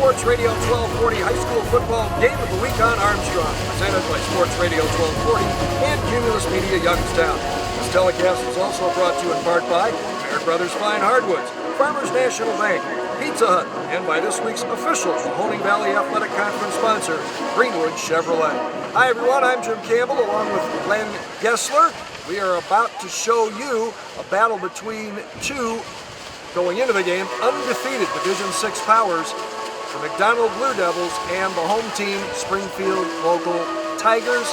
Sports Radio 1240 High School Football Game of the Week on Armstrong, presented by Sports Radio 1240 and Cumulus Media Youngstown. This telecast is also brought to you in part by Baird Brothers Fine Hardwoods, Farmers National Bank, Pizza Hut, and by this week's official Mahoning Valley Athletic Conference sponsor, Greenwood Chevrolet. Hi everyone, I'm Jim Campbell along with Glenn Gessler. We are about to show you a battle between two, going into the game, undefeated Division VI powers, the McDonald Blue Devils and the home team, Springfield local Tigers.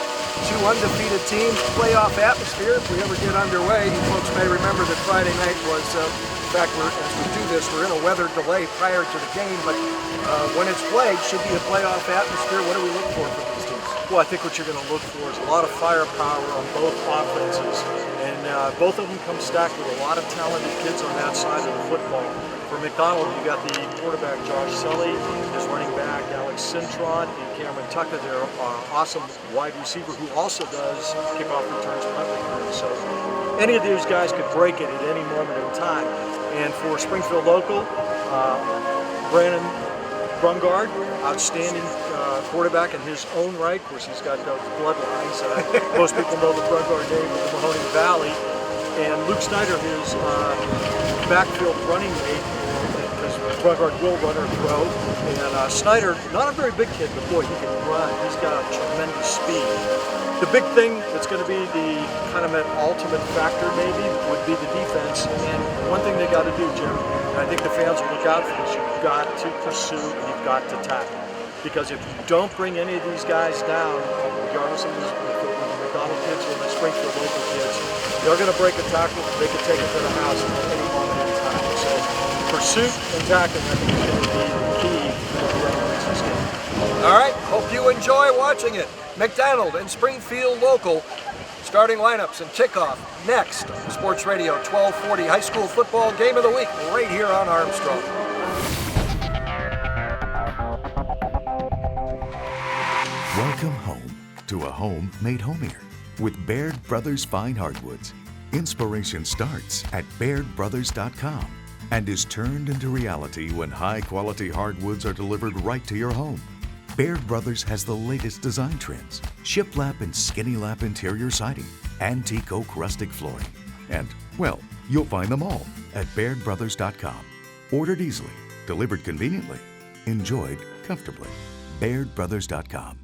Two undefeated teams, playoff atmosphere. If we ever get underway, you folks may remember that Friday night was, in fact, as we do this, we're in a weather delay prior to the game, but when it's played, should be a playoff atmosphere. What do we look for from these teams? Well, I think what you're going to look for is a lot of firepower on both offenses, and both of them come stacked with a lot of talented kids on that side of the football. For McDonald, you got the quarterback Josh Sully, his running back Alex Cintron, and Cameron Tucker, their awesome wide receiver who also does kickoff returns, punt returns. So any of these guys could break it at any moment in time. And for Springfield local, Brandon Brungard, outstanding quarterback in his own right. Of course, he's got those bloodlines. Most people know the Brungard name of the Mahoning Valley. And Luke Snyder, his backfield running mate, because Brungard will run or throw. And Snyder, not a very big kid, but boy, he can run. He's got tremendous speed. The big thing that's going to be the kind of an ultimate factor maybe would be the defense. And one thing they got to do, Jim, and I think the fans will look out for this, you've got to pursue and you've got to tackle. Because if you don't bring any of these guys down, regardless of the McDonald kids or the Springfield local kids, they're going to break a tackle. They can take it to the house at any moment in time. So pursuit and tackling, I think, is going to be the key to this game. All right, hope you enjoy watching it. McDonald and Springfield local starting lineups and kickoff next. Sports Radio 1240 High School Football Game of the Week right here on Armstrong. Welcome home to a home made homier with Baird Brothers Fine Hardwoods. Inspiration starts at BairdBrothers.com and is turned into reality when high-quality hardwoods are delivered right to your home. Baird Brothers has the latest design trends, shiplap and skinny lap interior siding, antique oak rustic flooring, and, well, you'll find them all at BairdBrothers.com. Ordered easily, delivered conveniently, enjoyed comfortably. BairdBrothers.com.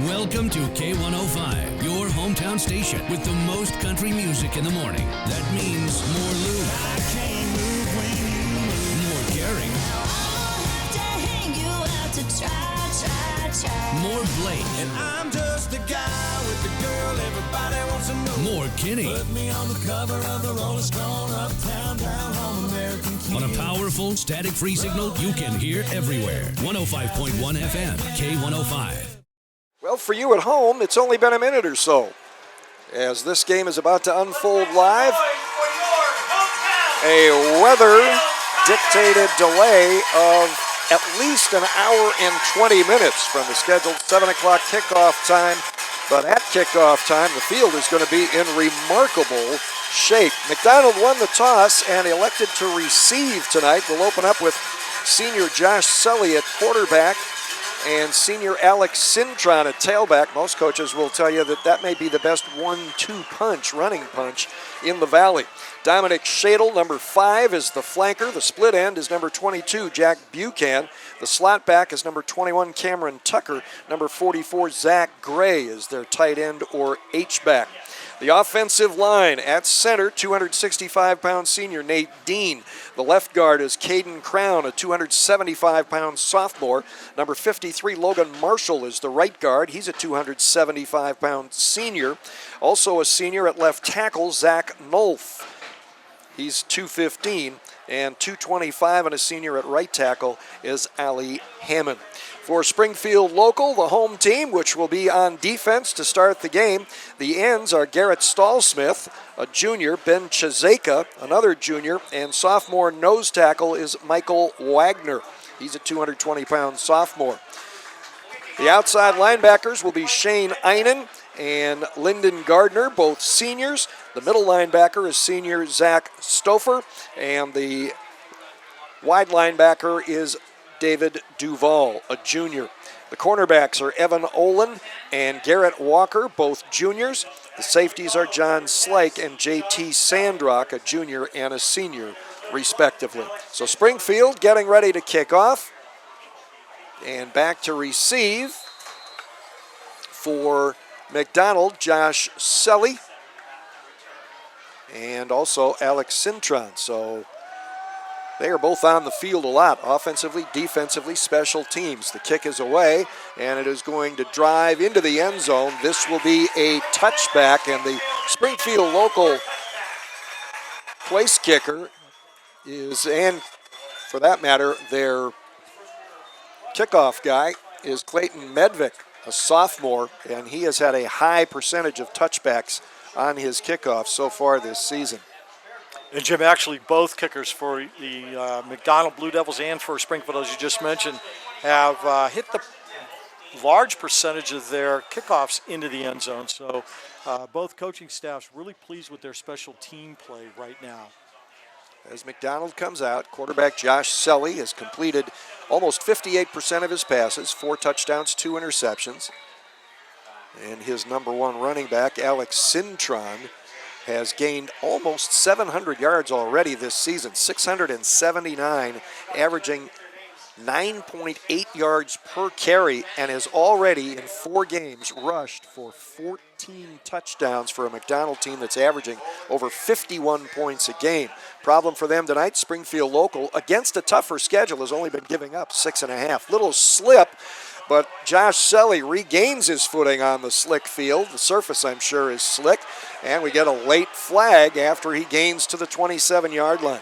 Welcome to K105, your hometown station with the most country music in the morning. That means more Lou. I can't move when you move. More caring. I'll have to hang you out to try. More Blake. And I'm just the guy with the girl everybody wants to know. More Kenny. Put me on the cover of the Rolling Stone, uptown, down home, American King. On a powerful, static-free signal you can hear everywhere. 105.1 FM, K105. Well, for you at home, it's only been a minute or so as this game is about to unfold live. A weather-dictated delay of at least an hour and 20 minutes from the scheduled 7 o'clock kickoff time. But at kickoff time, the field is going to be in remarkable shape. McDonald won the toss and elected to receive tonight. We'll open up with senior Josh Sully at quarterback and senior Alex Cintron at tailback. Most coaches will tell you that that may be the best 1-2 punch, running punch in the Valley. Dominic Shadle, number 5, is the flanker. The split end is number 22, Jack Buchan. The slot back is number 21, Cameron Tucker. Number 44, Zach Gray, is their tight end or H-back. The offensive line at center, 265-pound senior Nate Dean. The left guard is Caden Crown, a 275-pound sophomore. Number 53, Logan Marshall, is the right guard. He's a 275-pound senior. Also a senior at left tackle, Zach Nolf. He's 215, and 225 and a senior at right tackle is Ali Hammond. For Springfield local, the home team, which will be on defense to start the game, the ends are Garrett Stallsmith, a junior, Ben Chazeka, another junior, and sophomore nose tackle is Michael Wagner. He's a 220-pound sophomore. The outside linebackers will be Shane Einen and Lyndon Gardner, both seniors. The middle linebacker is senior Zach Stouffer, and the wide linebacker is David Duval, a junior. The cornerbacks are Evan Olin and Garrett Walker, both juniors. The safeties are John Slake and J.T. Sandrock, a junior and a senior, respectively. So Springfield getting ready to kick off. And back to receive for McDonald, Josh Selly, and also Alex Cintron. So they are both on the field a lot, offensively, defensively, special teams. The kick is away, and it is going to drive into the end zone. This will be a touchback, and the Springfield local place kicker is, and for that matter, their kickoff guy is Clayton Medvick, a sophomore, and he has had a high percentage of touchbacks on his kickoff so far this season. And Jim, actually both kickers for the McDonald Blue Devils and for Springfield, as you just mentioned, have hit the large percentage of their kickoffs into the end zone. So both coaching staffs really pleased with their special team play right now. As McDonald comes out, quarterback Josh Selly has completed almost 58% of his passes, 4 touchdowns, 2 interceptions. And his number one running back, Alex Cintron, has gained almost 700 yards already this season, 679, averaging 9.8 yards per carry, and has already in 4 games rushed for 14 touchdowns for a McDonald team that's averaging over 51 points a game. Problem for them tonight, Springfield local, against a tougher schedule, has only been giving up 6.5. Little slip, but Josh Selly regains his footing on the slick field. The surface, I'm sure, is slick, and we get a late flag after he gains to the 27-yard line.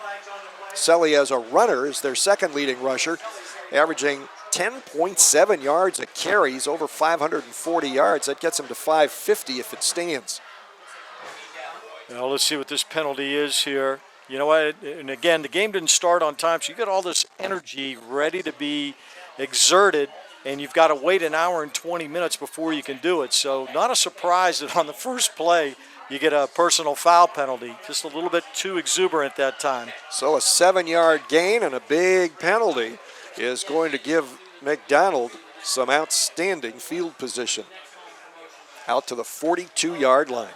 Selly as a runner is their second leading rusher, averaging 10.7 yards a carry. He's over 540 yards. That gets him to 550 if it stands. Now let's see what this penalty is here. You know what, and again, the game didn't start on time, so you got all this energy ready to be exerted, and you've got to wait an hour and 20 minutes before you can do it. So not a surprise that on the first play, you get a personal foul penalty. Just a little bit too exuberant that time. So a 7-yard gain and a big penalty is going to give McDonald some outstanding field position out to the 42-yard line.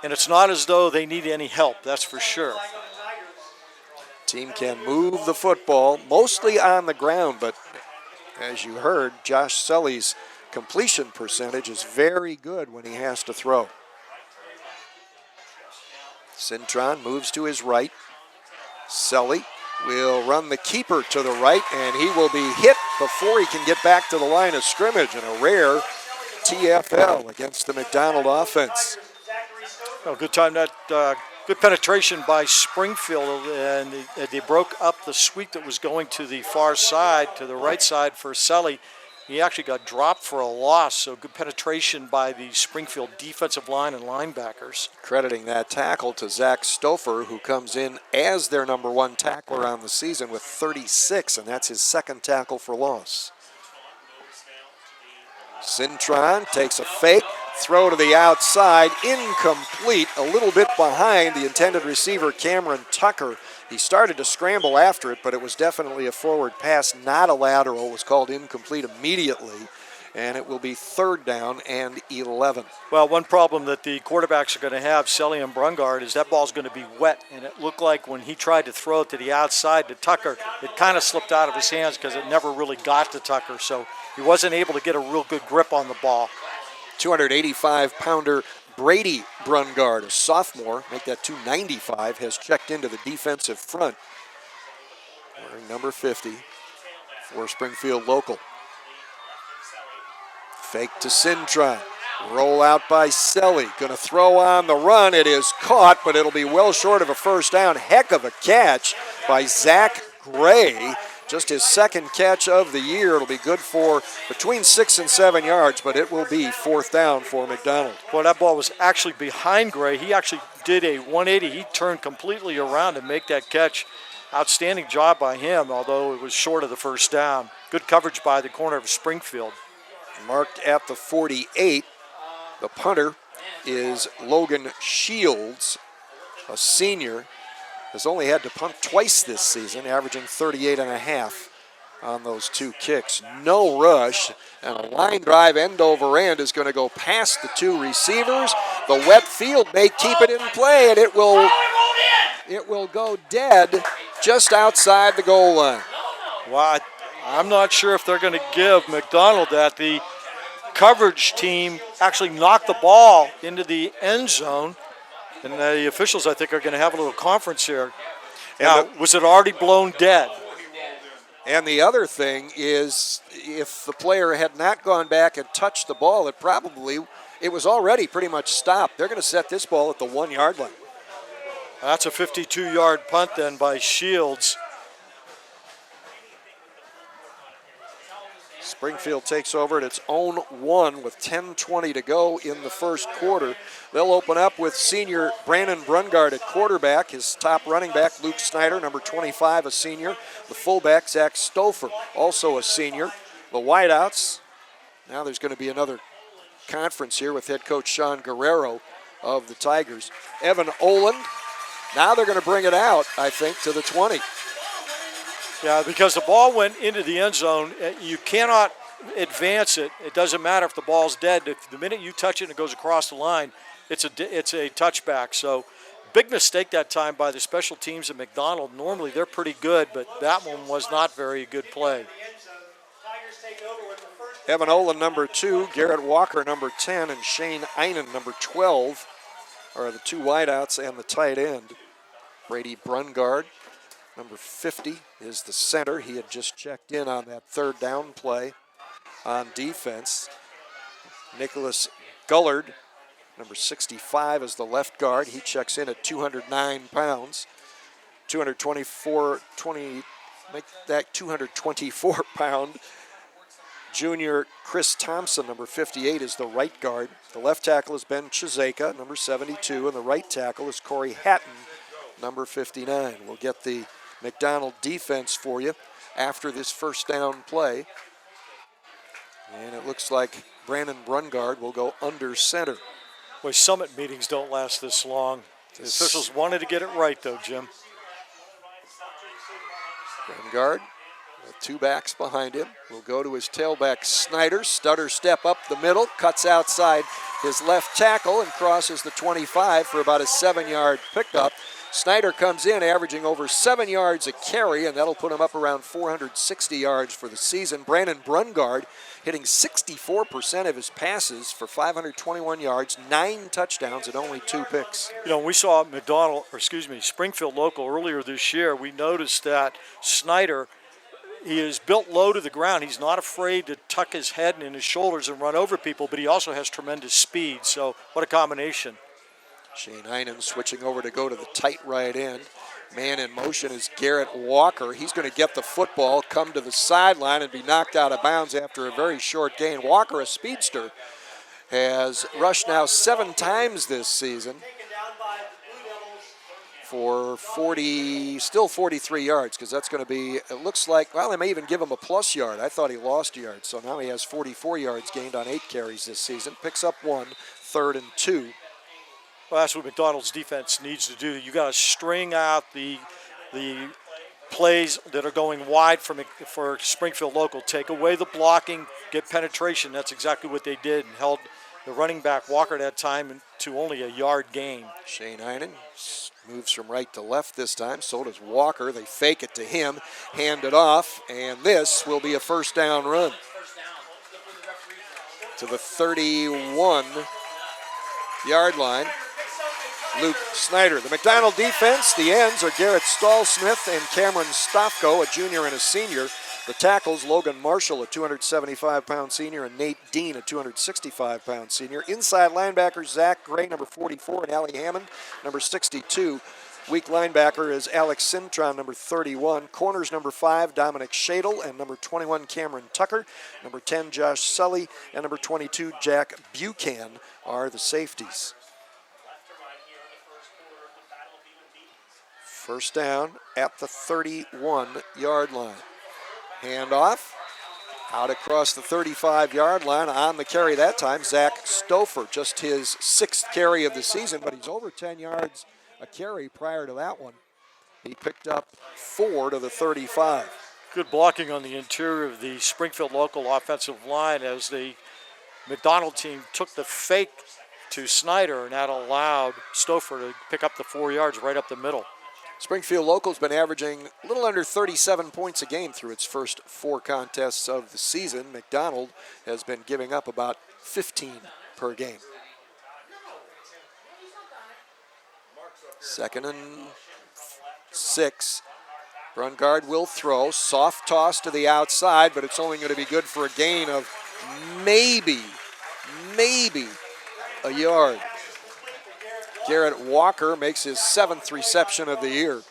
And it's not as though they need any help, that's for sure. Team can move the football, mostly on the ground, but as you heard, Josh Selly's completion percentage is very good when he has to throw. Cintron moves to his right. Selly will run the keeper to the right, and he will be hit before he can get back to the line of scrimmage, and a rare TFL against the McDonald offense. Well, good time, good penetration by Springfield, and they broke up the sweep that was going to the far side, to the right side for Selly. He actually got dropped for a loss, so good penetration by the Springfield defensive line and linebackers. Crediting that tackle to Zach Stouffer, who comes in as their number one tackler on the season with 36, and that's his second tackle for loss. Cintron takes a fake, throw to the outside, incomplete, a little bit behind the intended receiver, Cameron Tucker. He started to scramble after it, but it was definitely a forward pass, not a lateral. It was called incomplete immediately, and it will be 3rd down and 11. Well, one problem that the quarterbacks are going to have, Selly and Brungard, is that ball's going to be wet, and it looked like when he tried to throw it to the outside to Tucker, it kind of slipped out of his hands because it never really got to Tucker, so he wasn't able to get a real good grip on the ball. 285-pounder Brady Brungard, a sophomore, make that 295, has checked into the defensive front. Wearing number 50 for Springfield local. Fake to Cintron. Roll out by Selly. Going to throw on the run. It is caught, but it'll be well short of a first down. Heck of a catch by Zach Gray. Just his second catch of the year. It'll be good for between 6 and 7 yards, but it will be 4th down for McDonald. Well, that ball was actually behind Gray. He actually did a 180. He turned completely around to make that catch. Outstanding job by him, although it was short of the first down. Good coverage by the corner of Springfield. Marked at the 48. The punter is Logan Shields, a senior. Has only had to punt twice this season, averaging 38.5 on those 2 kicks. No rush, and a line drive end over end is going to go past the 2 receivers. The wet field may keep it in play, and it will go dead just outside the goal line. Well, I'm not sure if they're going to give McDonald that. The coverage team actually knocked the ball into the end zone, and the officials, I think, are going to have a little conference here. Now, was it already blown dead? And the other thing is, if the player had not gone back and touched the ball, it was already pretty much stopped. They're going to set this ball at the 1-yard line. That's a 52-yard punt then by Shields. Springfield takes over at its own 1 with 10:20 to go in the first quarter. They'll open up with senior Brandon Brungard at quarterback. His top running back, Luke Snyder, number 25, a senior. The fullback, Zach Stouffer, also a senior. The wideouts, now there's going to be another conference here with head coach Sean Guerrero of the Tigers. Evan Oland, now they're going to bring it out, I think, to the 20. Yeah, because the ball went into the end zone. You cannot advance it. It doesn't matter if the ball's dead. If the minute you touch it and it goes across the line, it's a touchback. So big mistake that time by the special teams at McDonald. Normally they're pretty good, but that one was not very good play. Evan Olin, number 2, Garrett Walker, number 10, and Shane Einen, number 12, are the 2 wideouts and the tight end. Brady Brungard, number 50, is the center. He had just checked in on that 3rd down play on defense. Nicholas Gullard, number 65, is the left guard. He checks in at 209 pounds. 224-pound. Junior Chris Thompson, number 58, is the right guard. The left tackle is Ben Chizeka, number 72, and the right tackle is Corey Hatton, number 59. We'll get the McDonald defense for you after this first down play. And it looks like Brandon Brungard will go under center. Boy, summit meetings don't last this long. The officials wanted to get it right, though, Jim. Brungard, with 2 backs behind him, will go to his tailback Snyder. Stutter step up the middle, cuts outside his left tackle and crosses the 25 for about a 7-yard pickup. Snyder comes in averaging over 7 yards a carry, and that'll put him up around 460 yards for the season. Brandon Brungard hitting 64% of his passes for 521 yards, 9 touchdowns, and only 2 picks. You know, we saw Springfield local earlier this year. We noticed that Snyder, he is built low to the ground. He's not afraid to tuck his head and his shoulders and run over people, but he also has tremendous speed. So what a combination. Shane Heinen switching over to go to the tight right end. Man in motion is Garrett Walker. He's going to get the football, come to the sideline, and be knocked out of bounds after a very short gain. Walker, a speedster, has rushed now 7 times this season for 43 yards, because that's going to be, it looks like, well, they may even give him a plus yard. I thought he lost yards, so now he has 44 yards gained on 8 carries this season. Picks up 1, 3rd and 2. Well, that's what McDonald's defense needs to do. You got to string out the plays that are going wide for Springfield local. Take away the blocking, get penetration. That's exactly what they did, and held the running back Walker that time to only a yard gain. Shane Heinen moves from right to left this time. So does Walker. They fake it to him, hand it off, and this will be a first down run to the 31-yard line. Luke Snyder. The McDonald defense, the ends are Garrett Stallsmith and Cameron Stofko, a junior and a senior. The tackles, Logan Marshall, a 275-pound senior, and Nate Dean, a 265-pound senior. Inside linebackers, Zach Gray, number 44, and Allie Hammond, number 62. Weak linebacker is Alex Cintron, number 31. Corners, number 5, Dominic Shadle, and number 21, Cameron Tucker. Number 10, Josh Sully, and number 22, Jack Buchan are the safeties. First down at the 31-yard line. Handoff out across the 35-yard line. On the carry that time, Zach Stouffer, just his 6th carry of the season, but he's over 10 yards a carry prior to that one. He picked up 4 to the 35. Good blocking on the interior of the Springfield local offensive line as the McDonald team took the fake to Snyder, and that allowed Stouffer to pick up the 4 yards right up the middle. Springfield local's been averaging a little under 37 points a game through its first 4 contests of the season. McDonald has been giving up about 15 per game. 2nd and 6. Brungard will throw. Soft toss to the outside, but it's only going to be good for a gain of maybe a yard. Garrett Walker makes his 7th reception of the year.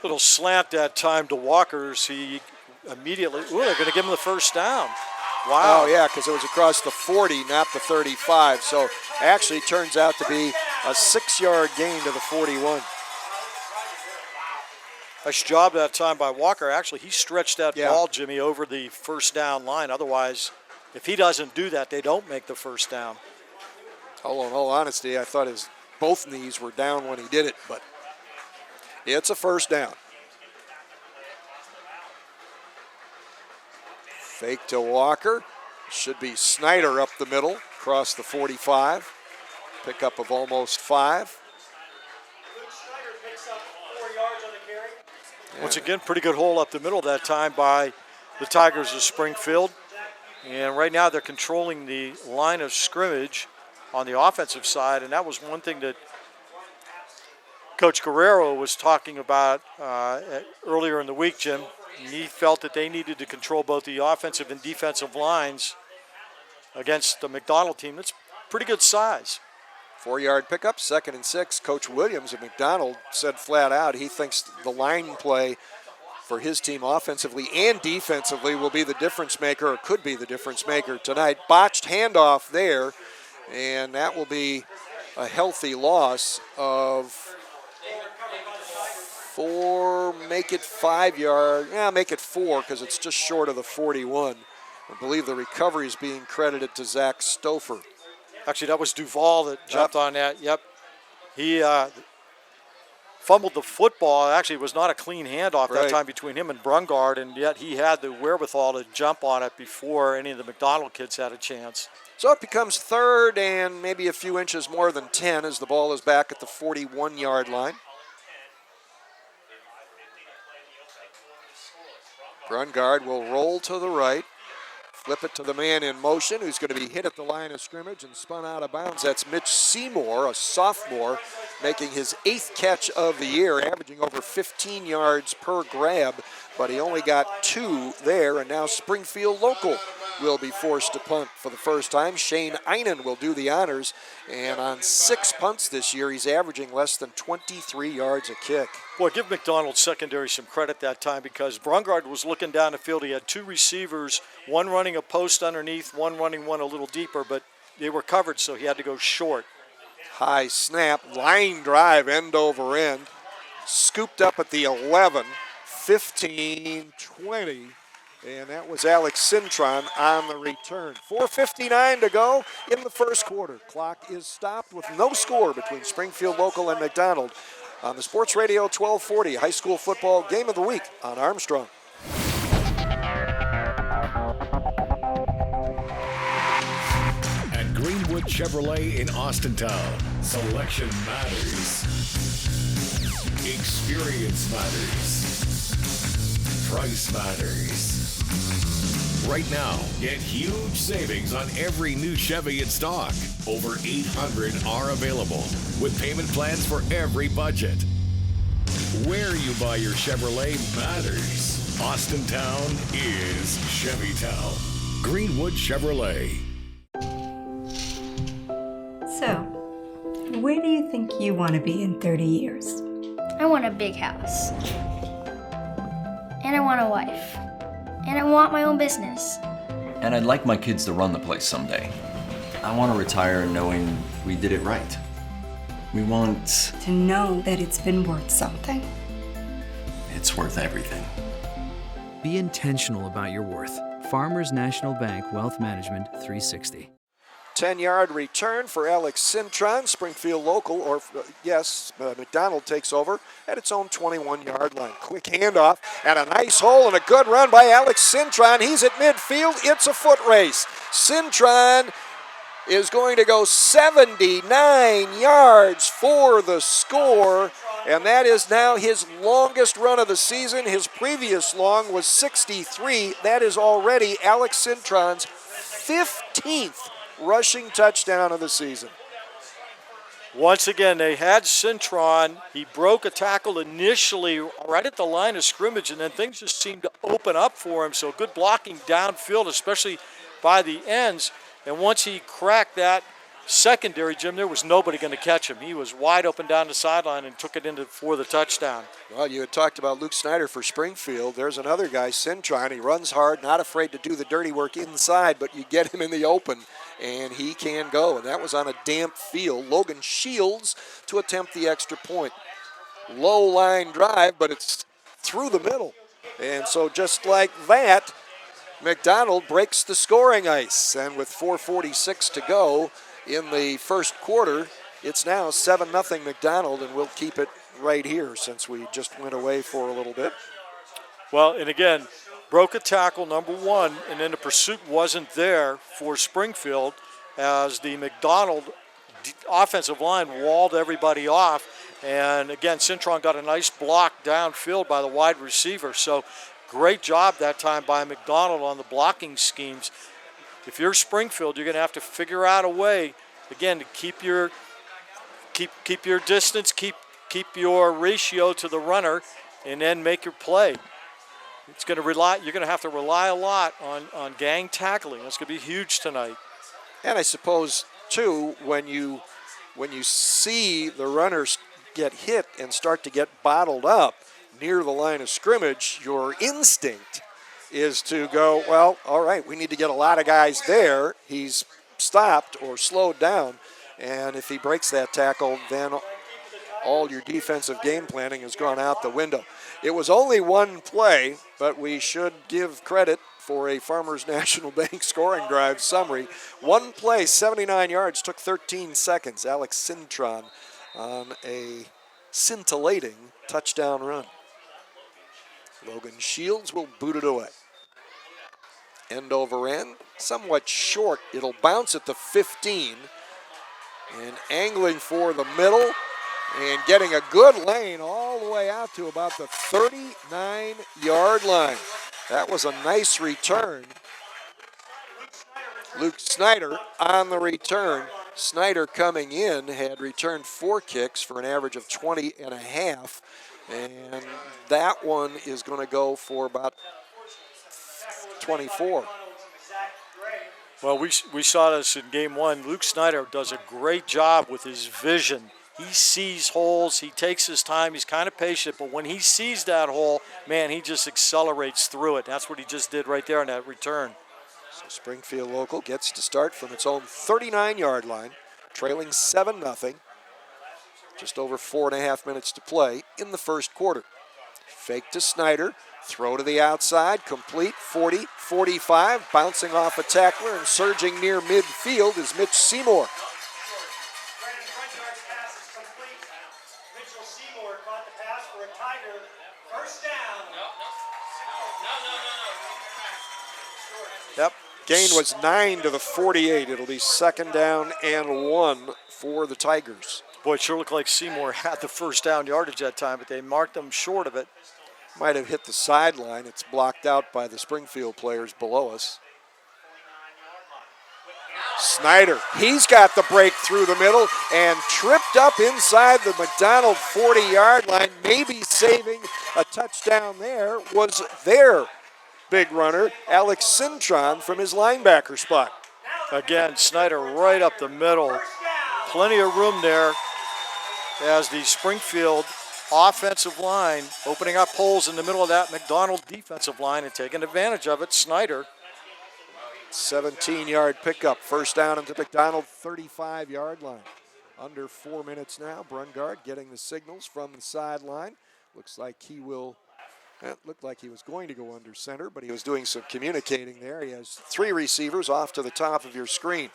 Little slant that time to Walker's. He immediately, they're going to give him the first down. Wow. Oh, yeah, because it was across the 40, not the 35. So actually turns out to be a 6-yard gain to the 41. Nice job that time by Walker. Actually, he stretched that ball, Jimmy, over the first down line. Otherwise, if he doesn't do that, they don't make the first down. In all honesty, I thought his both knees were down when he did it, but it's a first down. Fake to Walker. Should be Snyder up the middle, across the 45. Pickup of almost 5. Once again, pretty good hole up the middle that time by the Tigers of Springfield. And right now they're controlling the line of scrimmage on the offensive side, and that was one thing that Coach Guerrero was talking about earlier in the week, Jim. He felt that they needed to control both the offensive and defensive lines against the McDonald team. That's pretty good size. 4-yard pickup, 2nd and 6. Coach Williams of McDonald said flat out he thinks the line play for his team offensively and defensively will be the difference maker, or could be the difference maker tonight. Botched handoff there, and that will be a healthy loss of 4, make it 5 yards. Yeah, make it 4 because it's just short of the 41. I believe the recovery is being credited to Zach Stouffer. Actually, that was Duval that jumped on that. Yep. He fumbled the football. Actually, it was not a clean handoff that time between him and Brungard, and yet he had the wherewithal to jump on it before any of the McDonald kids had a chance. So it becomes 3rd and maybe a few inches more than 10 as the ball is back at the 41-yard line. Brungard will roll to the right. Flip it to the man in motion who's going to be hit at the line of scrimmage and spun out of bounds. That's Mitch Seymour, a sophomore, making his 8th catch of the year, averaging over 15 yards per grab, but he only got 2 there, and now Springfield local will be forced to punt for the first time. Shane Einen will do the honors, and on 6 punts this year, he's averaging less than 23 yards a kick. Boy, give McDonald's secondary some credit that time because Brungard was looking down the field. He had 2 receivers, one running a post underneath, one running one a little deeper, but they were covered, so he had to go short. High snap, line drive, end over end. Scooped up at the 11, 15, 20. And that was Alex Cintron on the return. 4:59 to go in the first quarter. Clock is stopped with no score between Springfield Local and McDonald on the Sports Radio 1240 High School Football Game of the Week on Armstrong. At Greenwood Chevrolet in Austintown, selection matters. Experience matters. Price matters. Right now, get huge savings on every new Chevy in stock. Over 800 are available with payment plans for every budget. Where you buy your Chevrolet matters. Austintown is Chevytown. Greenwood Chevrolet. So, where do you think you want to be in 30 years? I want a big house. And I want a wife. And I want my own business. And I'd like my kids to run the place someday. I want to retire knowing we did it right. We want... To know that it's been worth something. It's worth everything. Be intentional about your worth. Farmers National Bank Wealth Management 360. 10-yard return for Alex Cintron, Springfield local, or McDonald takes over at its own 21-yard line. Quick handoff and a nice hole and a good run by Alex Cintron. He's at midfield. It's a foot race. Cintron is going to go 79 yards for the score, and that is now his longest run of the season. His previous long was 63. That is already Alex Cintron's 15th rushing touchdown of the season. Once again, they had Cintron. He broke a tackle initially right at the line of scrimmage, and then things just seemed to open up for him. So good blocking downfield, especially by the ends. And once he cracked that secondary, Jim, there was nobody going to catch him. He was wide open down the sideline and took it for the touchdown. Well, you had talked about Luke Snyder for Springfield. There's another guy, Cintron. He runs hard, not afraid to do the dirty work inside, but you get him in the open, and he can go. And that was on a damp field. Logan Shields to attempt the extra point. Low line drive, but it's through the middle. And so just like that, McDonald breaks the scoring ice. And with 4:46 to go in the first quarter, it's now 7-0 McDonald, and we'll keep it right here since we just went away for a little bit. Well, and again, broke a tackle, number one, and then the pursuit wasn't there for Springfield as the McDonald offensive line walled everybody off. And again, Cintron got a nice block downfield by the wide receiver. So great job that time by McDonald on the blocking schemes. If you're Springfield, you're going to have to figure out a way, again, to keep your distance, keep your ratio to the runner, and then make your play. You're going to have to rely a lot on gang tackling. That's going to be huge tonight. And I suppose too, when you see the runners get hit and start to get bottled up near the line of scrimmage, your instinct is to go, well, all right, we need to get a lot of guys there. He's stopped or slowed down, and if he breaks that tackle, then all your defensive game planning has gone out the window. It was only one play, but we should give credit for a Farmers National Bank scoring drive summary. One play, 79 yards, took 13 seconds. Alex Cintron on a scintillating touchdown run. Logan Shields will boot it away. End over end, somewhat short. It'll bounce at the 15 and angling for the middle and getting a good lane all the way out to about the 39-yard line. That was a nice return. Luke Snyder on the return. Snyder coming in had returned 4 kicks for an average of 20 and a half. And that one is going to go for about 24. Well, we saw this in game one. Luke Snyder does a great job with his vision. He sees holes. He takes his time. He's kind of patient. But when he sees that hole, man, he just accelerates through it. That's what he just did right there on that return. So Springfield local gets to start from its own 39-yard line, trailing 7-0. Just over 4.5 minutes to play in the first quarter. Fake to Snyder, throw to the outside, complete, 40, 45, bouncing off a tackler and surging near midfield is Mitch Seymour. Yep, gain was 9 to the 48. It'll be 2nd down and 1 for the Tigers. Boy, it sure looked like Seymour had the first down yardage that time, but they marked him short of it. Might have hit the sideline. It's blocked out by the Springfield players below us. Snyder, he's got the break through the middle and tripped up inside the McDonald 40-yard line, maybe saving a touchdown there, was their big runner, Alex Cintron, from his linebacker spot. Again, Snyder right up the middle. Plenty of room there as the Springfield offensive line opening up holes in the middle of that McDonald defensive line and taking advantage of it. Snyder. 17-yard pickup. First down into McDonald 35-yard line. Under 4 minutes now. Brungard getting the signals from the sideline. Looks like he will. It looked like he was going to go under center, but he was doing some communicating there. He has 3 receivers off to the top of your screen.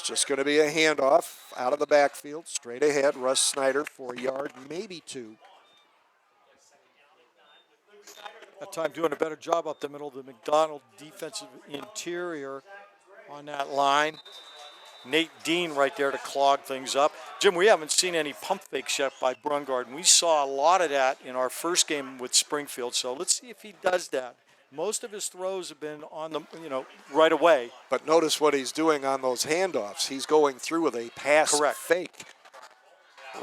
just going to be a handoff out of the backfield, straight ahead. Russ Snyder for a yard, maybe 2. That time doing a better job up the middle of the McDonald defensive interior on that line. Nate Dean right there to clog things up. Jim, we haven't seen any pump fakes yet by Brungard. We saw a lot of that in our first game with Springfield, so let's see if he does that. Most of his throws have been on the, right away. But notice what he's doing on those handoffs. He's going through with a pass fake.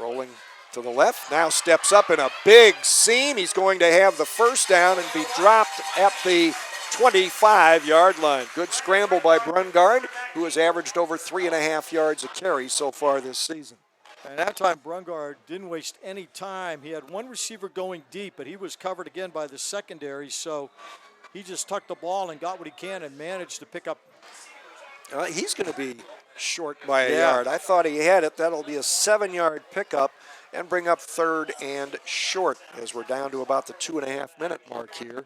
Rolling to the left, now steps up in a big seam. He's going to have the first down and be dropped at the 25-yard line. Good scramble by Brungard, who has averaged over 3.5 yards a carry so far this season. And that time, Brungard didn't waste any time. He had one receiver going deep, but he was covered again by the secondary, so he just tucked the ball and got what he can and managed to pick up. He's going to be short by a yard. I thought he had it. That'll be a 7-yard pickup and bring up 3rd and short as we're down to about the 2.5-minute mark here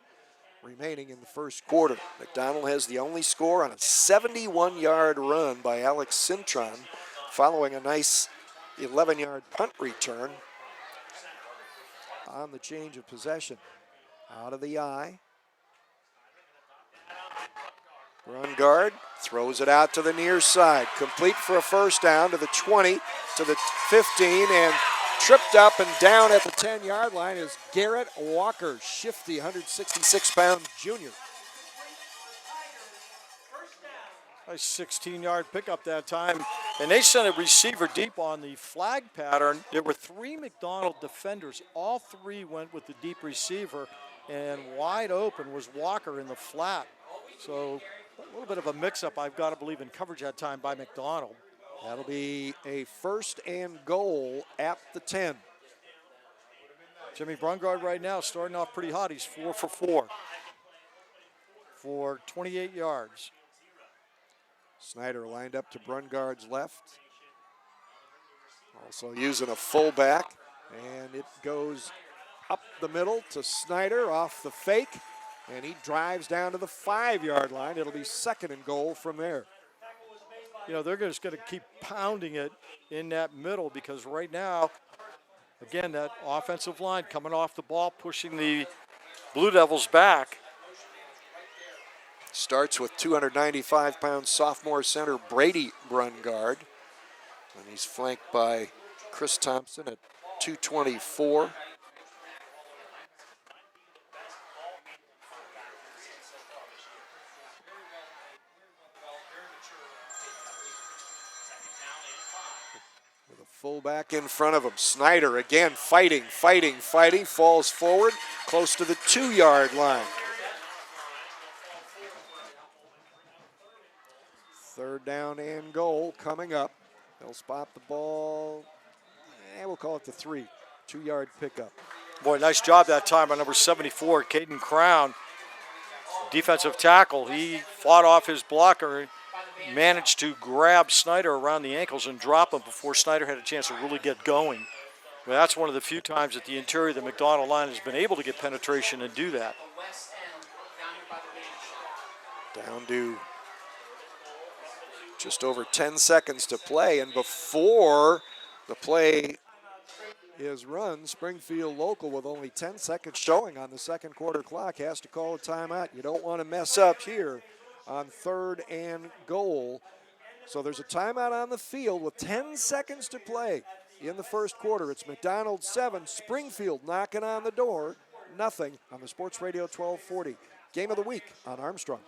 remaining in the first quarter. McDonald has the only score on a 71-yard run by Alex Cintron following a nice 11-yard punt return on the change of possession. Out of the eye. Brungard throws it out to the near side. Complete for a first down to the 20, to the 15, and tripped up and down at the 10-yard line is Garrett Walker, shifty 166-pound junior. Nice 16-yard pickup that time. And they sent a receiver deep on the flag pattern. There were 3 McDonald defenders. All 3 went with the deep receiver, and wide open was Walker in the flat. So a little bit of a mix-up, I've got to believe, in coverage that time by McDonald. That'll be a 1st and goal at the 10. Jimmy Brungard right now starting off pretty hot. He's 4 for 4 for 28 yards. Snyder lined up to Brungard's left. Also using a fullback, and it goes up the middle to Snyder off the fake, and he drives down to the 5-yard line. It'll be 2nd and goal from there. They're just going to keep pounding it in that middle because right now, again, that offensive line coming off the ball, pushing the Blue Devils back. Starts with 295-pound sophomore center Brady Brungard, and he's flanked by Chris Thompson at 224. Fullback in front of him. Snyder again fighting, falls forward close to the 2-yard line. 3rd down and goal coming up. They'll spot the ball. We'll call it the 3. 2-yard pickup. Boy, nice job that time by number 74, Caden Crown. Defensive tackle. He fought off his blocker. Managed to grab Snyder around the ankles and drop him before Snyder had a chance to really get going. Well, that's one of the few times that the interior of the McDonald line has been able to get penetration and do that. Down to just over 10 seconds to play, and before the play is run, Springfield local with only 10 seconds showing on the second quarter clock has to call a timeout. You don't want to mess up here on 3rd and goal. So there's a timeout on the field with 10 seconds to play in the first quarter. It's McDonald 7, Springfield knocking on the door, nothing on the Sports Radio 1240. Game of the week on Armstrong.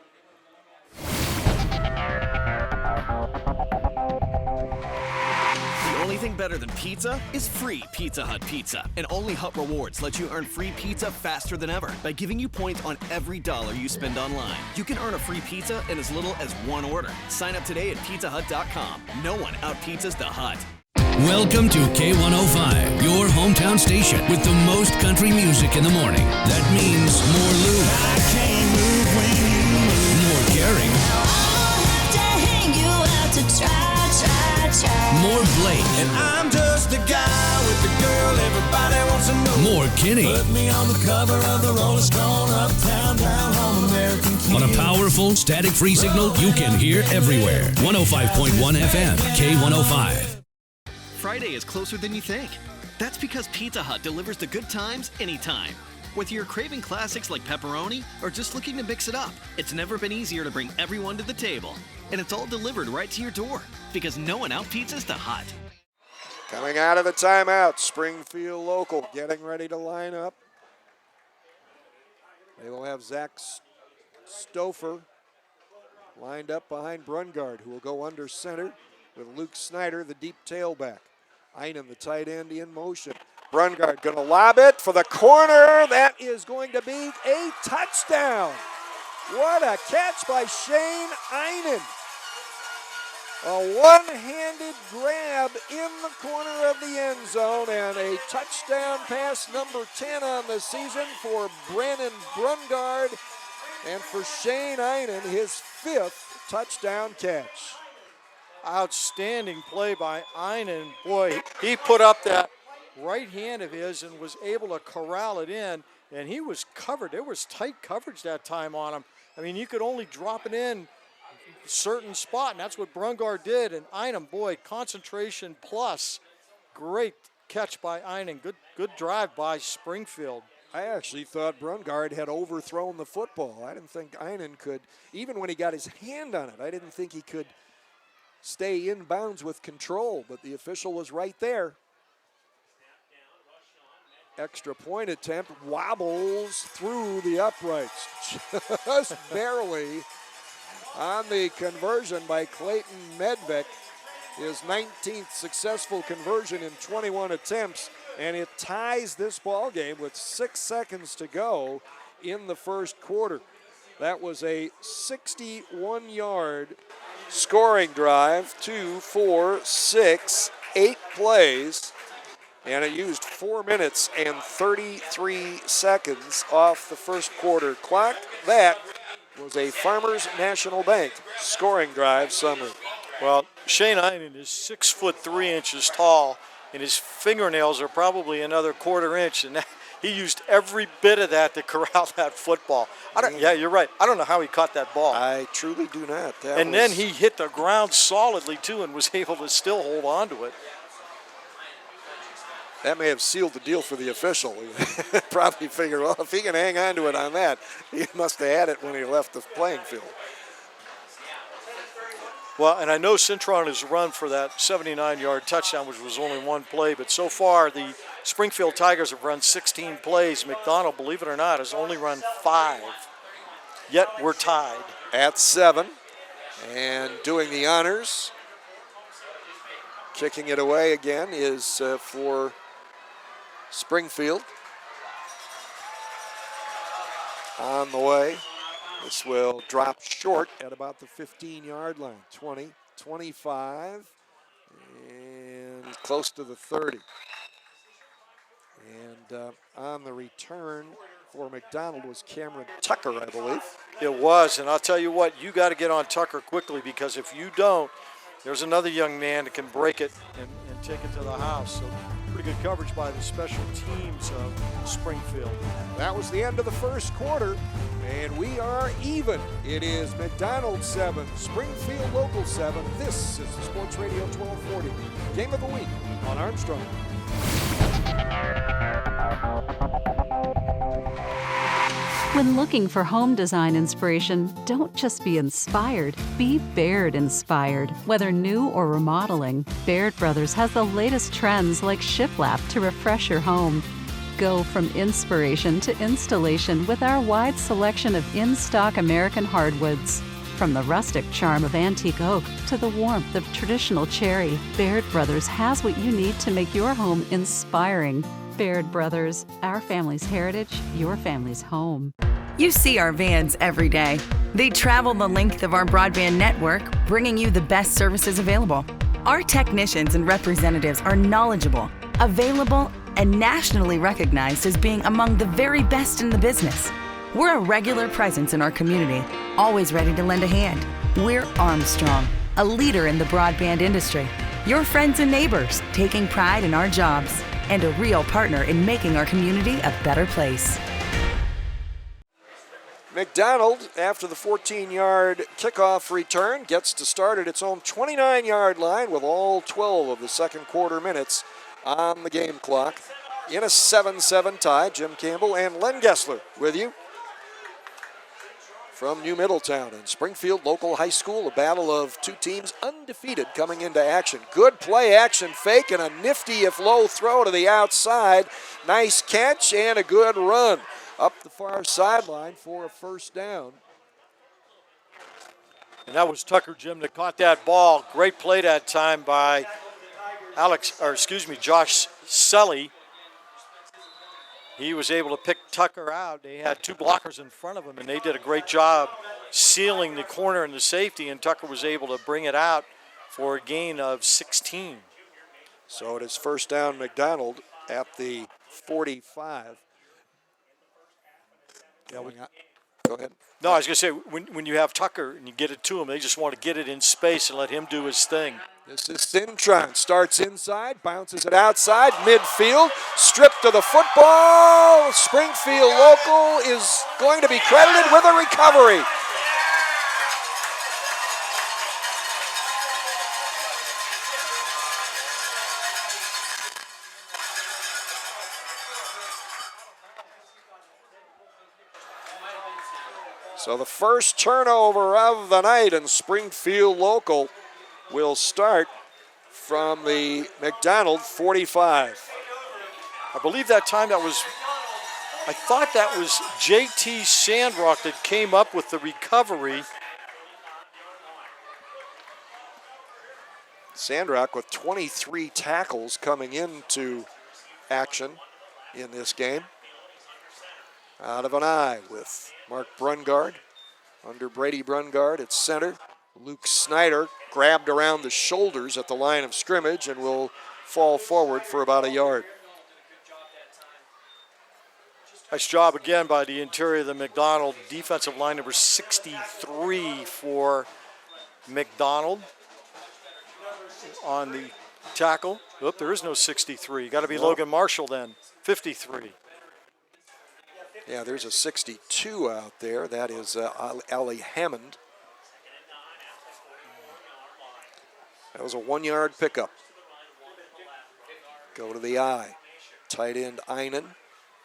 The only thing better than pizza is free Pizza Hut pizza. And only Hut Rewards lets you earn free pizza faster than ever by giving you points on every dollar you spend online. You can earn a free pizza in as little as 1 order. Sign up today at pizzahut.com. No one out-pizzas the Hut. Welcome to K105, your hometown station with the most country music in the morning. That means more Lou. I can't move when you move. More caring. I'll have to hang you out to try. More Blake. And I'm just the guy with the girl everybody wants to know. More Kinney. Put me on the cover of the Rolling Stone, uptown, down home, American Kid. On a powerful, static-free signal you can hear everywhere. 105.1 FM, K105. Friday is closer than you think. That's because Pizza Hut delivers the good times anytime. Whether you're craving classics like pepperoni or just looking to mix it up, it's never been easier to bring everyone to the table. And it's all delivered right to your door because no one out-pizzas the Hut. Coming out of the timeout, Springfield local getting ready to line up. They will have Zach Stouffer lined up behind Brungard, who will go under center with Luke Snyder, the deep tailback. Einem, the tight end, in motion. Brungard going to lob it for the corner. That is going to be a touchdown. What a catch by Shane Einem. A one-handed grab in the corner of the end zone and a touchdown pass, number 10 on the season for Brennan Brungard. And for Shane Einem, his 5th touchdown catch. Outstanding play by Einem. Boy, he put up that right hand of his and was able to corral it in, and he was covered. There was tight coverage that time on him. I mean, you could only drop it in a certain spot, and that's what Brungard did. And Einem, boy, concentration plus. Great catch by Einem. Good drive by Springfield. I actually thought Brungard had overthrown the football. I didn't think Einem could, even when he got his hand on it, I didn't think he could stay in bounds with control, but the official was right there. Extra point attempt, wobbles through the uprights, just barely on the conversion by Clayton Medvik. His 19th successful conversion in 21 attempts, and it ties this ball game with 6 seconds to go in the first quarter. That was a 61-yard scoring drive, 2, 4, 6, 8 plays. And it used 4 minutes and 33 seconds off the first quarter clock. That was a Farmers National Bank scoring drive summary. Well, Shane Einem is 6'3" tall, and his fingernails are probably another quarter inch, and he used every bit of that to corral that football. Yeah, you're right. I don't know how he caught that ball. I truly do not. Then he hit the ground solidly, too, and was able to still hold on to it. That may have sealed the deal for the official. Probably figured, well, if he can hang on to it on that, he must have had it when he left the playing field. Well, and I know Cintron has run for that 79-yard touchdown, which was only one play, but so far the Springfield Tigers have run 16 plays. McDonald, believe it or not, has only run 5. Yet we're tied. At 7, and doing the honors, kicking it away again is for Springfield. On the way. This will drop short at about the 15-yard line. 20, 25, and close to the 30. And on the return for McDonald was Cameron Tucker, I believe. It was, and I'll tell you what, you got to get on Tucker quickly, because if you don't, there's another young man that can break it and take it to the house. So pretty good coverage by the special teams of Springfield. That was the end of the first quarter, and we are even. It is McDonald 7, Springfield Local 7. This is the Sports Radio 1240 Game of the Week on Armstrong. When looking for home design inspiration, don't just be inspired, be Baird inspired. Whether new or remodeling, Baird Brothers has the latest trends like shiplap to refresh your home. Go from inspiration to installation with our wide selection of in-stock American hardwoods. From the rustic charm of antique oak to the warmth of traditional cherry, Baird Brothers has what you need to make your home inspiring. Baird Brothers, our family's heritage, your family's home. You see our vans every day. They travel the length of our broadband network, bringing you the best services available. Our technicians and representatives are knowledgeable, available, and nationally recognized as being among the very best in the business. We're a regular presence in our community, always ready to lend a hand. We're Armstrong, a leader in the broadband industry. your friends and neighbors, taking pride in our jobs, and a real partner in making our community a better place. McDonald, after the 14-yard kickoff return, gets to start at its own 29-yard line with all 12 of the second quarter minutes on the game clock. In a 7-7 tie, Jim Campbell and Len Gessler with you from New Middletown and Springfield Local High School, a battle of two teams undefeated coming into action. Good play action fake and a nifty if low throw to the outside. Nice catch and a good run up the far sideline for a first down. And that was Tucker, Jim, that caught that ball. Great play that time by Josh Sully. He was able to pick Tucker out. They had two blockers in front of him, and they did a great job sealing the corner and the safety, and Tucker was able to bring it out for a gain of 16. So it is first down McDonald at the 45. Yeah, go ahead. No, I was going to say, when you have Tucker and you get it to him, they just want to get it in space and let him do his thing. This is Cintron. Starts inside, bounces it outside, midfield, stripped to the football. Springfield Local is going to be credited with a recovery. So the first turnover of the night, and Springfield Local will start from the McDonald 45. I believe that time I thought that was J.T. Sandrock that came up with the recovery. Sandrock with 23 tackles coming into action in this game. Out of an eye with Mark Brungard under Brady Brungard at center. Luke Snyder grabbed around the shoulders at the line of scrimmage and will fall forward for about a yard. Nice job again by the interior of the McDonald defensive line, number 63 for McDonald on the tackle. Oop, there is no 63. Got to be Logan Marshall then, 53. Yeah, there's a 62 out there. That is Allie Hammond. That was a 1-yard pickup. Go to the eye. Tight end Einan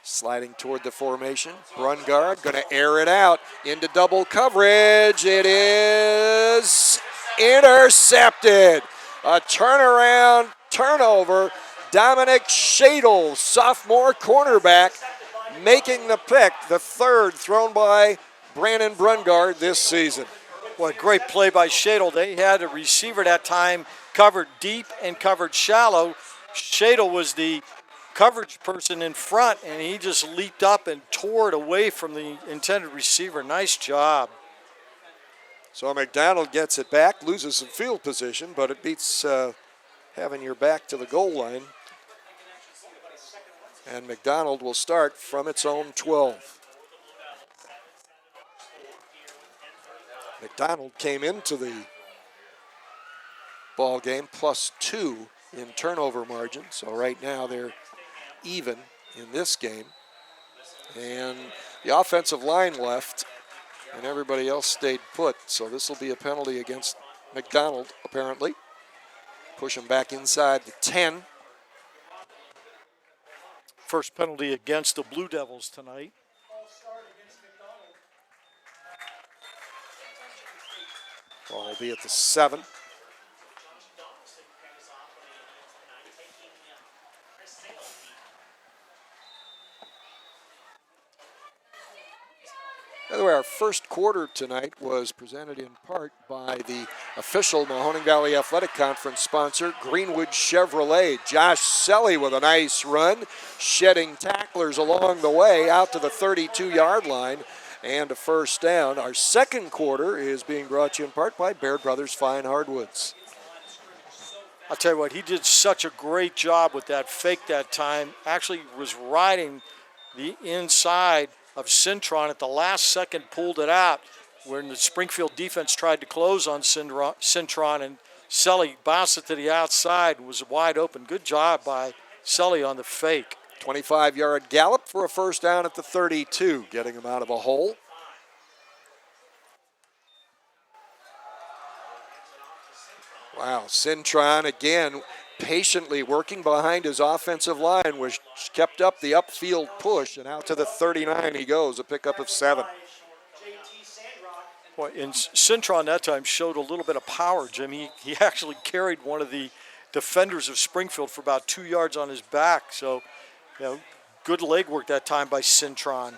sliding toward the formation. Brungard going to air it out into double coverage. It is intercepted. A turnaround turnover. Dominic Shadle, sophomore cornerback, making the pick, the third thrown by Brandon Brungard this season. What a great play by Shadle. They had a receiver that time covered deep and covered shallow. Shadle was the coverage person in front, and he just leaped up and tore it away from the intended receiver. Nice job. So McDonald gets it back, loses some field position, but it beats having your back to the goal line. And McDonald will start from its own 12. McDonald came into the ball game +2 in turnover margin. So right now they're even in this game. And the offensive line left and everybody else stayed put. So this will be a penalty against McDonald, apparently. Push him back inside the 10. First penalty against the Blue Devils tonight. Ball will be at the 7. By the way, our first quarter tonight was presented in part by the official Mahoning Valley Athletic Conference sponsor, Greenwood Chevrolet. Josh Selly with a nice run, shedding tacklers along the way out to the 32-yard line and a first down. Our second quarter is being brought to you in part by Baird Brothers Fine Hardwoods. I'll tell you what, he did such a great job with that fake that time. Actually was riding the inside of Cintron at the last second, pulled it out when the Springfield defense tried to close on Cintron, and Sully bounced it to the outside and was wide open. Good job by Sully on the fake. 25-yard gallop for a first down at the 32, getting him out of a hole. Wow, Cintron again patiently working behind his offensive line, was kept up the upfield push, and out to the 39 he goes, a pickup of 7. Boy, and Cintron that time showed a little bit of power, Jim. He actually carried one of the defenders of Springfield for about 2 yards on his back. So, good leg work that time by Cintron.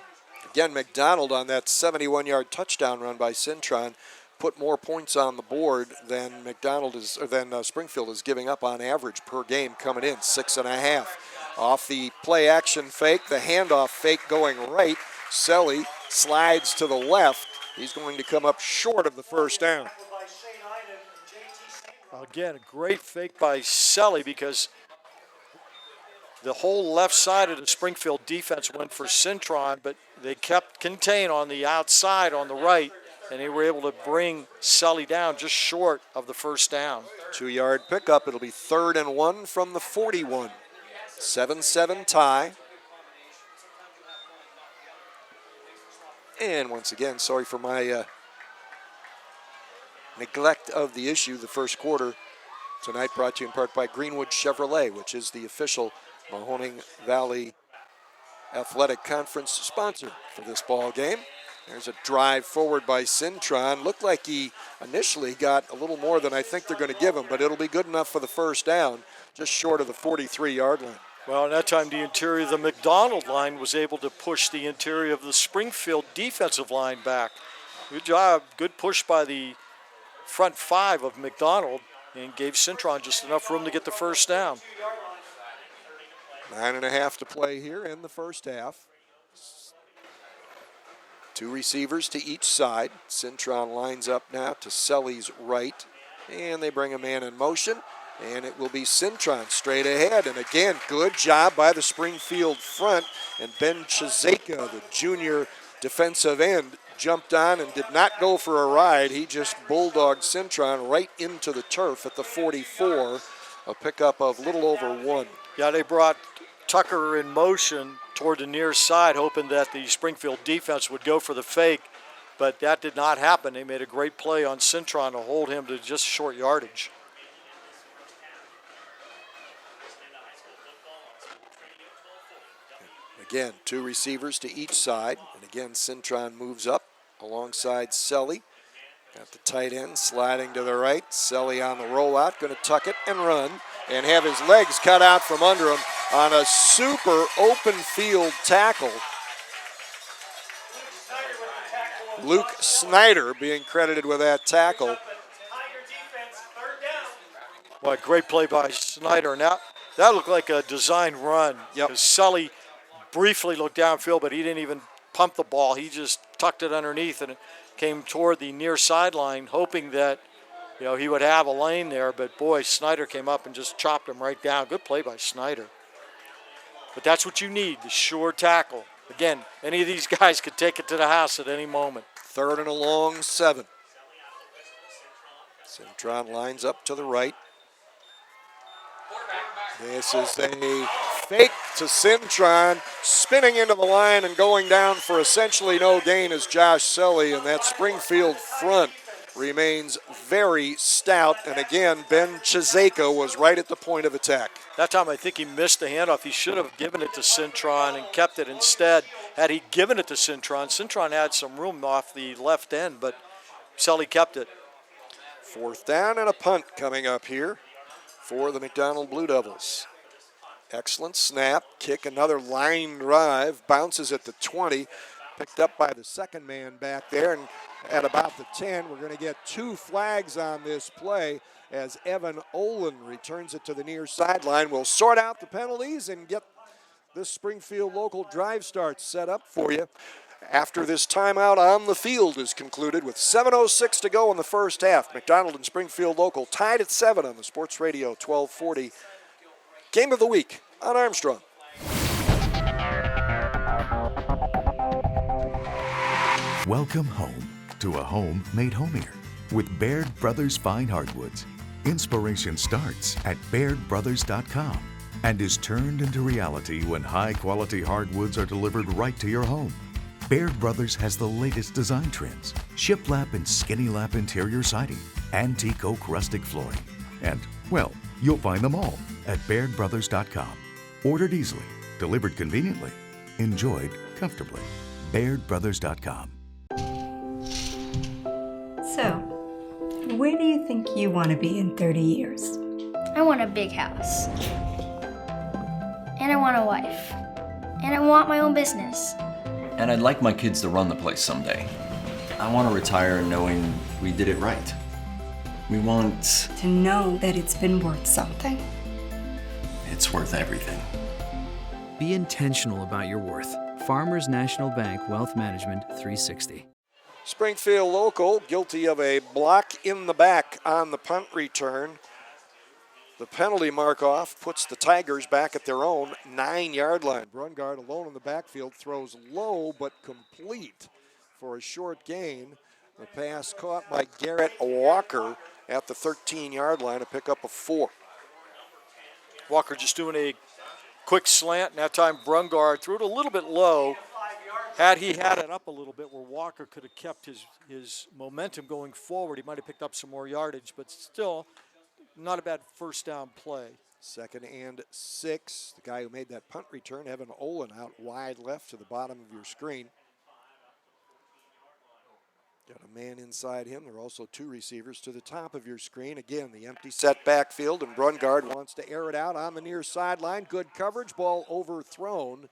Again, McDonald on that 71-yard touchdown run by Cintron put more points on the board than Springfield is giving up on average per game coming in, 6.5. Off the play action fake, the handoff fake going right. Selly slides to the left. He's going to come up short of the first down. Again, a great fake by Selly because the whole left side of the Springfield defense went for Cintron, but they kept contained on the outside on the right, and they were able to bring Selly down just short of the first down. 2-yard pickup. It'll be 3rd and 1 from the 41. 7-7 tie. And once again, sorry for my neglect of the issue. The first quarter tonight brought to you in part by Greenwood Chevrolet, which is the official Mahoning Valley Athletic Conference sponsor for this ball game. There's a drive forward by Cintron. Looked like he initially got a little more than I think they're going to give him, but it'll be good enough for the first down, just short of the 43-yard line. Well, that time the interior of the McDonald line was able to push the interior of the Springfield defensive line back. Good job, good push by the front 5 of McDonald, and gave Cintron just enough room to get the first down. 9.5 to play here in the first half. 2 receivers to each side. Cintron lines up now to Selly's right, and they bring a man in motion, and it will be Cintron straight ahead. And again, good job by the Springfield front, and Ben Chizeka, the junior defensive end, jumped on and did not go for a ride. He just bulldogged Cintron right into the turf at the 44, a pickup of little over 1. Yeah, they brought Tucker in motion toward the near side, hoping that the Springfield defense would go for the fake, but that did not happen. They made a great play on Cintron to hold him to just short yardage. Again, 2 receivers to each side, and again, Cintron moves up alongside Selly. Got the tight end sliding to the right. Selly on the rollout, going to tuck it and run, and have his legs cut out from under him on a super open field tackle. Luke Snyder being credited with that tackle. What great play by Snyder. Now, that looked like a design run. Yep. Because Selly briefly looked downfield, but he didn't even pump the ball. He just tucked it underneath and it came toward the near sideline, hoping that he would have a lane there. But boy, Snyder came up and just chopped him right down. Good play by Snyder. But that's what you need, the sure tackle. Again, any of these guys could take it to the house at any moment. 3rd and a long 7. Cintron lines up to the right. This is a fake to Cintron, spinning into the line and going down for essentially no gain is Josh Selly, and that Springfield front remains very stout. And again, Ben Chizeka was right at the point of attack. That time I think he missed the handoff. He should have given it to Cintron and kept it instead. Had he given it to Cintron, Cintron had some room off the left end, but Selly kept it. 4th down and a punt coming up here for the McDonald Blue Devils. Excellent snap, kick, another line drive, bounces at the 20, picked up by the second man back there, and at about the 10, we're going to get 2 flags on this play as Evan Olin returns it to the near sideline. We'll sort out the penalties and get this Springfield local drive start set up for you after this timeout on the field is concluded with 7:06 to go in the first half. McDonald and Springfield local tied at 7 on the Sports Radio 1240. Game of the week on Armstrong. Welcome home to a home made homier with Baird Brothers Fine Hardwoods. Inspiration starts at BairdBrothers.com and is turned into reality when high-quality hardwoods are delivered right to your home. Baird Brothers has the latest design trends, shiplap and skinny lap interior siding, antique oak rustic flooring, and, well, you'll find them all at BairdBrothers.com. Ordered easily, delivered conveniently, enjoyed comfortably. BairdBrothers.com. So, where do you think you want to be in 30 years? I want a big house. And I want a wife. And I want my own business. And I'd like my kids to run the place someday. I want to retire knowing we did it right. We want... To know that it's been worth something. It's worth everything. Be intentional about your worth. Farmers National Bank Wealth Management 360. Springfield local guilty of a block in the back on the punt return. The penalty mark-off puts the Tigers back at their own 9-yard line. Brungard alone in the backfield throws low but complete for a short gain. The pass caught by Garrett Walker at the 13-yard line to pick up a 4. Walker just doing a quick slant, and that time Brungard threw it a little bit low. Had he had it up a little bit where Walker could have kept his momentum going forward, he might have picked up some more yardage, but still not a bad first down play. 2nd and 6. The guy who made that punt return, Evan Olin, out wide left to the bottom of your screen. Got a man inside him. There are also 2 receivers to the top of your screen. Again, the empty set backfield, and Brungard wants to air it out on the near sideline. Good coverage, ball overthrown.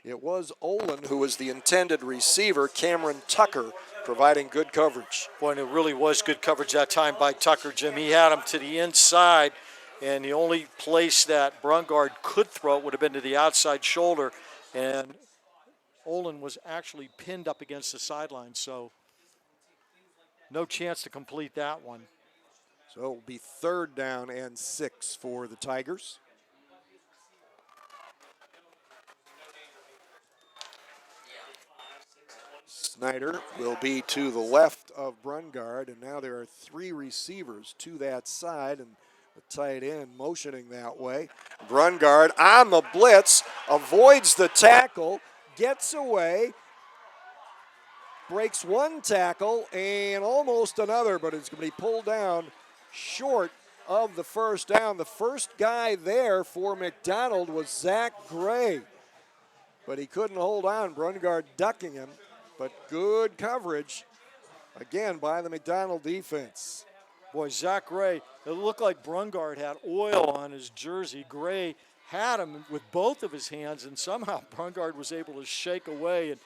It was Olin who was the intended receiver. Cameron Tucker providing good coverage. Boy, and it really was good coverage that time by Tucker, Jim. He had him to the inside, and the only place that Brungard could throw it would have been to the outside shoulder, and Olin was actually pinned up against the sideline, so no chance to complete that one. So it will be 3rd down and 6 for the Tigers. Snyder will be to the left of Brungard, and now there are 3 receivers to that side, and the tight end motioning that way. Brungard on the blitz, avoids the tackle, gets away, breaks 1 tackle and almost another, but it's going to be pulled down short of the first down. The first guy there for McDonald was Zach Gray, but he couldn't hold on. Brungard ducking him, but good coverage again by the McDonald defense. Boy, Zach Gray, it looked like Brungard had oil on his jersey. Gray had him with both of his hands, and somehow Brungard was able to shake away and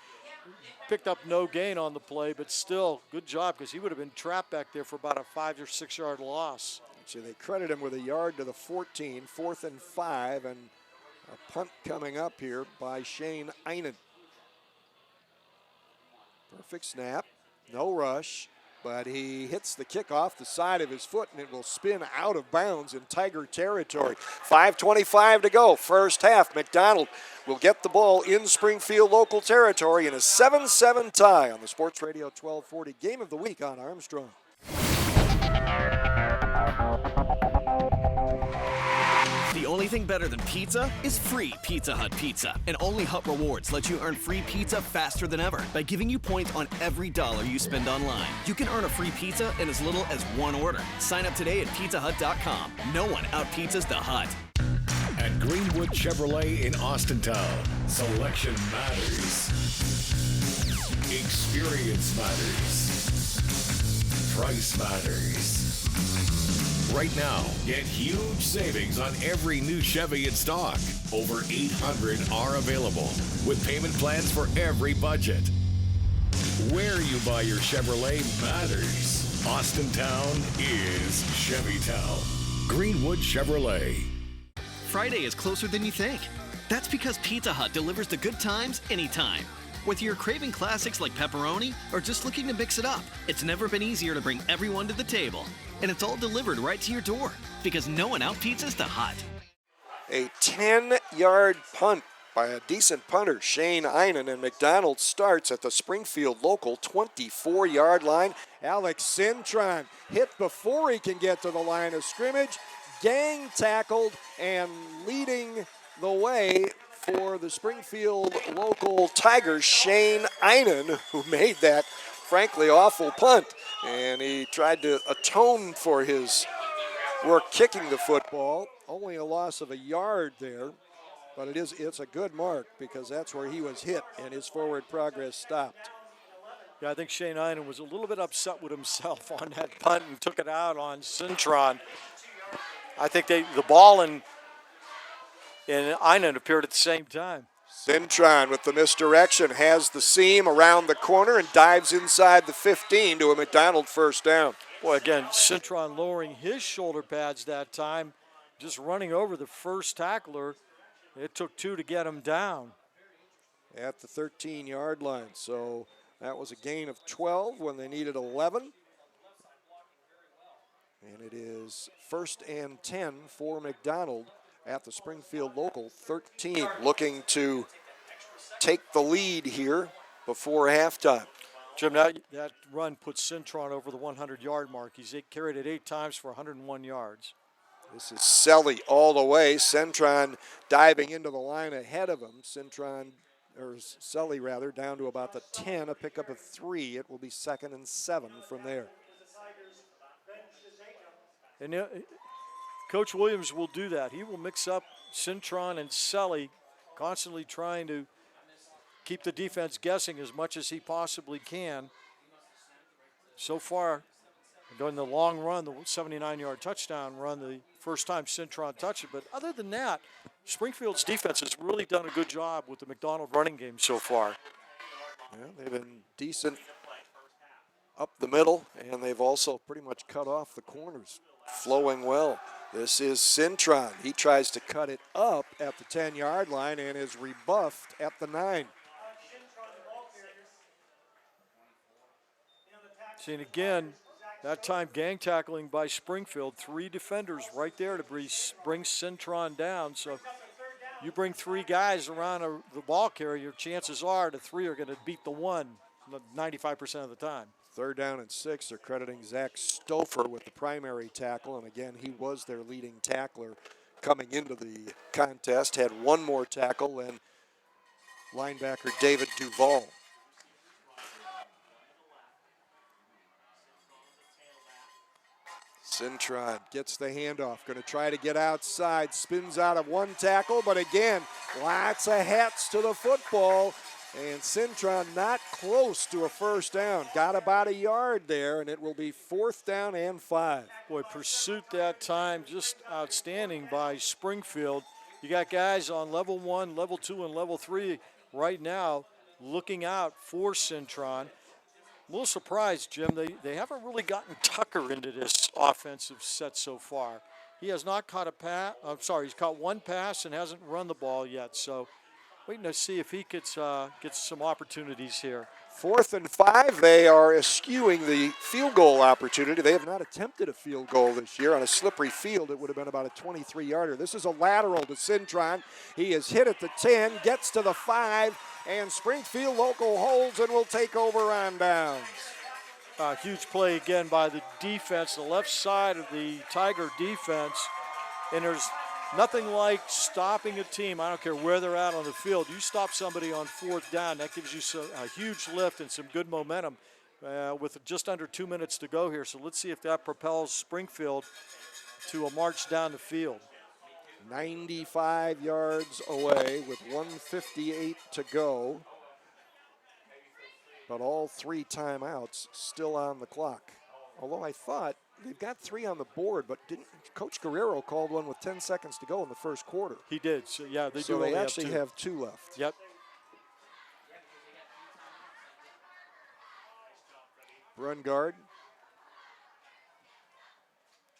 picked up no gain on the play, but still, good job, because he would have been trapped back there for about a 5 or 6 yard loss. So they credit him with a yard to the 14, 4th and 5, and a punt coming up here by Shane Einen. Perfect snap, no rush, but he hits the kick off the side of his foot, and it will spin out of bounds in Tiger territory. 5:25 to go, first half. McDonald will get the ball in Springfield local territory in a 7-7 tie on the Sports Radio 1240 Game of the Week on Armstrong. The only thing better than pizza is free Pizza Hut pizza. And only Hut Rewards lets you earn free pizza faster than ever by giving you points on every dollar you spend online. You can earn a free pizza in as little as 1 order. Sign up today at pizzahut.com. No one out-pizzas the Hut. At Greenwood Chevrolet in Austintown, selection matters. Experience matters. Price matters. Right now, get huge savings on every new Chevy in stock. Over 800 are available with payment plans for every budget. Where you buy your Chevrolet matters. Austintown is Chevytown. Greenwood Chevrolet. Friday is closer than you think. That's because Pizza Hut delivers the good times anytime. Whether you're craving classics like pepperoni or just looking to mix it up, it's never been easier to bring everyone to the table. And it's all delivered right to your door because no one out-pizzas the Hut. A 10-yard punt by a decent punter, Shane Einen, and McDonald starts at the Springfield local 24-yard line Alex Cintron hit before he can get to the line of scrimmage. Gang tackled and leading the way for the Springfield local Tigers, Shane Einen, who made that frankly awful punt. And he tried to atone for his work kicking the football. Only a loss of a yard there, but it's a good mark because that's where he was hit and his forward progress stopped. Yeah, I think Shane Einen was a little bit upset with himself on that punt and took it out on Cintron. I think the ball and Einen appeared at the same time. Cintron with the misdirection has the seam around the corner and dives inside the 15 to a McDonald first down. Boy, again, Cintron lowering his shoulder pads that time, just running over the first tackler. It took 2 to get him down. At the 13-yard line, so that was a gain of 12 when they needed 11. And it is 1st and 10 for McDonald at the Springfield local 13, looking to take the lead here before halftime. Jim, that run puts Cintron over the 100-yard mark. He's carried it 8 times for 101 yards. This is Selly all the way. Cintron diving into the line ahead of him. Selly rather, down to about the 10, a pickup of 3. It will be 2nd and 7 from there. And Coach Williams will do that. He will mix up Cintron and Selly, constantly trying to keep the defense guessing as much as he possibly can. So far, during the long run, the 79-yard touchdown run, the first time Cintron touched it. But other than that, Springfield's defense has really done a good job with the McDonald running game so far. Yeah, they've been decent up the middle, and they've also pretty much cut off the corners, flowing well. This is Cintron. He tries to cut it up at the 10-yard line and is rebuffed at the 9. See, and again, that time gang tackling by Springfield. 3 defenders right there to bring Cintron down. So you bring 3 guys around the ball carrier, your chances are the 3 are going to beat the 1 95% of the time. 3rd down and 6. They're crediting Zach Stouffer with the primary tackle. And again, he was their leading tackler coming into the contest. Had 1 more tackle than linebacker David Duvall. Cintron gets the handoff, going to try to get outside, spins out of 1 tackle, but again, lots of hats to the football, and Cintron not close to a first down. Got about a yard there, and it will be 4th down and 5. Boy, pursuit that time, just outstanding by Springfield. You got guys on level 1, level 2, and level 3 right now looking out for Cintron. A little surprised, Jim. They haven't really gotten Tucker into this offensive set so far. He has not caught a pass. I'm sorry, he's caught 1 pass and hasn't run the ball yet. So waiting to see if he gets some opportunities here. 4th and 5, they are eschewing the field goal opportunity. They have not attempted a field goal this year. On a slippery field, it would have been about a 23-yarder. This is a lateral to Cintron. He is hit at the 10, gets to the 5, and Springfield local holds and will take over on downs. Huge play again by the defense, the left side of the Tiger defense. And there's nothing like stopping a team. I don't care where they're at on the field. You stop somebody on 4th down, that gives you a huge lift and some good momentum with just under 2 minutes to go here. So let's see if that propels Springfield to a march down the field. 95 yards away with 1:58 to go. But all 3 timeouts still on the clock. Although I thought they've got 3 on the board, but didn't Coach Guerrero called one with 10 seconds to go in the first quarter? He did. So yeah, they actually have 2 left. Yep. Run guard.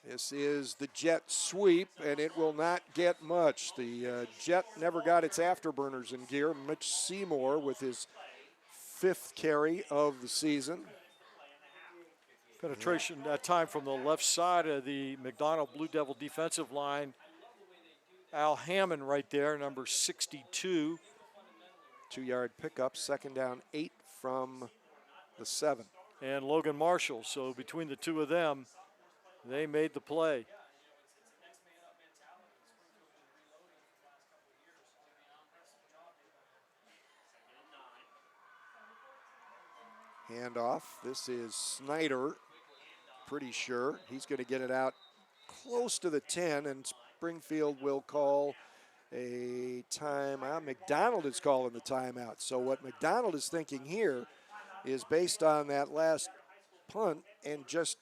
This is the jet sweep, and it will not get much. The jet never got its afterburners in gear. Mitch Seymour with his 5th carry of the season. Penetration that time from the left side of the McDonald Blue Devil defensive line. Al Hammond right there, number 62. 2-yard pickup, 2nd down 8 from the 7. and Logan Marshall. So between the two of them, they made the play. Handoff. This is Snyder. Pretty sure he's going to get it out close to the 10, and Springfield will call a timeout. McDonald is calling the timeout. So what McDonald is thinking here is based on that last punt and just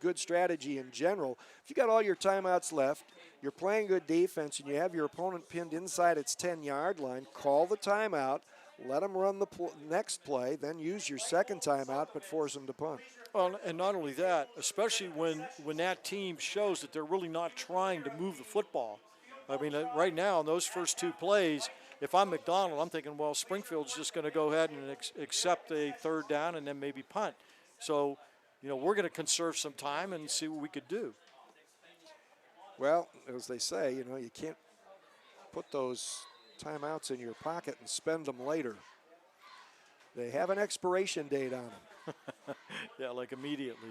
good strategy in general. If you got all your timeouts left, you're playing good defense, and you have your opponent pinned inside its 10-yard line, call the timeout, let them run the next play, then use your second timeout, but force them to punt. Well, and not only that, especially when that team shows that they're really not trying to move the football. I mean, right now, in those first two plays, if I'm McDonald, I'm thinking, well, Springfield's just going to go ahead and accept a third down and then maybe punt. So, we're going to conserve some time and see what we could do. Well, as they say, you can't put those timeouts in your pocket and spend them later. They have an expiration date on them. Yeah, like immediately.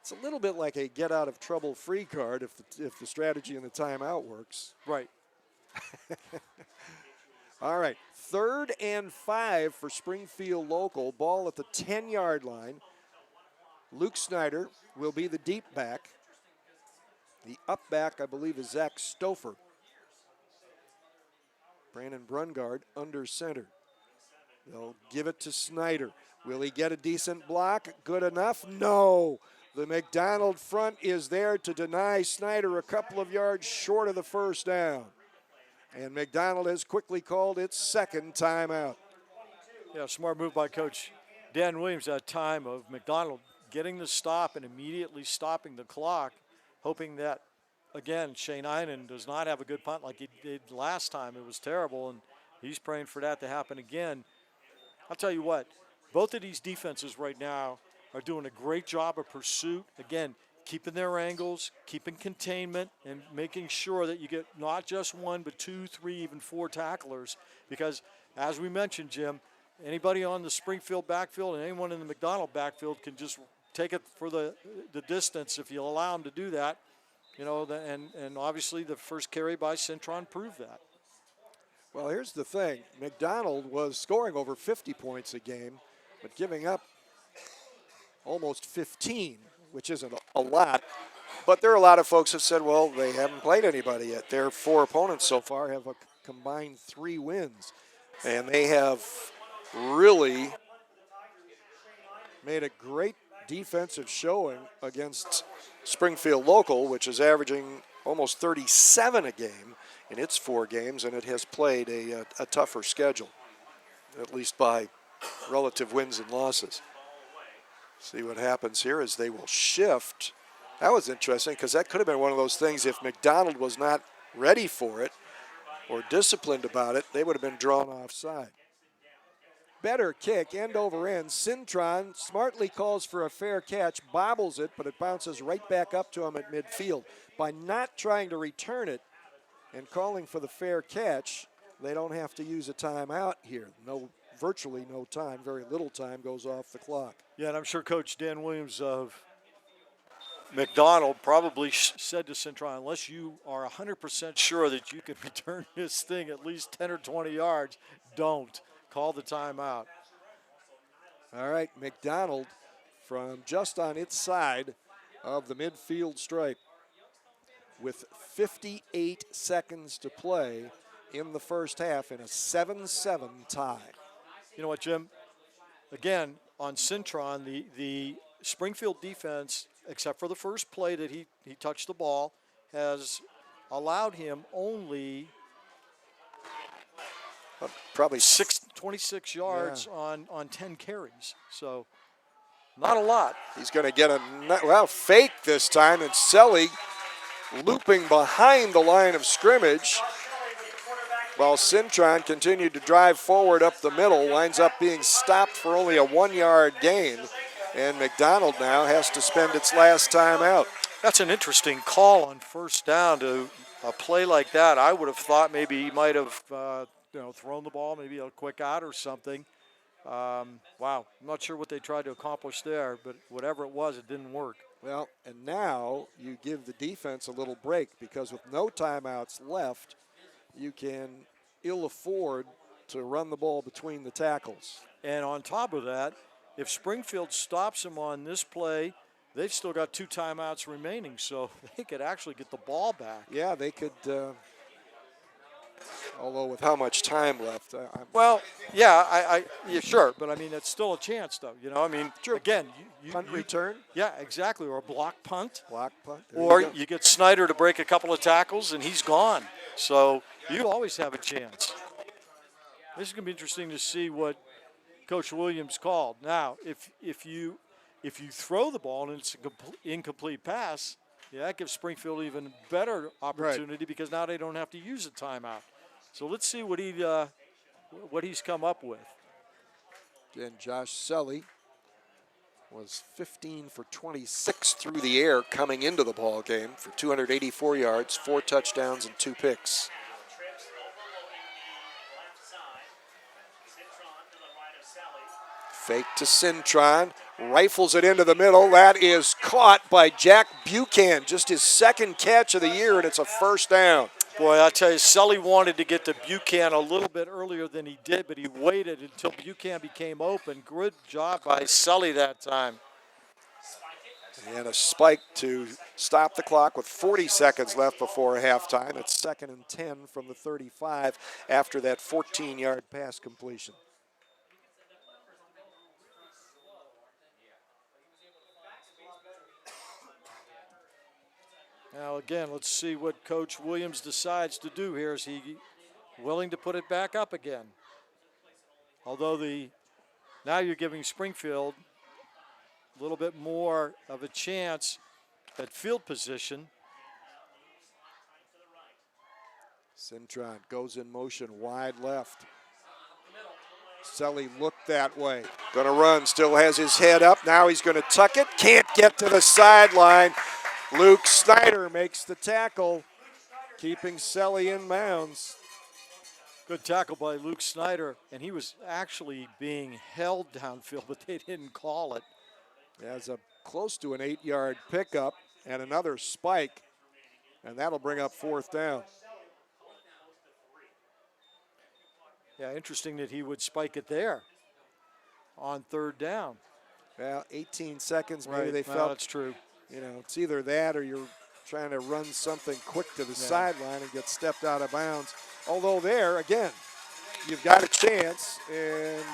It's a little bit like a get-out-of-trouble-free card if the strategy in the timeout works. Right. All right, 3rd and 5 for Springfield local. Ball at the 10-yard line. Luke Snyder will be the deep back. The up back, I believe, is Zach Stouffer. Brandon Brungard under center. They'll give it to Snyder. Will he get a decent block? Good enough? No. The McDonald front is there to deny Snyder a couple of yards short of the first down. And McDonald has quickly called its second timeout. Yeah, smart move by Coach Dan Williams that time of McDonald getting the stop and immediately stopping the clock, hoping that, again, Shane Einen does not have a good punt like he did last time. It was terrible, and he's praying for that to happen again. I'll tell you what, both of these defenses right now are doing a great job of pursuit. Again, keeping their angles, keeping containment, and making sure that you get not just one, but 2, 3, even 4 tacklers. Because, as we mentioned, Jim, anybody on the Springfield backfield and anyone in the McDonald backfield can just take it for the distance if you allow them to do that. And obviously the first carry by Cintron proved that. Well, here's the thing. McDonald was scoring over 50 points a game, but giving up almost 15, which isn't a lot. But there are a lot of folks that said, well, they haven't played anybody yet. Their 4 opponents so far have a combined 3 wins. And they have really made a great defensive showing against Springfield local, which is averaging almost 37 a game in its 4 games, and it has played a tougher schedule, at least by relative wins and losses. See what happens here as they will shift. That was interesting because that could have been one of those things if McDonald was not ready for it or disciplined about it, they would have been drawn offside. Better kick, end over end. Cintron smartly calls for a fair catch, bobbles it, but it bounces right back up to him at midfield. By not trying to return it and calling for the fair catch, they don't have to use a timeout here. Virtually no time, very little time goes off the clock. Yeah, and I'm sure Coach Dan Williams of McDonald probably said to Cintron, unless you are 100% sure that you can return this thing at least 10 or 20 yards, don't. Call the timeout. All right, McDonald from just on its side of the midfield stripe with 58 seconds to play in the first half in a 7-7 tie. You know what, Jim? Again, on Cintron, the Springfield defense, except for the first play that he touched the ball, has allowed him only probably 26 yards on 10 carries. So not a lot. He's going to get a fake this time, and Selly looping behind the line of scrimmage while Cintron continued to drive forward up the middle, winds up being stopped for only a 1-yard gain, and McDonald now has to spend its last time out. That's an interesting call on first down to a play like that. I would have thought maybe he might have thrown the ball, maybe a quick out or something. Wow, I'm not sure what they tried to accomplish there, but whatever it was, it didn't work. Well, and now you give the defense a little break because with no timeouts left, you can ill afford to run the ball between the tackles. And on top of that, if Springfield stops them on this play, they've still got 2 timeouts remaining, so they could actually get the ball back. Yeah, they could, although with how much time left. Well, yeah, yeah, sure, but I mean, it's still a chance, though. You know, I mean, again, punt return? Yeah, exactly, or a block punt. Block punt. Or you get Snyder to break a couple of tackles, and he's gone. So you always have a chance. This is going to be interesting to see what Coach Williams called. Now, if you throw the ball and it's an incomplete pass, yeah, that gives Springfield even better opportunity because now they don't have to use a timeout. So let's see what he's come up with. And Josh Selly was 15 for 26 through the air coming into the ball game for 284 yards, 4 touchdowns, and 2 picks. Fake to Cintron, rifles it into the middle. That is caught by Jack Buchan, just his 2nd catch of the year, and it's a first down. Boy, I tell you, Sully wanted to get to Buchan a little bit earlier than he did, but he waited until Buchan became open. Good job by Sully that time. And a spike to stop the clock with 40 seconds left before halftime. It's 2nd and 10 from the 35 after that 14-yard pass completion. Now, again, let's see what Coach Williams decides to do here. Is he willing to put it back up again? Although now you're giving Springfield a little bit more of a chance at field position. Cintron goes in motion wide left. Selly looked that way. Gonna run, still has his head up. Now he's gonna tuck it. Can't get to the sideline. Luke Snyder makes the tackle, keeping Selly in bounds. Good tackle by Luke Snyder, and he was actually being held downfield, but they didn't call it. Has a close to an 8-yard pickup and another spike, and that'll bring up 4th down. Yeah, interesting that he would spike it there on 3rd down. Well, 18 seconds, maybe right. they felt. Well, that's true. You know, it's either that or you're trying to run something quick to the sideline and get stepped out of bounds. Although there, again, you've got a chance, and,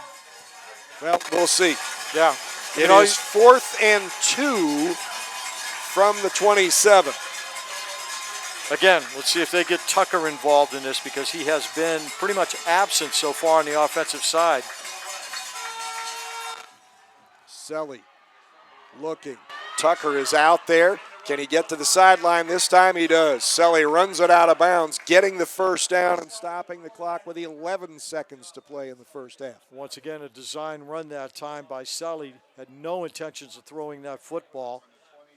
well, we'll see. Yeah. It is 4th and 2 from the 27. Again, let's see if they get Tucker involved in this because he has been pretty much absent so far on the offensive side. Selly looking. Tucker is out there. Can he get to the sideline this time? He does. Selly runs it out of bounds, getting the first down and stopping the clock with 11 seconds to play in the first half. Once again, a design run that time by Selly. Had no intentions of throwing that football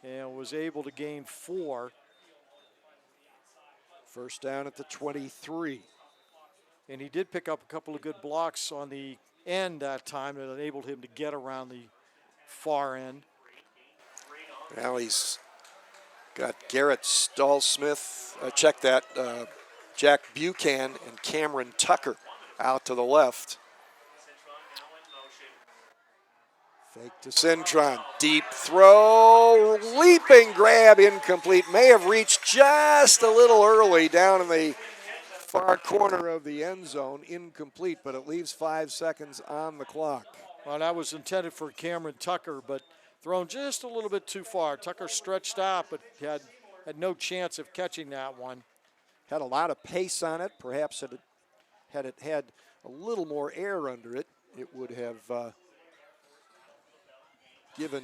and was able to gain 4. First down at the 23. And he did pick up a couple of good blocks on the end that time that enabled him to get around the far end. Now he's got Garrett Stallsmith, check that, Jack Buchan and Cameron Tucker out to the left. Fake to Cintron, deep throw, leaping grab, incomplete. May have reached just a little early down in the far corner of the end zone, incomplete, but it leaves 5 seconds on the clock. Well, that was intended for Cameron Tucker, but thrown just a little bit too far. Tucker stretched out, but had no chance of catching that one. Had a lot of pace on it. Perhaps had it had a little more air under it, it would have given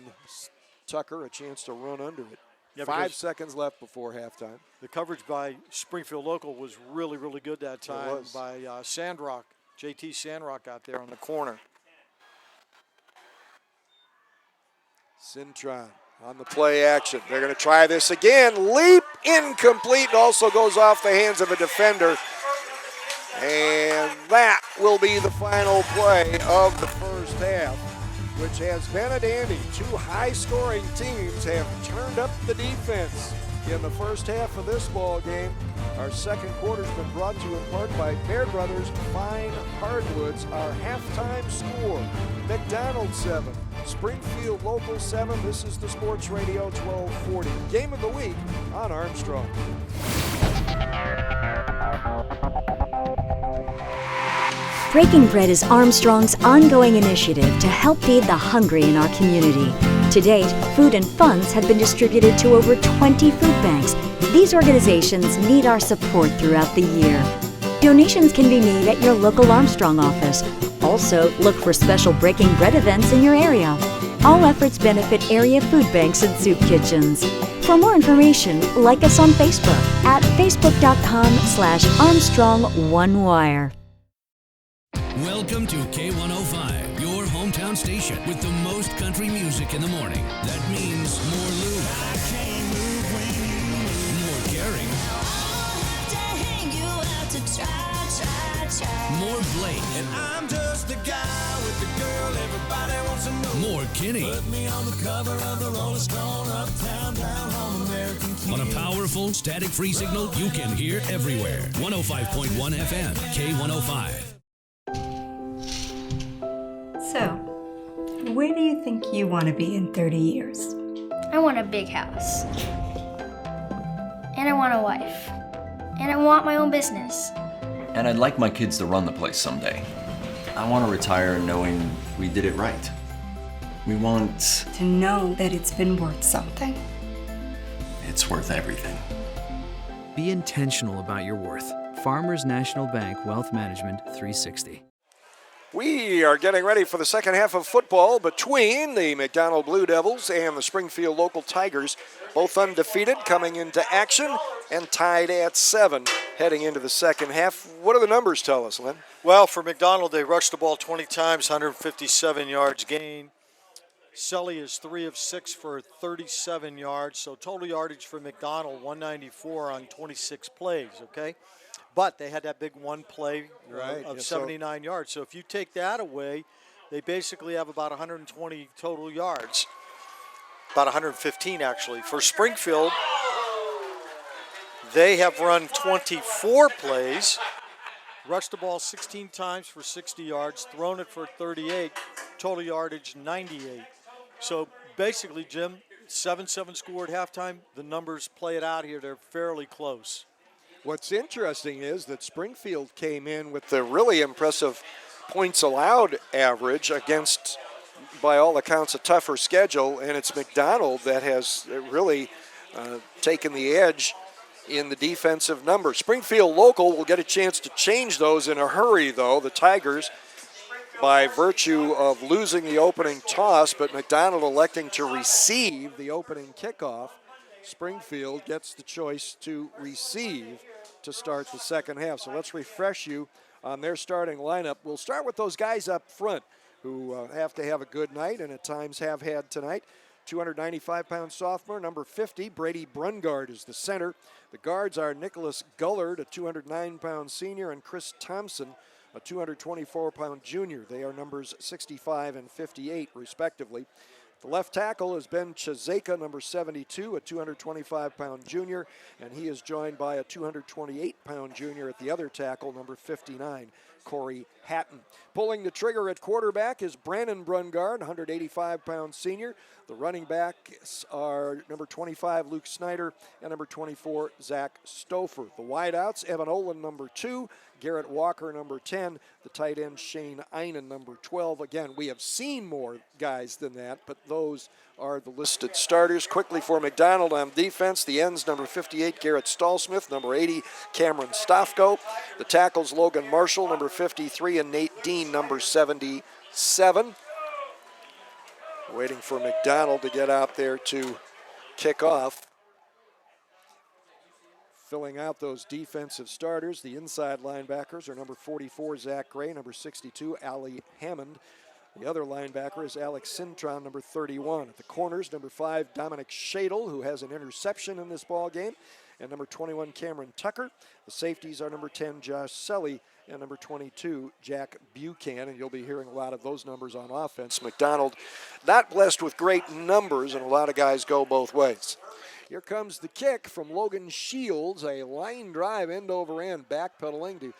Tucker a chance to run under it. Yeah, 5 seconds left before halftime. The coverage by Springfield Local was really, really good that time by Sandrock, JT Sandrock out there on the corner. Cintron on the play action. They're going to try this again. Leap, incomplete, and also goes off the hands of a defender. And that will be the final play of the first half, which has been a dandy. Two high-scoring teams have turned up the defense in the first half of this ball game. Our second quarter's been brought to you in part by Baird Brothers Fine Hardwoods. Our halftime score, McDonald 7, Springfield Local 7. This is the Sports Radio 1240. Game of the week on Armstrong. Breaking Bread is Armstrong's ongoing initiative to help feed the hungry in our community. To date, food and funds have been distributed to over 20 food banks. These organizations need our support throughout the year. Donations can be made at your local Armstrong office. Also, look for special Breaking Bread events in your area. All efforts benefit area food banks and soup kitchens. For more information, like us on Facebook at facebook.com/ArmstrongOneWire. Welcome to K105, your hometown station with the most country music in the morning. That means more Lou. I can't move when you move. More caring. More Blake. And I'm just the guy with the girl everybody wants to know. More Kenny. Put me on the cover of the Rolling Stone, uptown, down home, American Kid. On a powerful, static-free signal you can hear everywhere. 105.1 FM, K105. So, where do you think you want to be in 30 years? I want a big house. And I want a wife. And I want my own business. And I'd like my kids to run the place someday. I want to retire knowing we did it right. We want... To know that it's been worth something. It's worth everything. Be intentional about your worth. Farmers National Bank Wealth Management 360. We are getting ready for the second half of football between the McDonald Blue Devils and the Springfield Local Tigers, both undefeated coming into action and tied at 7 heading into the second half. What do the numbers tell us, Lynn? Well, for McDonald, they rushed the ball 20 times, 157 yards gain. Selly is 3 of 6 for 37 yards, so total yardage for McDonald, 194 on 26 plays, okay? But they had that big one play of 79 yards. So if you take that away, they basically have about 120 total yards. About 115, actually. For Springfield, they have run 24 plays, rushed the ball 16 times for 60 yards, thrown it for 38, total yardage 98. So basically, Jim, 7-7 score at halftime. The numbers play it out here. They're fairly close. What's interesting is that Springfield came in with the really impressive points allowed average against, by all accounts, a tougher schedule, and it's McDonald that has really taken the edge in the defensive numbers. Springfield Local will get a chance to change those in a hurry, though. The Tigers, by virtue of losing the opening toss, but McDonald electing to receive the opening kickoff, Springfield gets the choice to receive to start the second half. So let's refresh you on their starting lineup. We'll start with those guys up front who have to have a good night and at times have had tonight. 295-pound sophomore, number 50, Brady Brungard is the center. The guards are Nicholas Gullard, a 209-pound senior, and Chris Thompson, a 224-pound junior. They are numbers 65 and 58, respectively. The left tackle is Ben Chazeka, number 72, a 225-pound junior, and he is joined by a 228-pound junior at the other tackle, number 59, Corey Hatton. Pulling the trigger at quarterback is Brandon Brungard, 185-pound senior. The running backs are number 25, Luke Snyder, and number 24, Zach Stouffer. The wideouts, Evan Olin, number 2, Garrett Walker, number 10, the tight end Shane Einen, number 12. Again, we have seen more guys than that, but those are the listed starters. Quickly for McDonald on defense, the ends, number 58, Garrett Stallsmith, number 80, Cameron Stofko. The tackles, Logan Marshall, number 53, and Nate Dean, number 77. Waiting for McDonald to get out there to kick off. Filling out those defensive starters, the inside linebackers are number 44, Zach Gray, number 62, Ali Hammond. The other linebacker is Alex Cintron, number 31. At the corners, number 5, Dominic Shadle, who has an interception in this ball game. and number 21, Cameron Tucker. The safeties are number 10, Josh Selly, and number 22, Jack Buchanan. And you'll be hearing a lot of those numbers on offense. McDonald not blessed with great numbers, and a lot of guys go both ways. Here comes the kick from Logan Shields, a line drive end over end, backpedaling to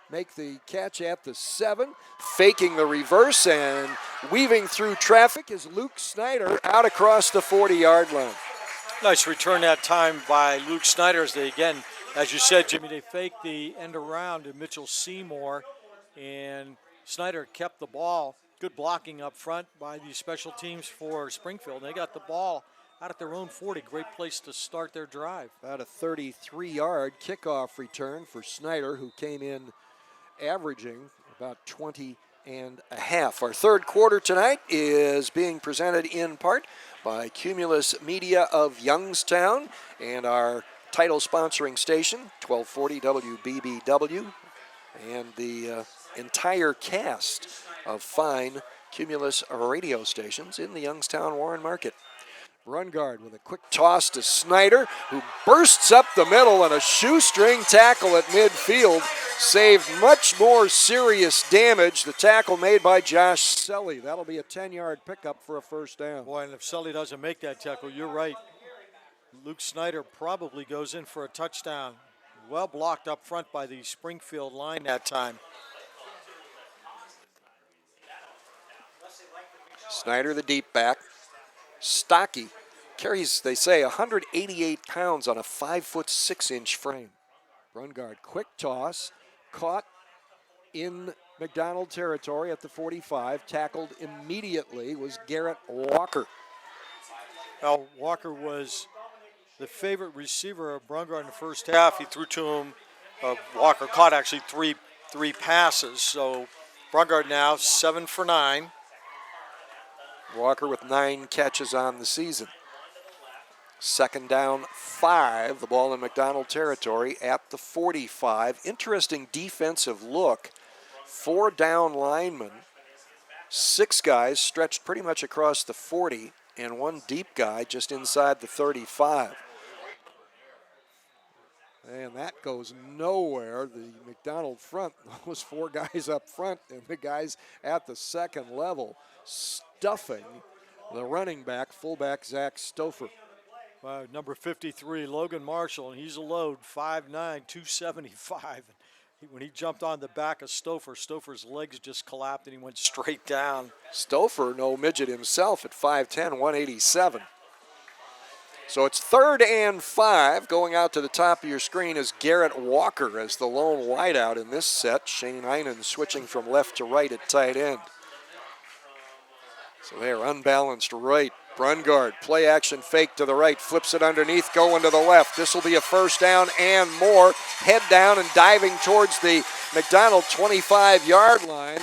make the catch at the 7, faking the reverse and weaving through traffic is Luke Snyder out across the 40-yard line. Nice return that time by Luke Snyder as they, again, as you said, Jimmy, they faked the end around to Mitchell Seymour, and Snyder kept the ball. Good blocking up front by the special teams for Springfield. They got the ball out at their own 40. Great place to start their drive. About a 33-yard kickoff return for Snyder, who came in averaging about 20 and a half. Our third quarter tonight is being presented in part by Cumulus Media of Youngstown and our title sponsoring station, 1240 WBBW, and the entire cast of fine Cumulus radio stations in the Youngstown Warren Market. Run guard with a quick toss to Snyder, who bursts up the middle, and a shoestring tackle at midfield saved much more serious damage. The tackle made by Josh Selly. That'll be a 10-yard pickup for a first down. Boy, and if Selly doesn't make that tackle, you're right. Luke Snyder probably goes in for a touchdown. Well blocked up front by the Springfield line that time. Snyder, the deep back. Stocky, carries, they say, 188 pounds on a 5'6" frame. Run guard, quick toss, caught in McDonald territory at the 45, tackled immediately was Garrett Walker. Well, Walker was the favorite receiver of Brungard in the first half. He threw to him. Walker caught actually three passes. So Brungard now 7 for 9. Walker with 9 catches on the season. Second down, 5. The ball in McDonald territory at the 45. Interesting defensive look. 4 down linemen. 6 guys stretched pretty much across the 40, and 1 deep guy just inside the 35. And that goes nowhere. The McDonald front, those 4 guys up front and the guys at the second level stuffing the running back, fullback Zach Stouffer. Number 53, Logan Marshall, and he's a load, 5'9", 275. When he jumped on the back of Stouffer's legs just collapsed and he went straight down. Stouffer, no midget himself, at 5'10", 187. So it's 3rd and 5. Going out to the top of your screen is Garrett Walker as the lone wideout in this set. Shane Heinen switching from left to right at tight end. So they're unbalanced right. Brungard, play action fake to the right, flips it underneath, going to the left. This will be a first down and more. Head down and diving towards the McDonald 25-yard line.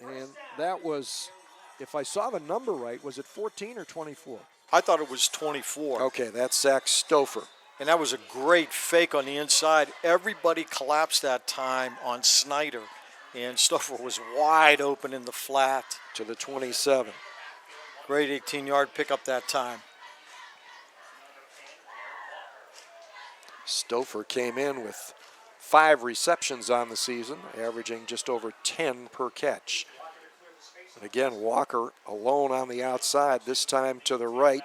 And that was, if I saw the number right, was it 14 or 24? I thought it was 24. Okay, that's Zach Stouffer. And that was a great fake on the inside. Everybody collapsed that time on Snyder. And Stouffer was wide open in the flat. To the 27. Great 18-yard pickup that time. Stouffer came in with 5 receptions on the season, averaging just over 10 per catch. And again, Walker alone on the outside, this time to the right.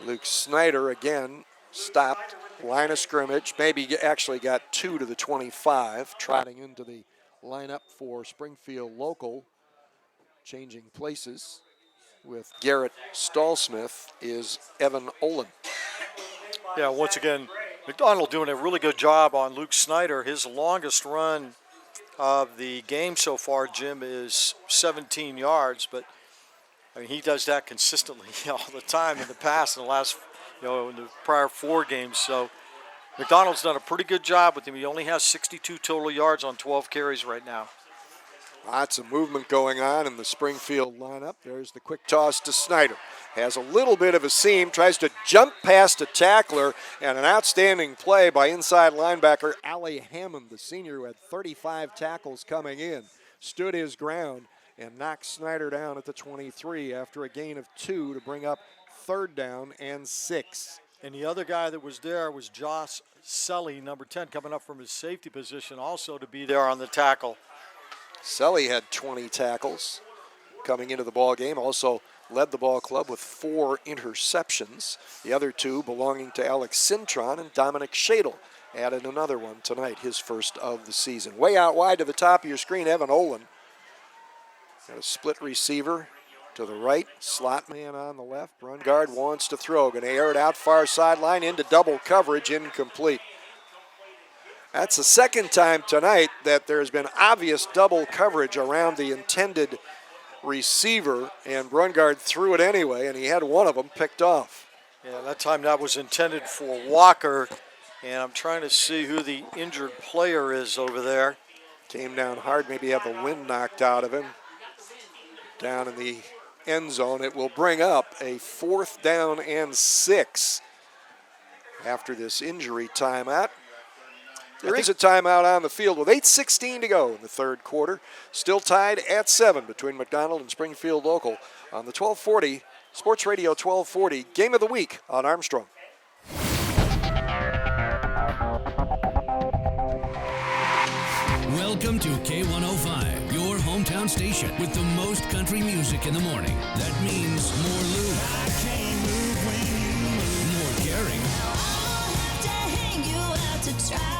Luke Snyder again stopped, line of scrimmage, maybe actually got 2 to the 25, trotting into the lineup for Springfield local. Changing places with Garrett Stallsmith is Evan Olin. Yeah, once again, McDonald doing a really good job on Luke Snyder. His longest run of the game so far, Jim, is 17 yards, but I mean, he does that consistently all the time in the past, in the last, in the prior 4 games. So McDonald's done a pretty good job with him. He only has 62 total yards on 12 carries right now. Lots of movement going on in the Springfield lineup. There's the quick toss to Snyder. Has a little bit of a seam, tries to jump past a tackler, and an outstanding play by inside linebacker Allie Hammond, the senior who had 35 tackles coming in. Stood his ground and knocks Snyder down at the 23 after a gain of 2 to bring up 3rd down and 6. And the other guy that was there was Josh Selly, number 10, coming up from his safety position, also to be there on the tackle. Selly had 20 tackles coming into the ball game, also led the ball club with 4 interceptions. The other 2 belonging to Alex Cintron, and Dominic Shadle added another one tonight, his first of the season. Way out wide to the top of your screen, Evan Olin. Got a split receiver to the right, slot man on the left. Brungard wants to throw, going to air it out far sideline into double coverage, incomplete. That's the second time tonight that there's been obvious double coverage around the intended receiver, and Brungard threw it anyway, and he had one of them picked off. Yeah, that time that was intended for Walker, and I'm trying to see who the injured player is over there. Came down hard, maybe had the wind knocked out of him. Down in the end zone, it will bring up a 4th down and 6 after this injury timeout. There is a timeout on the field with 8:16 to go in the 3rd quarter. Still tied at 7 between McDonald and Springfield Local on the 1240, Sports Radio 1240, Game of the Week on Armstrong. Welcome to K105, your hometown station with the most country music in the morning. That means more Lou. I can't move when you move. More caring. I'll have to hang you out to try.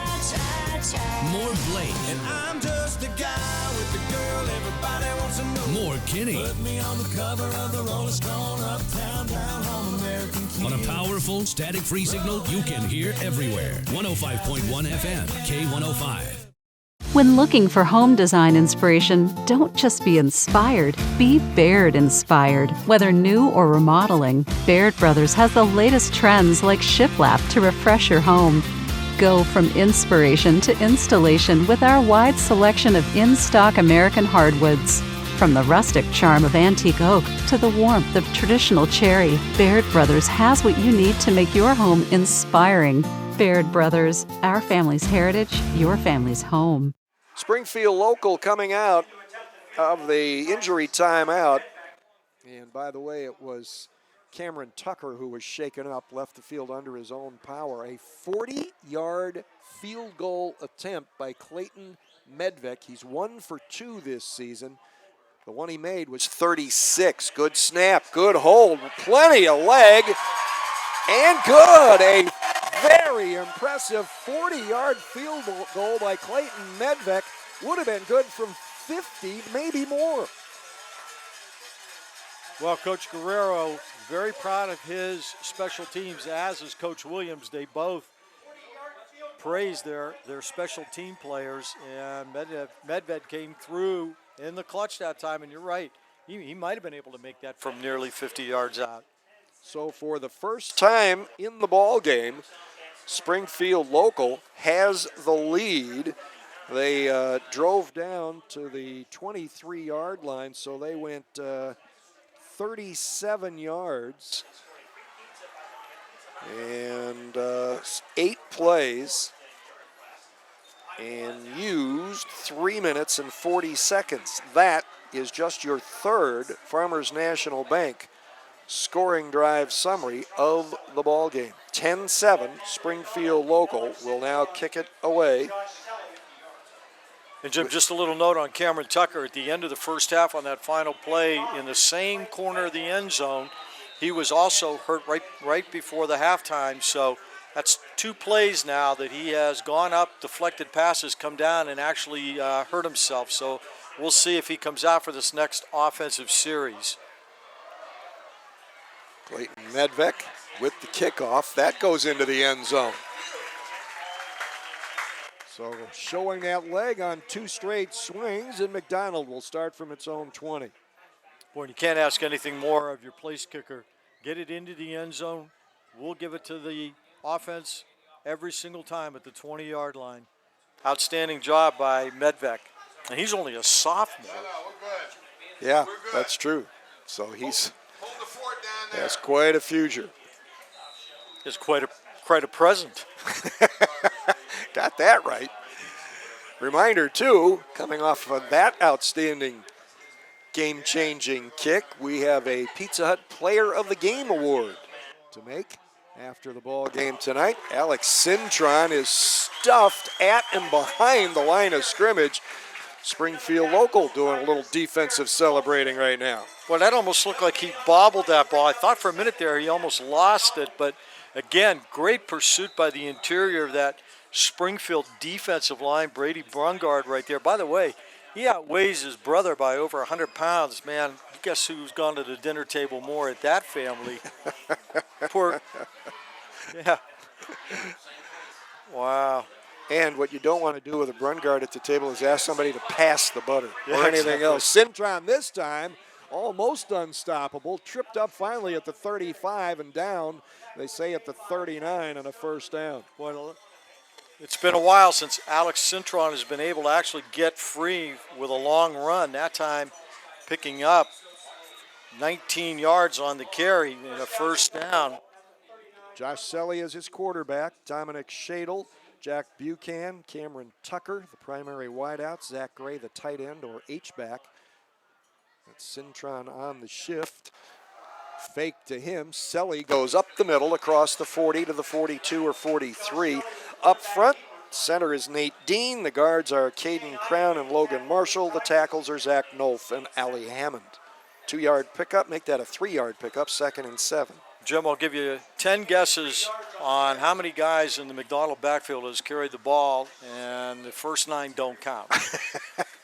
More Blake. And I'm just the guy with the girl everybody wants to know. More Kenny. Put me on the cover of the Rolling Stone, uptown, down home, American Kid. On a powerful, static-free signal you can hear everywhere. 105.1 FM, K105. When looking for home design inspiration, don't just be inspired, be Baird inspired. Whether new or remodeling, Baird Brothers has the latest trends like shiplap to refresh your home. Go from inspiration to installation with our wide selection of in-stock American hardwoods. From the rustic charm of antique oak to the warmth of traditional cherry, Baird Brothers has what you need to make your home inspiring. Baird Brothers, our family's heritage, your family's home. Springfield Local coming out of the injury timeout. And by the way, it was Cameron Tucker who was shaken up, left the field under his own power. A 40-yard field goal attempt by Clayton Medvec. He's 1 for 2 this season. The one he made was 36. Good snap, good hold, plenty of leg, and good. A very impressive 40-yard field goal by Clayton Medvec. Would have been good from 50, maybe more. Well, Coach Guerrero, very proud of his special teams, as is Coach Williams. They both praised their special team players, and Medved came through in the clutch that time, and you're right. He might have been able to make that from nearly 50 yards out. So for the first time in the ball game, Springfield Local has the lead. They drove down to the 23-yard line, so they went 37 yards and 8 plays and used 3 minutes and 40 seconds. That is just your 3rd Farmers National Bank scoring drive summary of the ball game. 10-7, Springfield Local will now kick it away. And Jim, just a little note on Cameron Tucker. At the end of the first half on that final play in the same corner of the end zone, he was also hurt right before the halftime. So that's 2 plays now that he has gone up, deflected passes, come down, and actually hurt himself. So we'll see if he comes out for this next offensive series. Clayton Medvec with the kickoff. That goes into the end zone. So showing that leg on 2 straight swings, and McDonald will start from its own 20. Boy, you can't ask anything more of your place kicker. Get it into the end zone. We'll give it to the offense every single time at the 20-yard line. Outstanding job by Medvec. And he's only a sophomore. Yeah, that's true. So he's has quite a future. It's quite a present. Got that right. Reminder, too, coming off of that outstanding game-changing kick. We have a Pizza Hut Player of the Game award to make after the ball game tonight. Alex Cintron is stuffed at and behind the line of scrimmage. Springfield local doing a little defensive celebrating right now. Well, that almost looked like he bobbled that ball. I thought for a minute there he almost lost it, but again, great pursuit by the interior of that Springfield defensive line. Brady Brungard right there. By the way, he outweighs his brother by over 100 pounds. Man, guess who's gone to the dinner table more at that family? Poor, yeah. Wow. And what you don't want to do with a Brungard at the table is ask somebody to pass the butter Yeah, or anything exactly. else. Cintron this time, almost unstoppable. Tripped up finally at the 35 and down, they say, at the 39 on a first down. Well, it's been a while since Alex Cintron has been able to actually get free with a long run. That time picking up 19 yards on the carry in a first down. Josh Selly is his quarterback. Dominic Shadle, Jack Buchan, Cameron Tucker, the primary wideouts. Zach Gray, the tight end or H-back. That's Cintron on the shift. Fake to him. Selly goes up the middle across the 40 to the 42 or 43. Up front, center is Nate Dean. The guards are Caden Crown and Logan Marshall. The tackles are Zach Nolf and Allie Hammond. 2-yard pickup, make that a 3-yard pickup, 2nd and 7. Jim, I'll give you 10 guesses on how many guys in the McDonald backfield has carried the ball, and the first 9 don't count.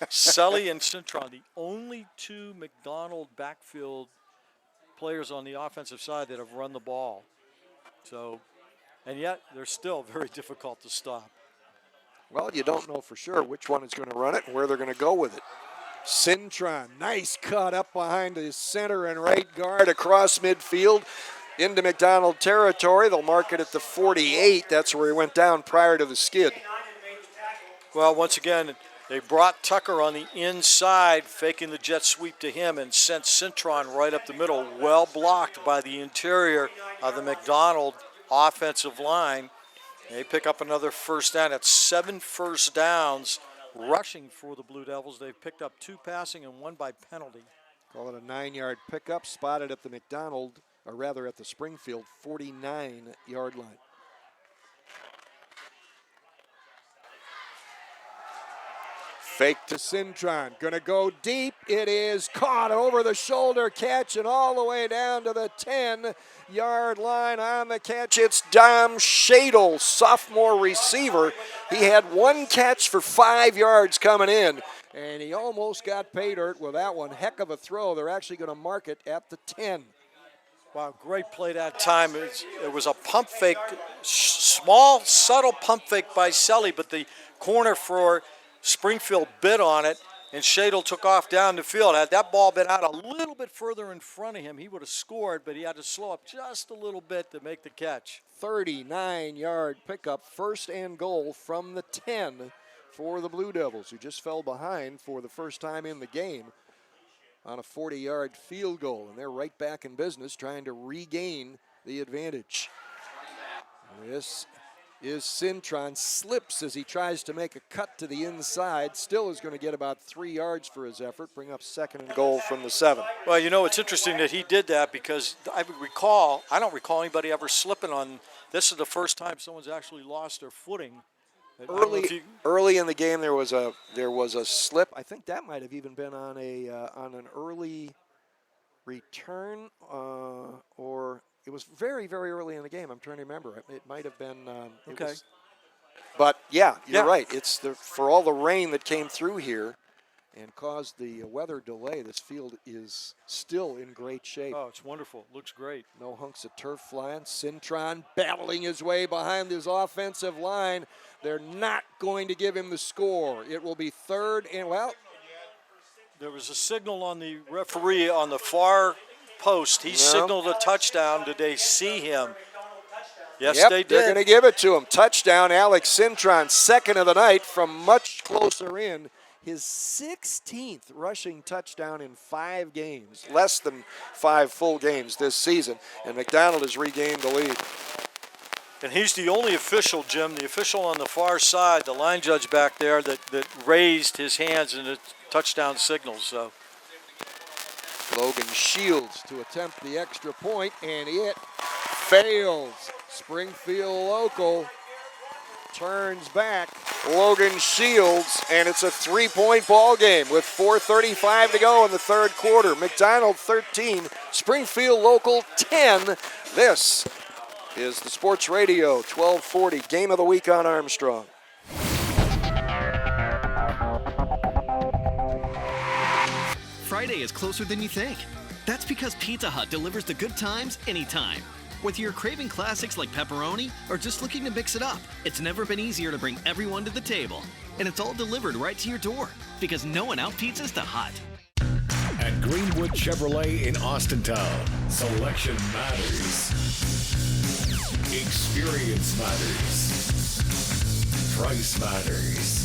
Selly and Cintron, the only 2 McDonald backfield players on the offensive side that have run the ball. So, and yet they're still very difficult to stop. Well, you don't know for sure which one is going to run it and where they're going to go with it. Cintron, nice cut up behind his center and right guard across midfield into McDonald territory. They'll mark it at the 48. That's where he went down prior to the skid. Well, once again, they brought Tucker on the inside, faking the jet sweep to him, and sent Cintron right up the middle, well blocked by the interior of the McDonald offensive line. They pick up another first down. That's 7 first downs rushing for the Blue Devils. They've picked up 2 passing and 1 by penalty. Call it a 9-yard pickup, spotted at the McDonald, or rather at the Springfield 49-yard line. Fake to Cintron, gonna go deep. It is caught over the shoulder catch and all the way down to the 10-yard line on the catch. It's Dom Shadle, sophomore receiver. He had 1 catch for 5 yards coming in, and he almost got pay dirt with that one. Heck of a throw. They're actually gonna mark it at the 10. Wow, great play that time. It was a pump fake, small, subtle pump fake by Selly, but the corner for Springfield bit on it, and Shadle took off down the field. Had that ball been out a little bit further in front of him, he would have scored, but he had to slow up just a little bit to make the catch. 39-yard pickup, 1st and goal from the 10 for the Blue Devils, who just fell behind for the first time in the game on a 40-yard field goal, and they're right back in business trying to regain the advantage. This is Cintron, slips as he tries to make a cut to the inside, still is going to get about 3 yards for his effort, bring up 2nd and goal from the 7. Well, you know, it's interesting that he did that because I don't recall anybody ever slipping on, this is the first time someone's actually lost their footing. Early in the game, there was a slip. I think that might have even been on an early return, or it was very, very early in the game. I'm trying to remember. It might have been. Okay. But yeah, you're right. It's for all the rain that came through here and caused the weather delay. This field is still in great shape. Oh, it's wonderful. Looks great. No hunks of turf flying. Cintron battling his way behind his offensive line. They're not going to give him the score. It will be 3rd and, well. There was a signal on the referee on the far post. He signaled a touchdown. Did they see him? Yes, yep, they did. They're going to give it to him. Touchdown, Alex Cintron, 2nd of the night from much closer in. His 16th rushing touchdown in 5 games, less than 5 full games this season, and McDonald has regained the lead. And he's the only official, Jim, the official on the far side, the line judge back there that raised his hands in the touchdown signal. So Logan Shields to attempt the extra point, and it fails. Springfield local turns back Logan Shields, and it's a 3-point ball game with 4:35 to go in the third quarter. McDonald 13, Springfield local 10. This is the Sports Radio 1240 Game of the Week on Armstrong. Friday is closer than you think. That's because Pizza Hut delivers the good times anytime. Whether you're craving classics like pepperoni or just looking to mix it up, it's never been easier to bring everyone to the table. And it's all delivered right to your door because no one out-pizzas the Hut. At Greenwood Chevrolet in Austintown, selection matters. Experience matters. Price matters.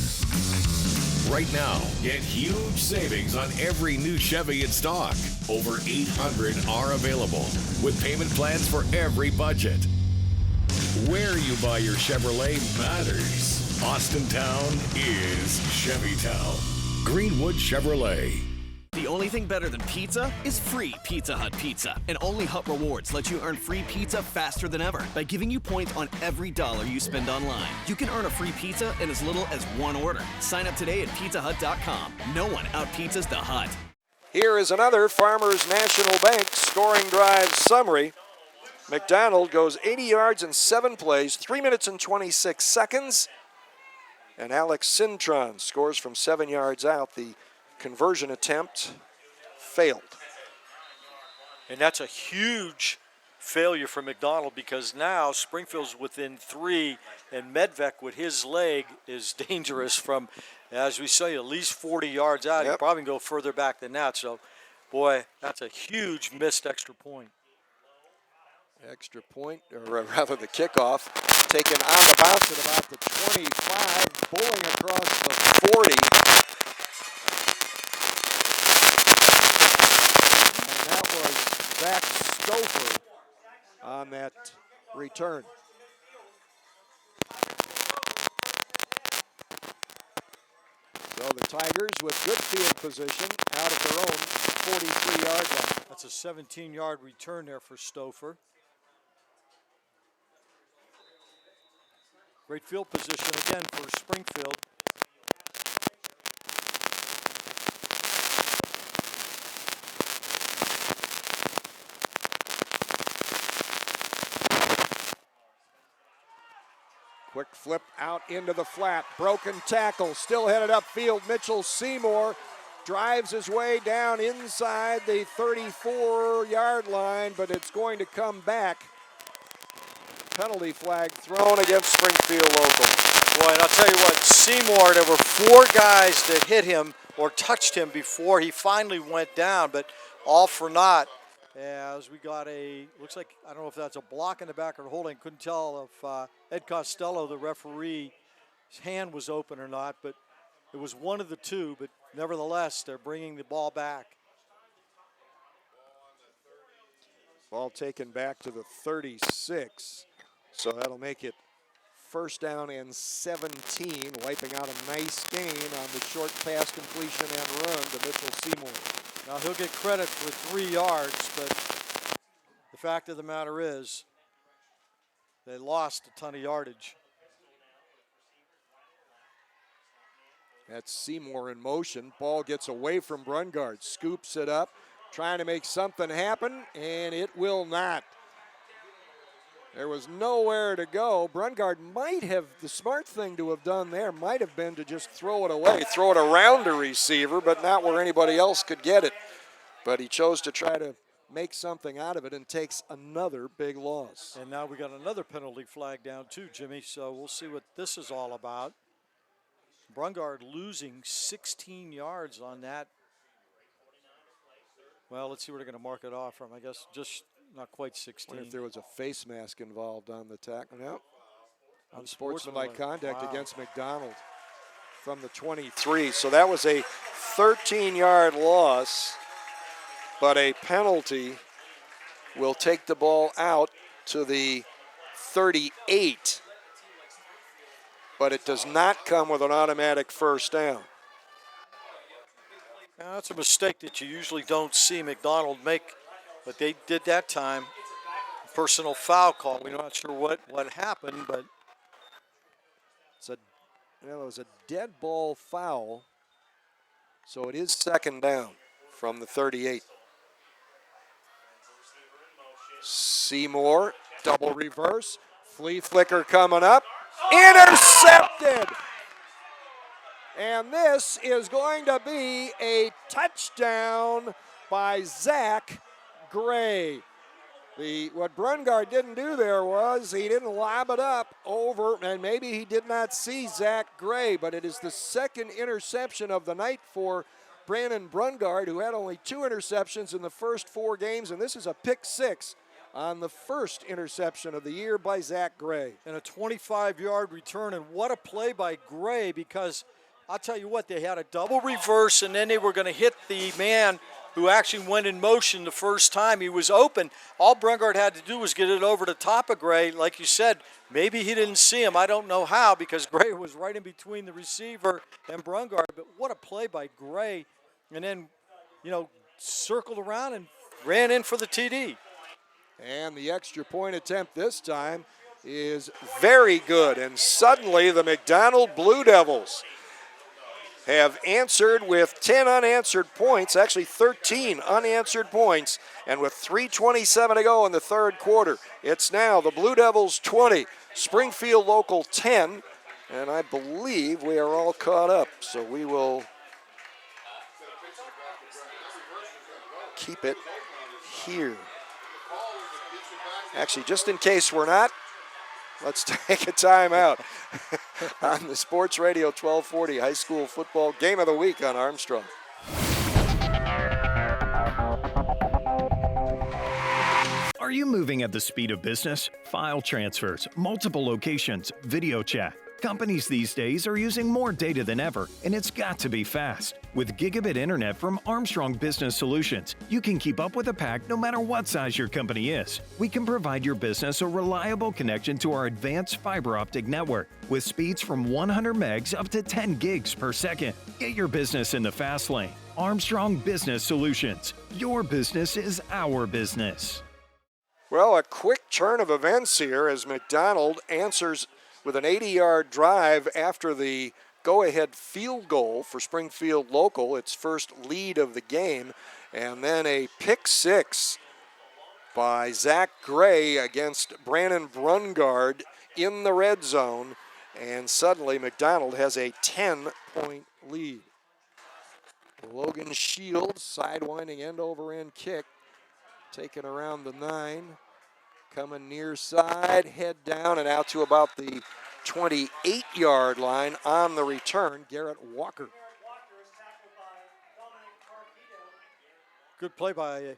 Right now, get huge savings on every new Chevy in stock. Over 800 are available with payment plans for every budget. Where you buy your Chevrolet matters. Austintown is Chevytown. Greenwood Chevrolet. The only thing better than pizza is free Pizza Hut pizza. And only Hut Rewards let you earn free pizza faster than ever by giving you points on every dollar you spend online. You can earn a free pizza in as little as one order. Sign up today at pizzahut.com. No one out-pizzas the Hut. Here is another Farmers National Bank scoring drive summary. McDonald goes 80 yards in 7 plays, 3 minutes and 26 seconds. And Alex Cintron scores from 7 yards out. The conversion attempt failed. And that's a huge failure for McDonald because now Springfield's within 3, and Medvec with his leg is dangerous from, as we say, at least 40 yards out. Yep. He'll probably go further back than that. So, boy, that's a huge missed extra point. Extra point, or rather the kickoff, taken on the bounce at about the 25, bowling across the 40. And that was Zach Stouffer on that return. So the Tigers with good field position out at their own 43-yard line. That's a 17-yard return there for Stouffer. Great field position again for Springfield. Quick flip out into the flat. Broken tackle. Still headed upfield. Mitchell Seymour drives his way down inside the 34-yard line, but it's going to come back. Penalty flag thrown against Springfield local. Boy, and I'll tell you what, Seymour, there were 4 guys that hit him or touched him before he finally went down, but all for naught. As we got looks like, I don't know if that's a block in the back or holding. Couldn't tell if Ed Costello, the referee, his hand was open or not, but it was one of the two. But nevertheless, they're bringing the ball back. Ball taken back to the 36. So that'll make it first down and 17, wiping out a nice gain on the short pass completion and run to Mitchell Seymour. Now he'll get credit for 3 yards, but the fact of the matter is they lost a ton of yardage. That's Seymour in motion. Ball gets away from Brungard, scoops it up, trying to make something happen, and it will not. There was nowhere to go. Brungard might have, the smart thing to have done there might have been to just throw it away, throw it around a receiver, but not where anybody else could get it. But he chose to try to make something out of it and takes another big loss. And now we got another penalty flag down too, Jimmy, so we'll see what this is all about. Brungard losing 16 yards on that. Well, let's see where they're going to mark it off from. I guess just not quite 16. Wonder if there was a face mask involved on the tackle. No. Unsportsmanlike conduct against McDonald from the 23. So that was a 13-yard loss, but a penalty will take the ball out to the 38. But it does not come with an automatic first down. Now, that's a mistake that you usually don't see McDonald make, but they did that time. Personal foul call. We're not sure what happened, but it was a dead ball foul, so it is second down from the 38. Seymour, double reverse, flea flicker coming up, intercepted! And this is going to be a touchdown by Zach Gray. What Brungard didn't do there was he didn't lob it up over, and maybe he did not see Zach Gray, but it is the second interception of the night for Brandon Brungard, who had only 2 interceptions in the first 4 games, and this is a pick 6 on the first interception of the year by Zach Gray. And a 25-yard return, and what a play by Gray, because I'll tell you what, they had a double reverse, and then they were going to hit the man who actually went in motion the first time. He was open. All Brungard had to do was get it over the top of Gray. Like you said, maybe he didn't see him. I don't know how, because Gray was right in between the receiver and Brungard. But what a play by Gray. And then, circled around and ran in for the TD. And the extra point attempt this time is very good. And suddenly the McDonald Blue Devils have answered with 10 unanswered points, actually 13 unanswered points, and with 3:27 to go in the third quarter. It's now the Blue Devils 20, Springfield Local 10, and I believe we are all caught up, so we will keep it here. Actually, just in case we're not, let's take a timeout on the Sports Radio 1240 High School Football Game of the Week on Armstrong. Are you moving at the speed of business? File transfers, multiple locations, video chat. Companies these days are using more data than ever, and it's got to be fast. With gigabit internet from Armstrong Business Solutions, you can keep up with the pack no matter what size your company is. We can provide your business a reliable connection to our advanced fiber optic network with speeds from 100 megs up to 10 gigs per second. Get your business in the fast lane. Armstrong Business Solutions. Your business is our business. Well, a quick turn of events here as McDonald answers with an 80-yard drive after the go-ahead field goal for Springfield Local, its first lead of the game, and then a pick 6 by Zach Gray against Brandon Brungard in the red zone, and suddenly McDonald has a 10-point lead. Logan Shields, sidewinding end-over-end kick, taken around the 9. Coming near side, head down and out to about the 28-yard line on the return, Garrett Walker. Good play by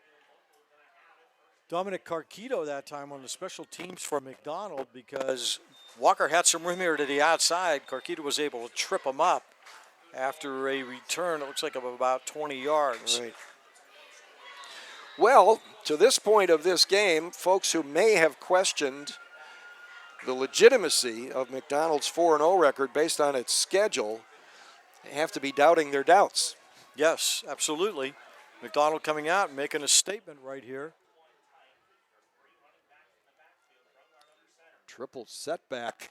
Dominic Carquito that time on the special teams for McDonald, because Walker had some room here to the outside. Carquito was able to trip him up after a return, it looks like, of about 20 yards. Right. Well, to this point of this game, folks who may have questioned the legitimacy of McDonald's 4-0 record based on its schedule have to be doubting their doubts. Yes, absolutely. McDonald coming out and making a statement right here. Triple setback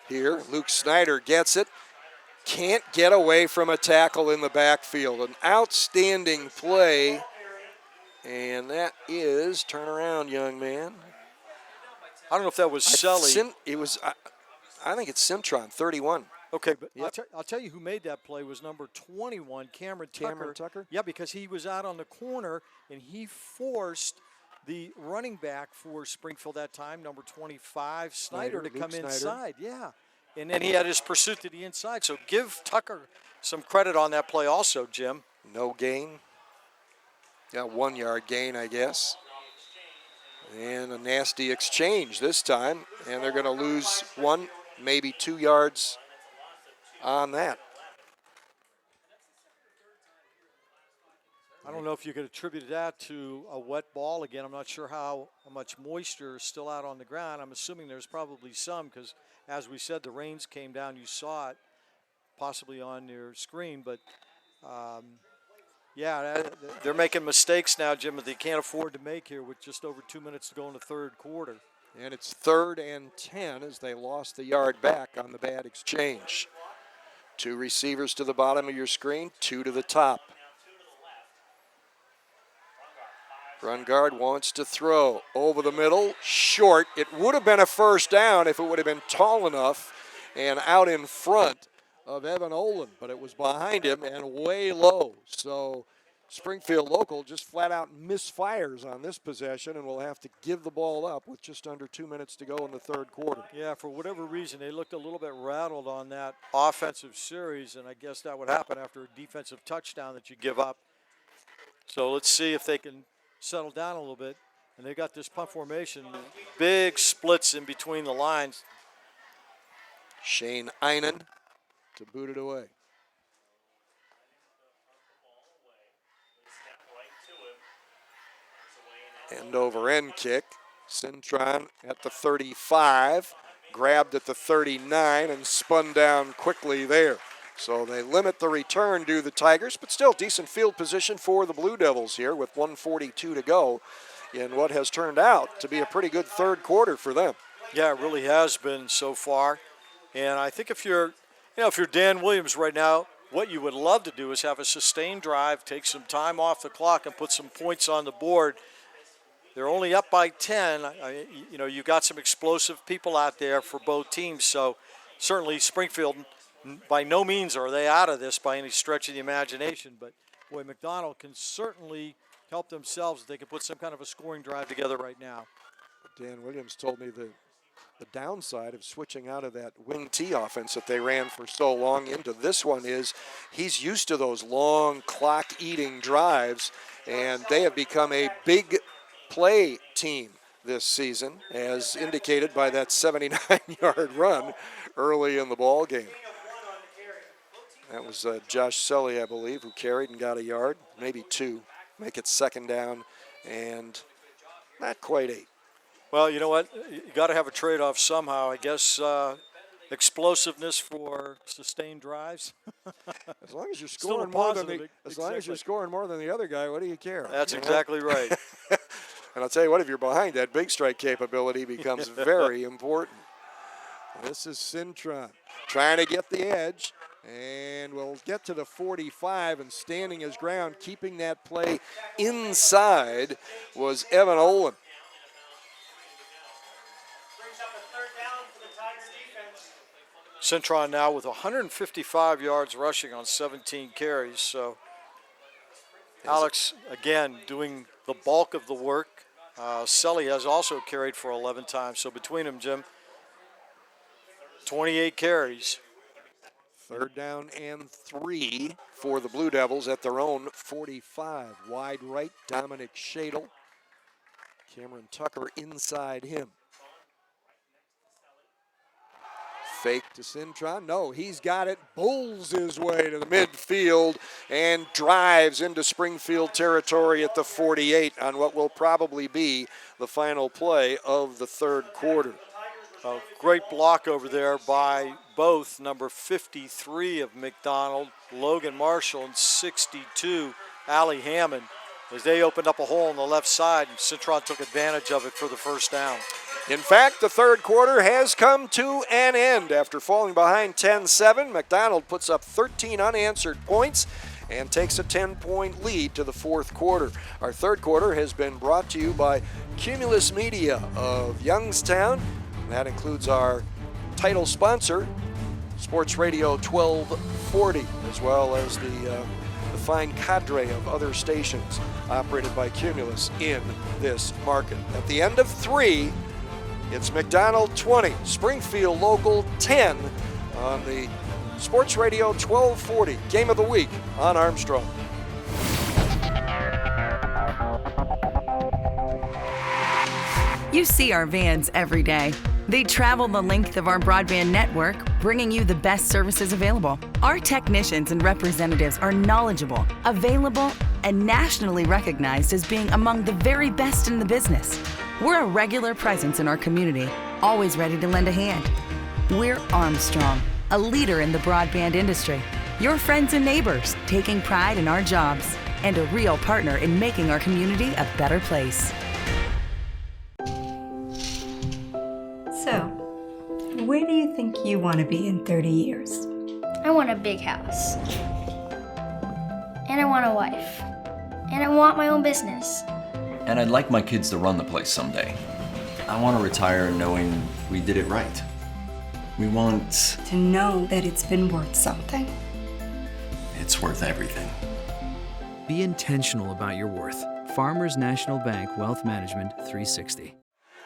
here. Luke Snyder gets it. Can't get away from a tackle in the backfield. An outstanding play. And that is, turn around, young man. I don't know if that was Selly. I think it's Cintron, 31. Okay, but yep. I'll tell you who made that play was number 21, Cameron Tucker. Yeah, because he was out on the corner, and he forced the running back for Springfield that time, number 25, Snyder, to come inside. Yeah, and then he had his pursuit to the inside. So give Tucker some credit on that play also, Jim. No gain. Got 1 yard gain, I guess. And a nasty exchange this time. And they're going to lose 1, maybe 2 yards on that. I don't know if you could attribute that to a wet ball again. I'm not sure how much moisture is still out on the ground. I'm assuming there's probably some because, as we said, the rains came down. You saw it possibly on your screen, but Yeah, they're making mistakes now, Jim, that they can't afford to make here with just over 2 minutes to go in the third quarter. And it's 3rd and 10 as they lost the yard back on the bad exchange. 2 receivers to the bottom of your screen, 2 to the top. Run guard wants to throw over the middle, short. It would have been a first down if it would have been tall enough and out in front of Evan Olin, but it was behind him and way low. So Springfield local just flat out misfires on this possession and will have to give the ball up with just under 2 minutes to go in the third quarter. Yeah, for whatever reason, they looked a little bit rattled on that offensive series, and I guess that would happen after a defensive touchdown that you give up. So let's see if they can settle down a little bit. And they got this punt formation, big splits in between the lines. Shane Einan to boot it away. End over end kick. Cintron at the 35, grabbed at the 39 and spun down quickly there. So they limit the return to the Tigers, but still decent field position for the Blue Devils here with 1:42 to go in what has turned out to be a pretty good third quarter for them. Yeah, it really has been so far. And I think if you're Dan Williams right now, what you would love to do is have a sustained drive, take some time off the clock and put some points on the board. They're only up by 10. You got some explosive people out there for both teams. So certainly Springfield, by no means are they out of this by any stretch of the imagination. But, boy, McDonald can certainly help themselves if they can put some kind of a scoring drive together right now. Dan Williams told me the downside of switching out of that wing T offense that they ran for so long into this one is he's used to those long clock-eating drives, and they have become a big play team this season, as indicated by that 79-yard run early in the ball game. That was Josh Sully, I believe, who carried and got a yard, maybe 2. Make it second down and not quite 8. Well, you know what? You got to have a trade-off somehow. I guess explosiveness for sustained drives. As long as you're scoring more than the other guy, what do you care? That's exactly right. And I'll tell you what, if you're behind, that big strike capability becomes very important. This is Cintron trying to get the edge, and we'll get to the 45, and standing his ground, keeping that play inside, was Evan Olin. Cintron now with 155 yards rushing on 17 carries. So Alex, again, doing the bulk of the work. Sully has also carried for 11 times. So between them, Jim, 28 carries. Third down and 3 for the Blue Devils at their own 45. Wide right, Dominic Shadle. Cameron Tucker inside him. Fake to Cintron. No, he's got it. Bulls his way to the midfield and drives into Springfield territory at the 48 on what will probably be the final play of the third quarter. A great block over there by both number 53 of McDonald, Logan Marshall, and 62, Allie Hammond, as they opened up a hole on the left side, and Cintron took advantage of it for the first down. In fact, the third quarter has come to an end. After falling behind 10-7, McDonald puts up 13 unanswered points and takes a 10-point lead to the fourth quarter. Our third quarter has been brought to you by Cumulus Media of Youngstown. That includes our title sponsor, Sports Radio 1240, as well as the fine cadre of other stations operated by Cumulus in this market. At the end of 3, it's McDonald 20, Springfield Local 10 on the Sports Radio 1240 Game of the Week on Armstrong. You see our vans every day. They travel the length of our broadband network, bringing you the best services available. Our technicians and representatives are knowledgeable, available, and nationally recognized as being among the very best in the business. We're a regular presence in our community, always ready to lend a hand. We're Armstrong, a leader in the broadband industry. Your friends and neighbors, taking pride in our jobs. and a real partner in making our community a better place. So, where do you think you want to be in 30 years? I want a big house. And I want a wife. And I want my own business. And I'd like my kids to run the place someday. I want to retire knowing we did it right. We want... To know that it's been worth something. It's worth everything. Be intentional about your worth. Farmers National Bank Wealth Management 360.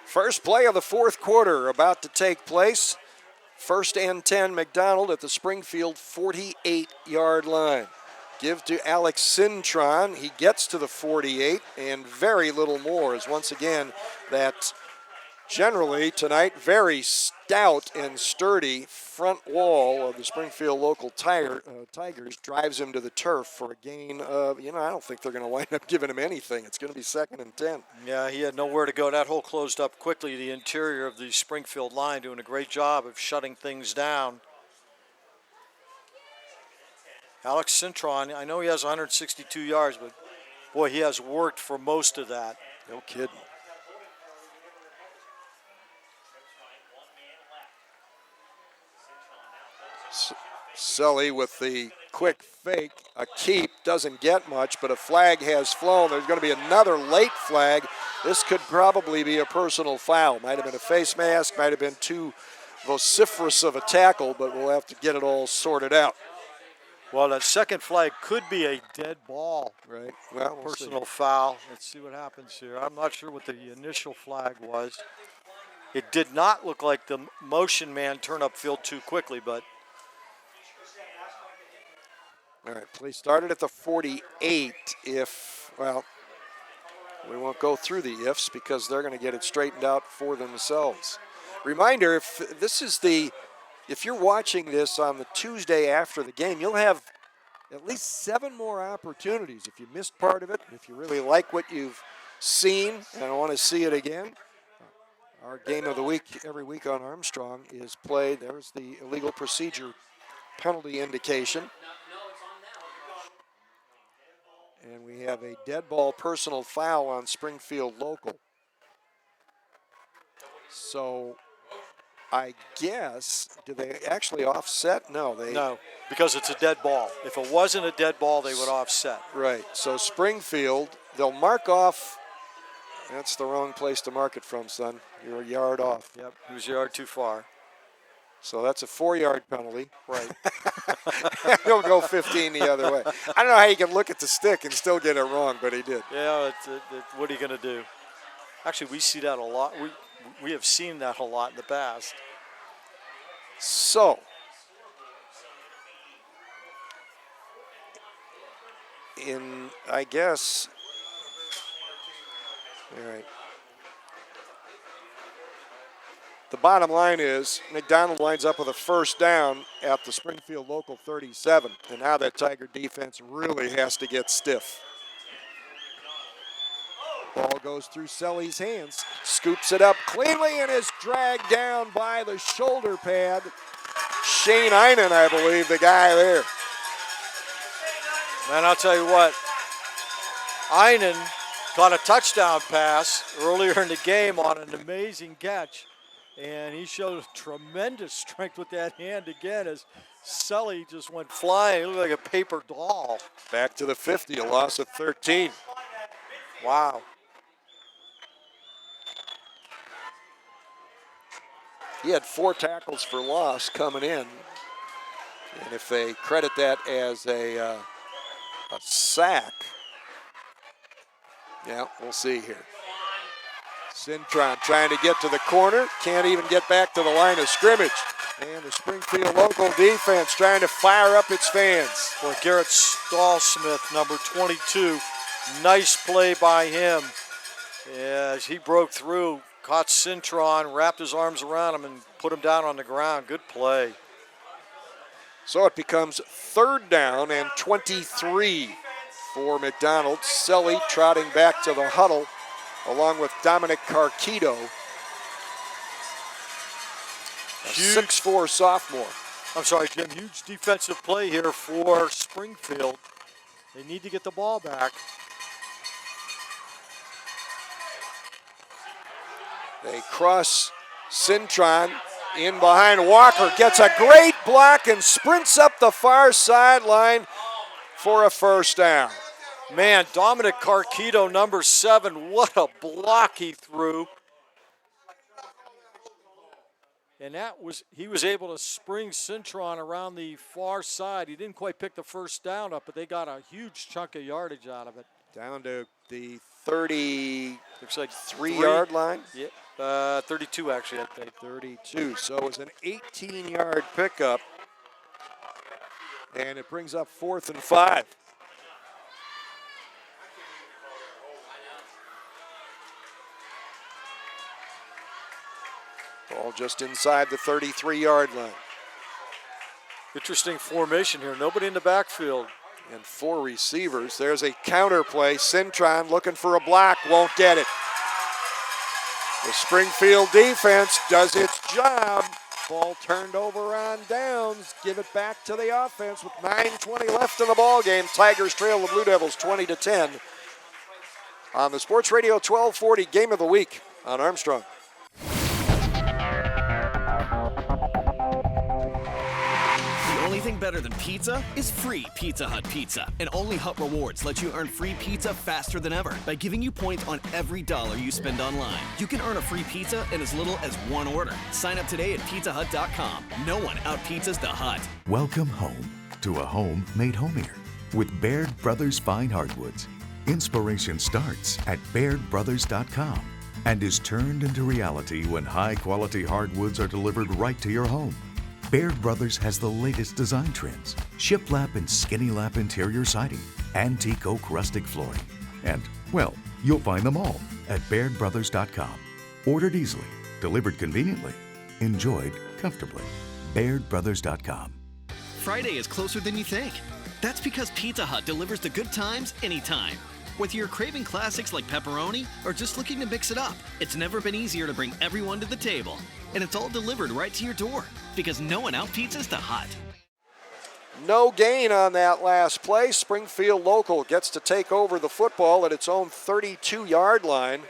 First play of the fourth quarter about to take place. First and 10 McDonald at the Springfield 48-yard line. Give to Alex Cintron. He gets to the 48 and very little more, as once again that generally tonight very stout and sturdy front wall of the Springfield local Tigers drives him to the turf for a gain of, I don't think they're going to wind up giving him anything. It's going to be 2nd and 10. Yeah, he had nowhere to go. That hole closed up quickly. The interior of the Springfield line doing a great job of shutting things down. Alex Cintron, I know he has 162 yards, but boy, he has worked for most of that. No kidding. Sully with the quick fake, a keep, doesn't get much, but a flag has flown. There's going to be another late flag. This could probably be a personal foul. Might have been a face mask, might have been too vociferous of a tackle, but we'll have to get it all sorted out. Well, that second flag could be a dead ball. Right. Well, we'll personal foul. Let's see what happens here. I'm not sure what the initial flag was. It did not look like the motion man turned upfield too quickly, but. All right, play started at the 48. We won't go through the ifs because they're going to get it straightened out for themselves. Reminder, if you're watching this on the Tuesday after the game, you'll have at least 7 more opportunities. If you missed part of it, if you really like what you've seen and want to see it again, our game of the week every week on Armstrong is played. There's the illegal procedure penalty indication. And we have a dead ball personal foul on Springfield local. So I guess, do they actually offset? No, No, because it's a dead ball. If it wasn't a dead ball, they would offset. Right, so Springfield, they'll mark off. That's the wrong place to mark it from, son. You're a yard off. Yep, he was a yard too far. So that's a 4-yard penalty. Right. He'll go 15 the other way. I don't know how you can look at the stick and still get it wrong, but he did. Yeah, what are you going to do? Actually, we see that a lot. We have seen that a lot in the past. So, I guess, all right. The bottom line is McDonald lines up with a first down at the Springfield local 37, and now that Tiger defense really has to get stiff. Ball goes through Selly's hands, scoops it up cleanly, and is dragged down by the shoulder pad. Shane Einen, I believe, the guy there. Man, I'll tell you what, Einen got a touchdown pass earlier in the game on an amazing catch. And he showed tremendous strength with that hand again as Sully just went flying. It looked like a paper doll. Back to the 50, a loss of 13. Wow. He had 4 tackles for loss coming in. And if they credit that as a sack, yeah, we'll see here. Cintron trying to get to the corner, can't even get back to the line of scrimmage. And the Springfield local defense trying to fire up its fans. Well, Garrett Stallsmith, number 22, nice play by him. As he broke through, caught Cintron, wrapped his arms around him and put him down on the ground. Good play. So it becomes 3rd down and 23 for McDonald. Selly trotting back to the huddle, along with Dominic Carquito, a 6'4" sophomore. I'm sorry, Jim, huge defensive play here for Springfield. They need to get the ball back. They cross Cintron in behind Walker. Gets a great block and sprints up the far sideline for a first down. Man, Dominic Carquito, number 7, what a block he threw. And he was able to spring Cintron around the far side. He didn't quite pick the first down up, but they got a huge chunk of yardage out of it. Down to the 30, looks like 3-yard line. Yeah, 32 actually, I think. 32. So it was an 18-yard pickup, and it brings up 4th and 5. Ball just inside the 33-yard line. Interesting formation here. Nobody in the backfield. And 4 receivers. There's a counter play. Cintron looking for a block, won't get it. The Springfield defense does its job. Ball turned over on downs. Give it back to the offense with 9:20 left in the ball game. Tigers trail the Blue Devils 20-10 on the Sports Radio 1240 Game of the Week on Armstrong. The only thing better than pizza is free Pizza Hut pizza. And only Hut Rewards lets you earn free pizza faster than ever by giving you points on every dollar you spend online. You can earn a free pizza in as little as 1 order. Sign up today at pizzahut.com. No one out-pizzas the Hut. Welcome home to a home made homier with Baird Brothers Fine Hardwoods. Inspiration starts at bairdbrothers.com and is turned into reality when high-quality hardwoods are delivered right to your home. Baird Brothers has the latest design trends: shiplap and skinny lap interior siding, antique oak rustic flooring, and, well, you'll find them all at bairdbrothers.com. Ordered easily, delivered conveniently, enjoyed comfortably. bairdbrothers.com. Friday is closer than you think. That's because Pizza Hut delivers the good times anytime. Whether you're craving classics like pepperoni or just looking to mix it up, it's never been easier to bring everyone to the table. And it's all delivered right to your door because no one out-pizzas the Hut. No gain on that last play. Springfield Local gets to take over the football at its own 32-yard line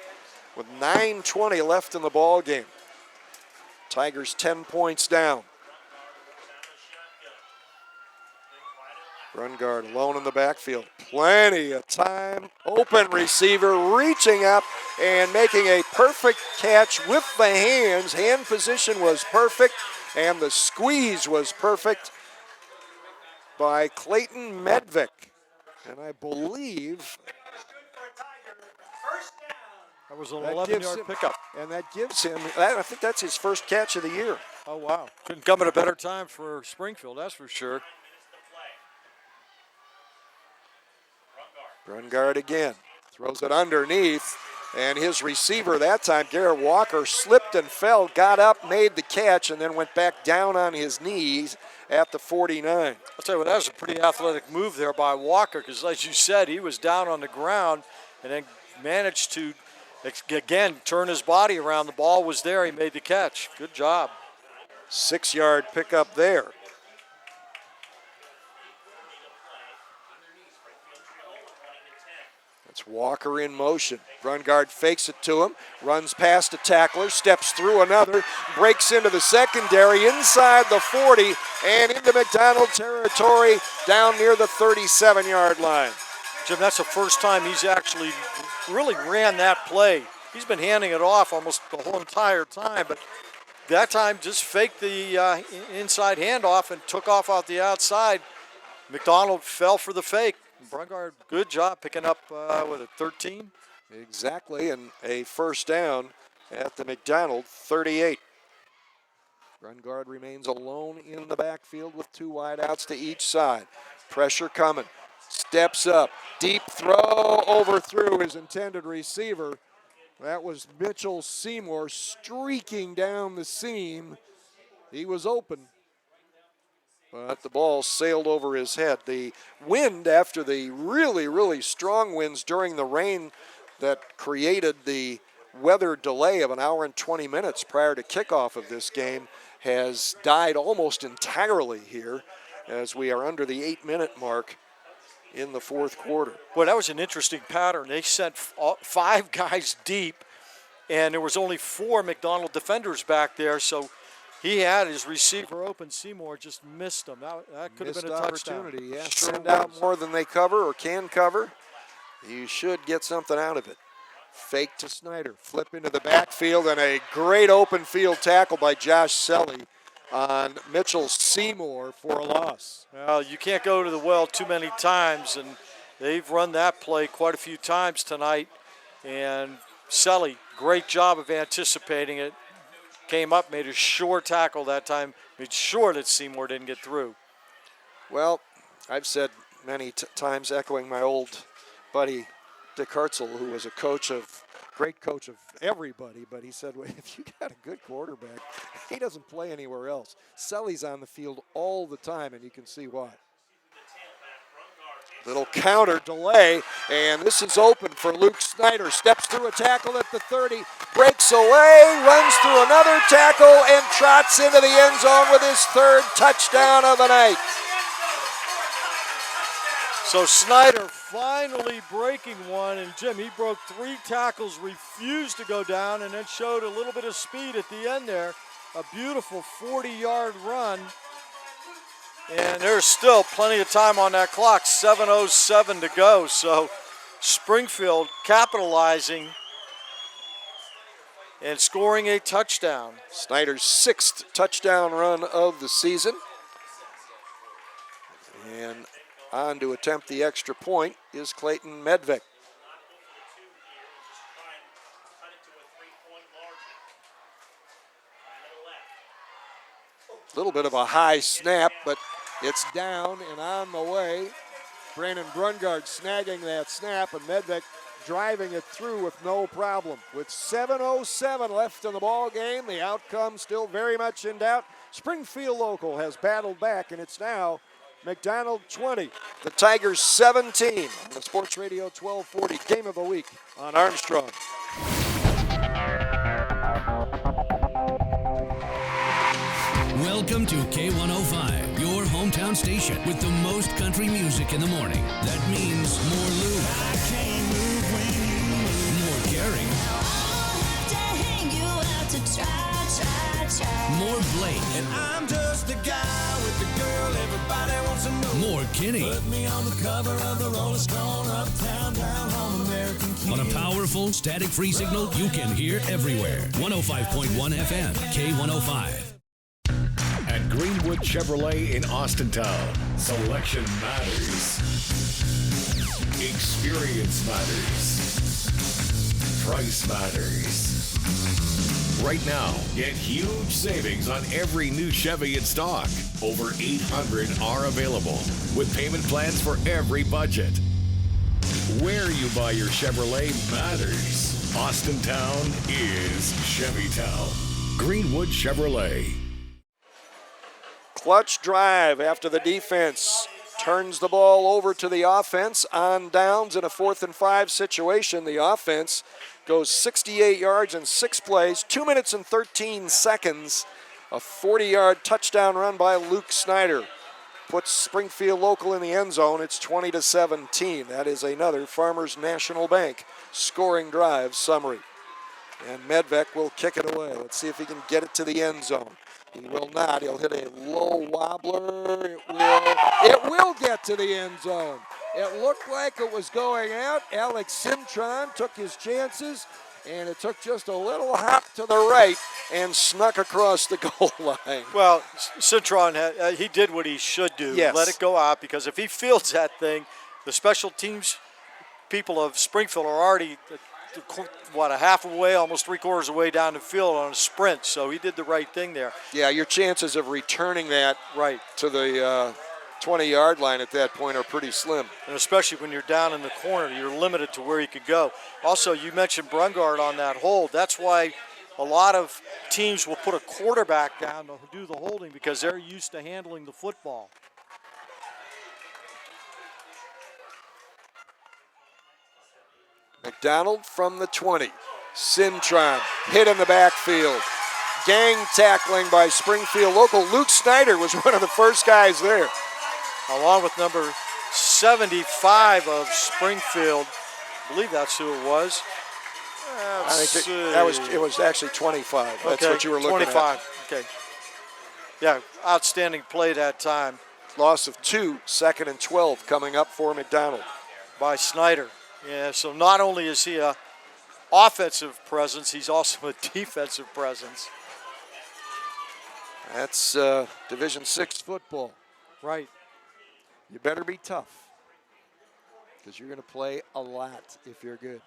with 9:20 left in the ball game. Tigers 10 points down. Brungard alone in the backfield. Plenty of time. Open receiver reaching up and making a perfect catch with the hands. Hand position was perfect, and the squeeze was perfect by Clayton Medvick. And I believe that was an 11-yard pickup. And that gives him, I think that's his first catch of the year. Oh, wow. Couldn't come at a better time for Springfield, that's for sure. Brungard again, throws it underneath, and his receiver that time, Garrett Walker, slipped and fell, got up, made the catch, and then went back down on his knees at the 49. I'll tell you what, that was a pretty athletic move there by Walker, because as you said, he was down on the ground and then managed to, again, turn his body around. The ball was there, he made the catch. Good job. 6-yard pickup there. It's Walker in motion. Brungard fakes it to him, runs past a tackler, steps through another, breaks into the secondary inside the 40 and into McDonald territory down near the 37-yard line. Jim, that's the first time he's actually really ran that play. He's been handing it off almost the whole entire time, but that time just faked the inside handoff and took off out the outside. McDonald fell for the fake. Brungard, good job picking up, 13? Exactly, and a first down at the McDonald 38. Brungard remains alone in the backfield with 2 wideouts to each side. Pressure coming, steps up, deep throw, overthrew his intended receiver. That was Mitchell Seymour streaking down the seam. He was open, but the ball sailed over his head. The wind, after the really, really strong winds during the rain that created the weather delay of an hour and 20 minutes prior to kickoff of this game, has died almost entirely here as we are under the 8-minute mark in the fourth quarter. Well, that was an interesting pattern. They sent 5 guys deep, and there was only 4 McDonald defenders back there, so he had his receiver open. Seymour just missed him. That could have been a touchdown. Opportunity, yeah. Sure Send out was. more than they cover or can cover. You should get something out of it. Fake to Snyder, flip into the backfield, and a great open field tackle by Josh Selly on Mitchell Seymour for a loss. Well, you can't go to the well too many times, and they've run that play quite a few times tonight. And Selly, great job of anticipating it. Came up, made a sure tackle that time, made sure that Seymour didn't get through. Well, I've said many times, echoing my old buddy Dick Hartzell, who was great coach of everybody, but he said, well, if you got a good quarterback, he doesn't play anywhere else. Selly's on the field all the time, and you can see why. Little counter delay, and this is open for Luke Snyder. Steps through a tackle at the 30, breaks away, runs through another tackle, and trots into the end zone with his 3rd touchdown of the night. So Snyder finally breaking one, and Jim, he broke 3 tackles, refused to go down, and then showed a little bit of speed at the end there. A beautiful 40-yard run. And there's still plenty of time on that clock, 7:07 to go. So Springfield capitalizing and scoring a touchdown. Snyder's 6th touchdown run of the season. And on to attempt the extra point is Clayton Medvik. A little bit of a high snap, but it's down and on the way. Brandon Brungard snagging that snap, and Medvik driving it through with no problem. With 7:07 left in the ball game, the outcome still very much in doubt. Springfield Local has battled back, and it's now McDonald 20, the Tigers 17 on the Sports Radio 1240 Game of the Week on Armstrong. Welcome to K105, your hometown station with the most country music in the morning. That means more Lou. I can't move when you move. More caring. I'll have to hang you out to try. More Blake. And I'm just the guy with the girl everybody wants to know. More Kenny. Put me on the cover of the Rolling Stone, uptown, down home, American Kid. On a powerful, static-free signal you can hear everywhere. 105.1 FM, K105. At Greenwood Chevrolet in Austintown, selection matters. Experience matters. Price matters. Right now, get huge savings on every new Chevy in stock. Over 800 are available with payment plans for every budget. Where you buy your Chevrolet matters. Austintown is Chevytown. Greenwood Chevrolet. Clutch drive after the defense turns the ball over to the offense on downs in a 4th and 5 situation. The offense goes 68 yards in 6 plays, 2 minutes and 13 seconds. A 40-yard touchdown run by Luke Snyder puts Springfield Local in the end zone. It's 20-17. That is another Farmers National Bank scoring drive summary. And Medvik will kick it away. Let's see if he can get it to the end zone. He will not. He'll hit a low wobbler. It will get to the end zone. It looked like it was going out. Alex Cintron took his chances, and it took just a little hop to the right and snuck across the goal line. Well, Cintron, he did what he should do. Yes. Let it go out, because if he fields that thing, the special teams people of Springfield are already a half away, almost 3/4 away down the field on a sprint. So he did the right thing there. Yeah, your chances of returning that right to the 20-yard line at that point are pretty slim. And especially when you're down in the corner, you're limited to where you could go. Also, you mentioned Brungard on that hold. That's why a lot of teams will put a quarterback down to do the holding, because they're used to handling the football. McDonald from the 20. Cintron hit in the backfield. Gang tackling by Springfield Local. Luke Snyder was one of the first guys there. Along with number 75 of Springfield. I believe that's who it was. I think it was actually 25. That's okay, what you were looking 25. at. Okay. Yeah, outstanding play that time. Loss of 2, 2nd and 12 coming up for McDonald. By Snyder. Yeah, so not only is he a offensive presence, he's also a defensive presence. That's Division 6 football. Right. You better be tough because you're going to play a lot if you're good.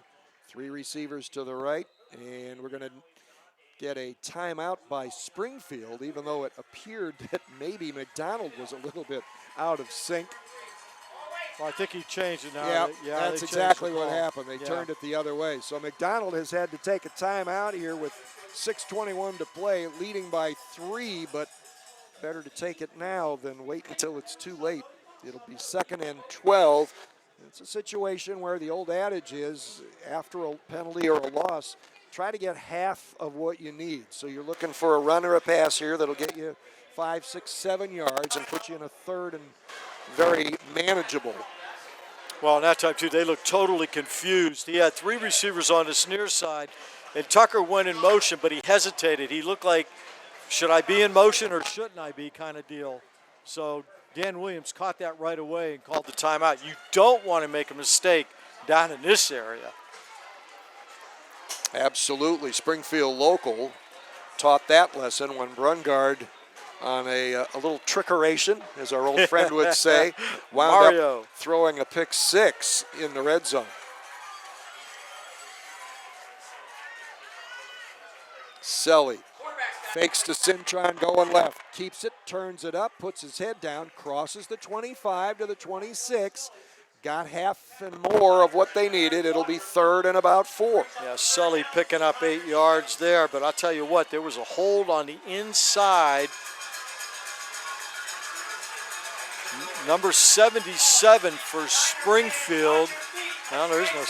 3 receivers to the right, and we're going to get a timeout by Springfield, even though it appeared that maybe McDonald was a little bit out of sync. Well, I think he changed it now. Yeah, that's exactly what happened. They turned it the other way. So McDonald has had to take a timeout here with 6:21 to play, leading by 3, but better to take it now than wait until it's too late. It'll be 2nd and 12. It's a situation where the old adage is, after a penalty or a loss, try to get half of what you need. So you're looking for a run or a pass here that'll get you 5, 6, 7 yards and put you in a 3rd and very manageable. Well, in that time, too, they looked totally confused. He had 3 receivers on his near side, and Tucker went in motion, but he hesitated. He looked like, should I be in motion or shouldn't I be kind of deal. So Dan Williams caught that right away and called the timeout. You don't want to make a mistake down in this area. Absolutely. Springfield local taught that lesson when Brungard, on a little trickeration, as our old friend would say, wound up throwing a pick 6 in the red zone. Selly fakes to Cintron going left, keeps it, turns it up, puts his head down, crosses the 25 to the 26. Got half and more of what they needed. It'll be 3rd and about 4. Yeah, Sully picking up 8 yards there, but I'll tell you what, there was a hold on the inside. Number 77 for Springfield. Well, there is no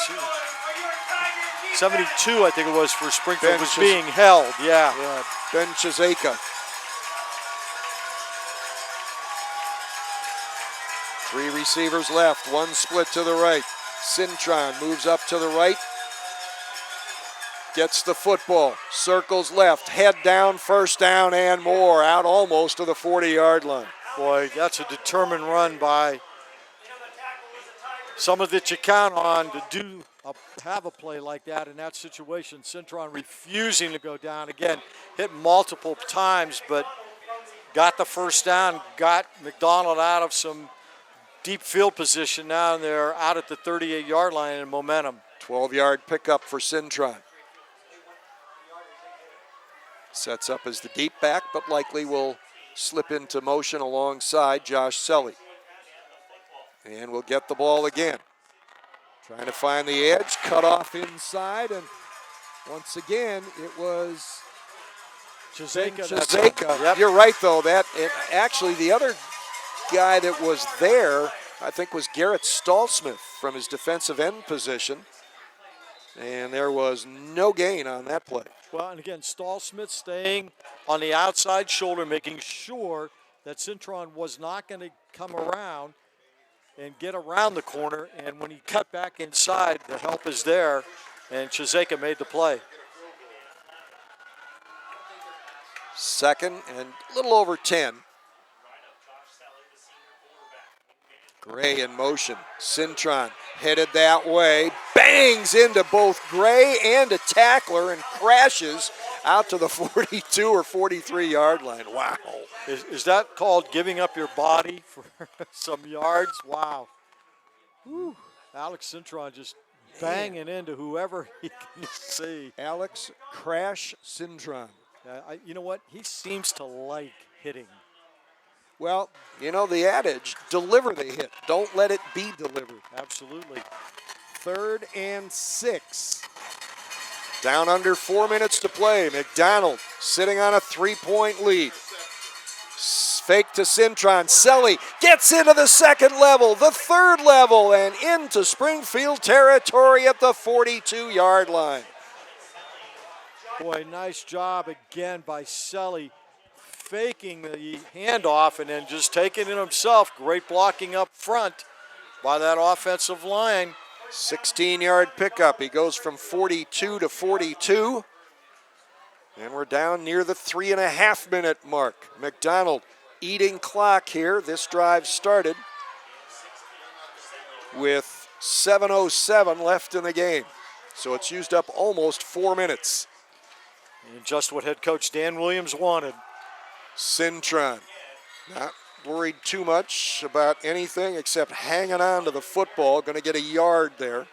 72, I think it was, for Springfield, was being held. Yeah. Ben Chizeka. 3 receivers left, 1 split to the right. Cintron moves up to the right, gets the football, circles left, head down, 1st down and more, out almost to the 40-yard line. Boy, that's a determined run by someone that you count on to have a play like that in that situation. Cintron refusing to go down. Again, hit multiple times, but got the 1st down, got McDonald out of some deep field position. Now they're out at the 38-yard line in momentum. 12-yard pickup for Cintron. Sets up as the deep back, but likely will slip into motion alongside Josh Selly. And we'll get the ball again. Trying to find the edge, cut off inside, and once again, it was Chizeka. Yep. You're right, though. Actually, the other guy that was there, I think, was Garrett Stallsmith from his defensive end position. And there was no gain on that play. Well, and again, Stallsmith staying on the outside shoulder, making sure that Cintron was not going to come around and get around the corner. And when he cut back inside, the help is there, and Chizeka made the play. 2nd and a little over 10. Gray in motion. Cintron headed that way. Bangs into both Gray and a tackler and crashes out to the 42 or 43-yard line. Wow. Is that called giving up your body for some yards? Wow. Whew. Alex Cintron just banging into whoever he can see. Alex Crash Cintron. You know what? He seems to like hitting. Well, you know the adage, deliver the hit. Don't let it be delivered. Absolutely. 3rd and 6. Down under 4 minutes to play. McDonald sitting on a 3-point lead. Fake to Cintron. Selly gets into the 2nd level, the 3rd level, and into Springfield territory at the 42-yard line. Boy, nice job again by Selly, faking the handoff and then just taking it himself. Great blocking up front. by that offensive line. 16-yard pickup. He goes from 42 to 42. And we're down near the 3.5-minute mark. McDonald eating clock here. This drive started with 7:07 left in the game. So it's used up almost 4 minutes. And just what head coach Dan Williams wanted. Cintron not worried too much about anything except hanging on to the football. Going to get a yard there.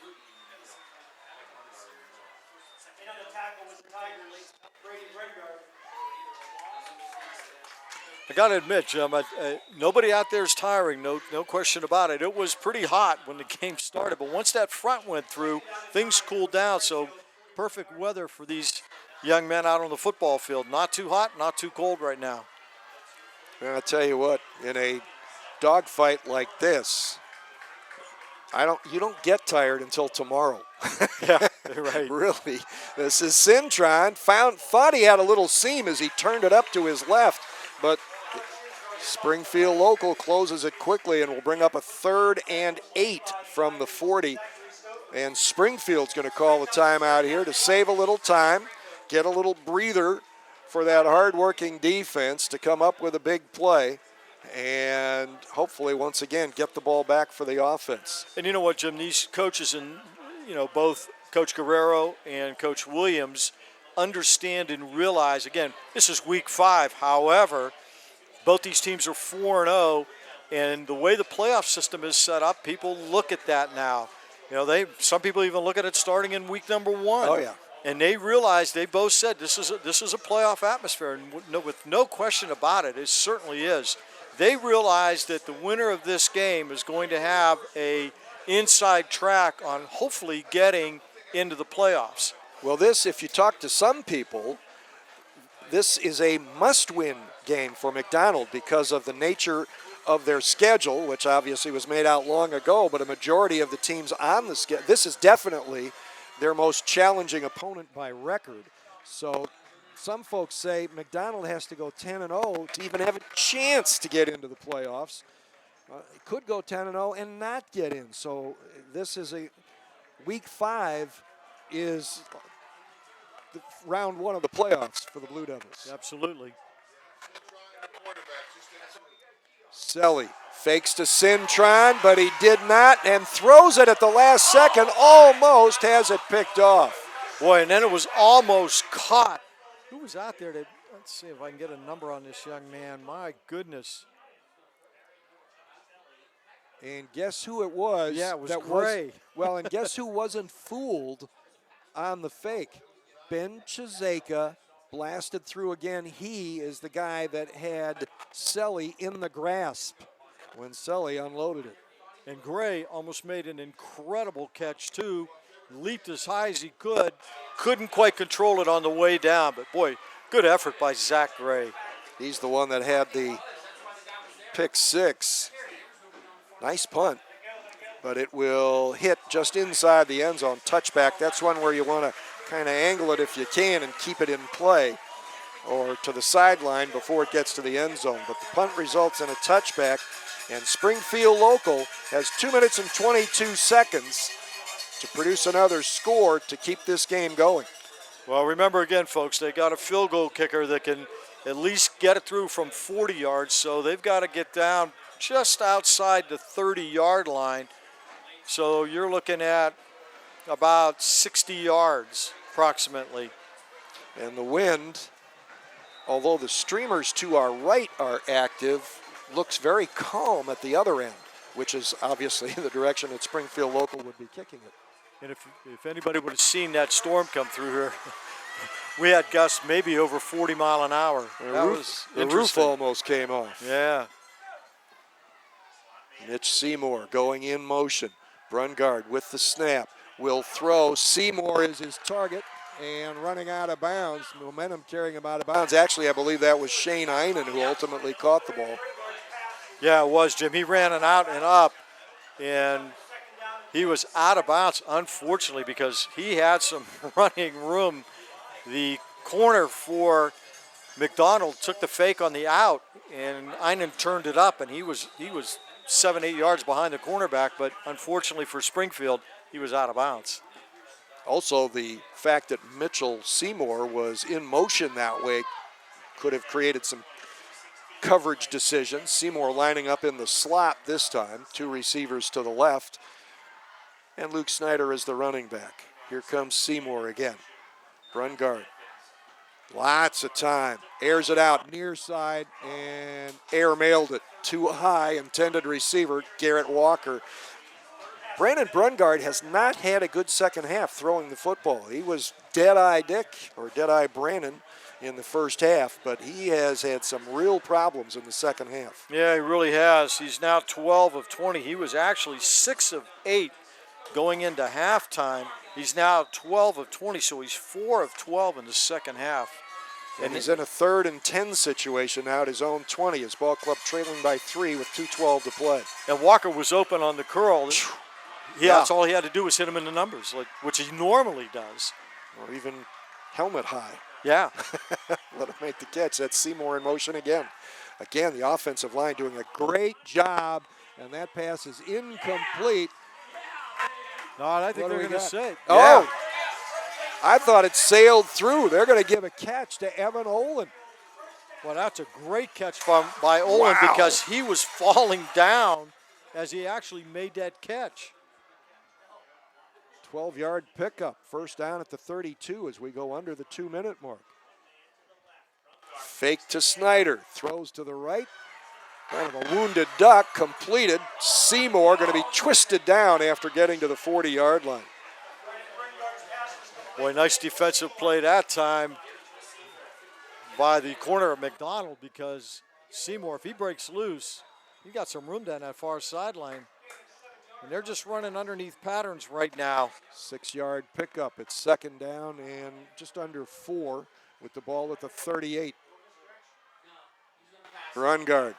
I got to admit, Jim, nobody out there is tiring, no question about it. It was pretty hot when the game started, but once that front went through, things cooled down. So perfect weather for these young men out on the football field. Not too hot, not too cold right now. And I'll tell you what, in a dogfight like this, you don't get tired until tomorrow. Yeah, right. Really. This is Cintron. Thought he had a little seam as he turned it up to his left, but Springfield local closes it quickly and will bring up a 3rd and 8 from the 40. And Springfield's going to call a timeout here to save a little time, get a little breather for that hard-working defense to come up with a big play, and hopefully once again get the ball back for the offense. And you know what, Jim, these coaches, and both Coach Guerrero and Coach Williams understand and realize, again, this is week 5. However, both these teams are 4-0, and the way the playoff system is set up, people look at that now. Some people even look at it starting in week number 1. Oh, yeah. And they realize, they both said, this is a playoff atmosphere, and with no question about it, it certainly is. They realize that the winner of this game is going to have a inside track on hopefully getting into the playoffs. Well, if you talk to some people, this is a must-win game for McDonald because of the nature of their schedule, which obviously was made out long ago, but a majority of the teams on the schedule, this is definitely their most challenging opponent by record. So some folks say McDonald has to go 10-0 to even have a chance to get into the playoffs. It could go 10-0 and not get in. So this is week 5 is round 1 of the playoffs for the Blue Devils. Absolutely. Selly fakes to Cintron, but he did not, and throws it at the last second, almost has it picked off. Boy, and then it was almost caught. Who was out there let's see if I can get a number on this young man. My goodness. And guess who it was? Yeah, it was Gray. And guess who wasn't fooled on the fake? Ben Chizeka blasted through again. He is the guy that had Selly in the grasp when Selly unloaded it. And Gray almost made an incredible catch, too. Leaped as high as he could. Couldn't quite control it on the way down. But, boy, good effort by Zach Gray. He's the one that had the pick 6. Nice punt. But it will hit just inside the end zone. Touchback, that's one where you want to kind of angle it if you can and keep it in play or to the sideline before it gets to the end zone. But the punt results in a touchback, and Springfield local has 2 minutes and 22 seconds to produce another score to keep this game going. Well, remember again, folks, they got a field goal kicker that can at least get it through from 40 yards, so they've got to get down just outside the 30-yard line. So you're looking at about 60 yards approximately. And the wind, although the streamers to our right are active, looks very calm at the other end, which is obviously the direction that Springfield local would be kicking it. And if anybody would have seen that storm come through here, we had gusts maybe over 40 mile an hour. The roof almost came off. Yeah. Mitch Seymour going in motion. Brungard with the snap. Will throw. Seymour is his target and running out of bounds. Momentum carrying him out of bounds. Actually, I believe that was Shane Einen who ultimately caught the ball. Yeah, it was, Jim. He ran it out and up, and he was out of bounds, unfortunately, because he had some running room. The corner for McDonald took the fake on the out, and Einen turned it up, and he was 7-8 yards behind the cornerback, but unfortunately for Springfield, he was out of bounds. Also, the fact that Mitchell Seymour was in motion that way could have created some coverage decisions. Seymour lining up in the slot this time, 2 receivers to the left, and Luke Snyder is the running back. Here comes Seymour again. Brungard. Lots of time. Airs it out near side and air mailed it. Too high. Intended receiver, Garrett Walker. Brandon Brungard has not had a good second half throwing the football. He was Dead-Eye Dick or Dead-Eye Brandon in the first half, but he has had some real problems in the second half. Yeah, he really has. He's now 12 of 20. He was actually 6 of 8 going into halftime. He's now 12 of 20, so he's 4 of 12 in the second half. And he's in a 3rd and 10 situation now at his own 20. His ball club trailing by 3 with 2:12 to play. And Walker was open on the curl. Yeah, that's all he had to do was hit him in the numbers, which he normally does. Or even helmet high. Yeah. Let him make the catch. That's Seymour in motion again. Again, the offensive line doing a great job, and that pass is incomplete. No, I think they're going to say. Oh, Yeah. I thought it sailed through. They're going to give a catch to Evan Olin. Well, that's a great catch by Olin because he was falling down as he actually made that catch. 12-yard pickup. First down at the 32 as we go under the 2-minute mark. Fake to Snyder. Throws to the right. Kind of a wounded duck. Completed. Seymour going to be twisted down after getting to the 40-yard line. Boy, nice defensive play that time by the corner of McDonald because Seymour, if he breaks loose, he got some room down that far sideline. And they're just running underneath patterns right now. 6-yard pickup. It's second down and just under 4 with the ball at the 38. Brungard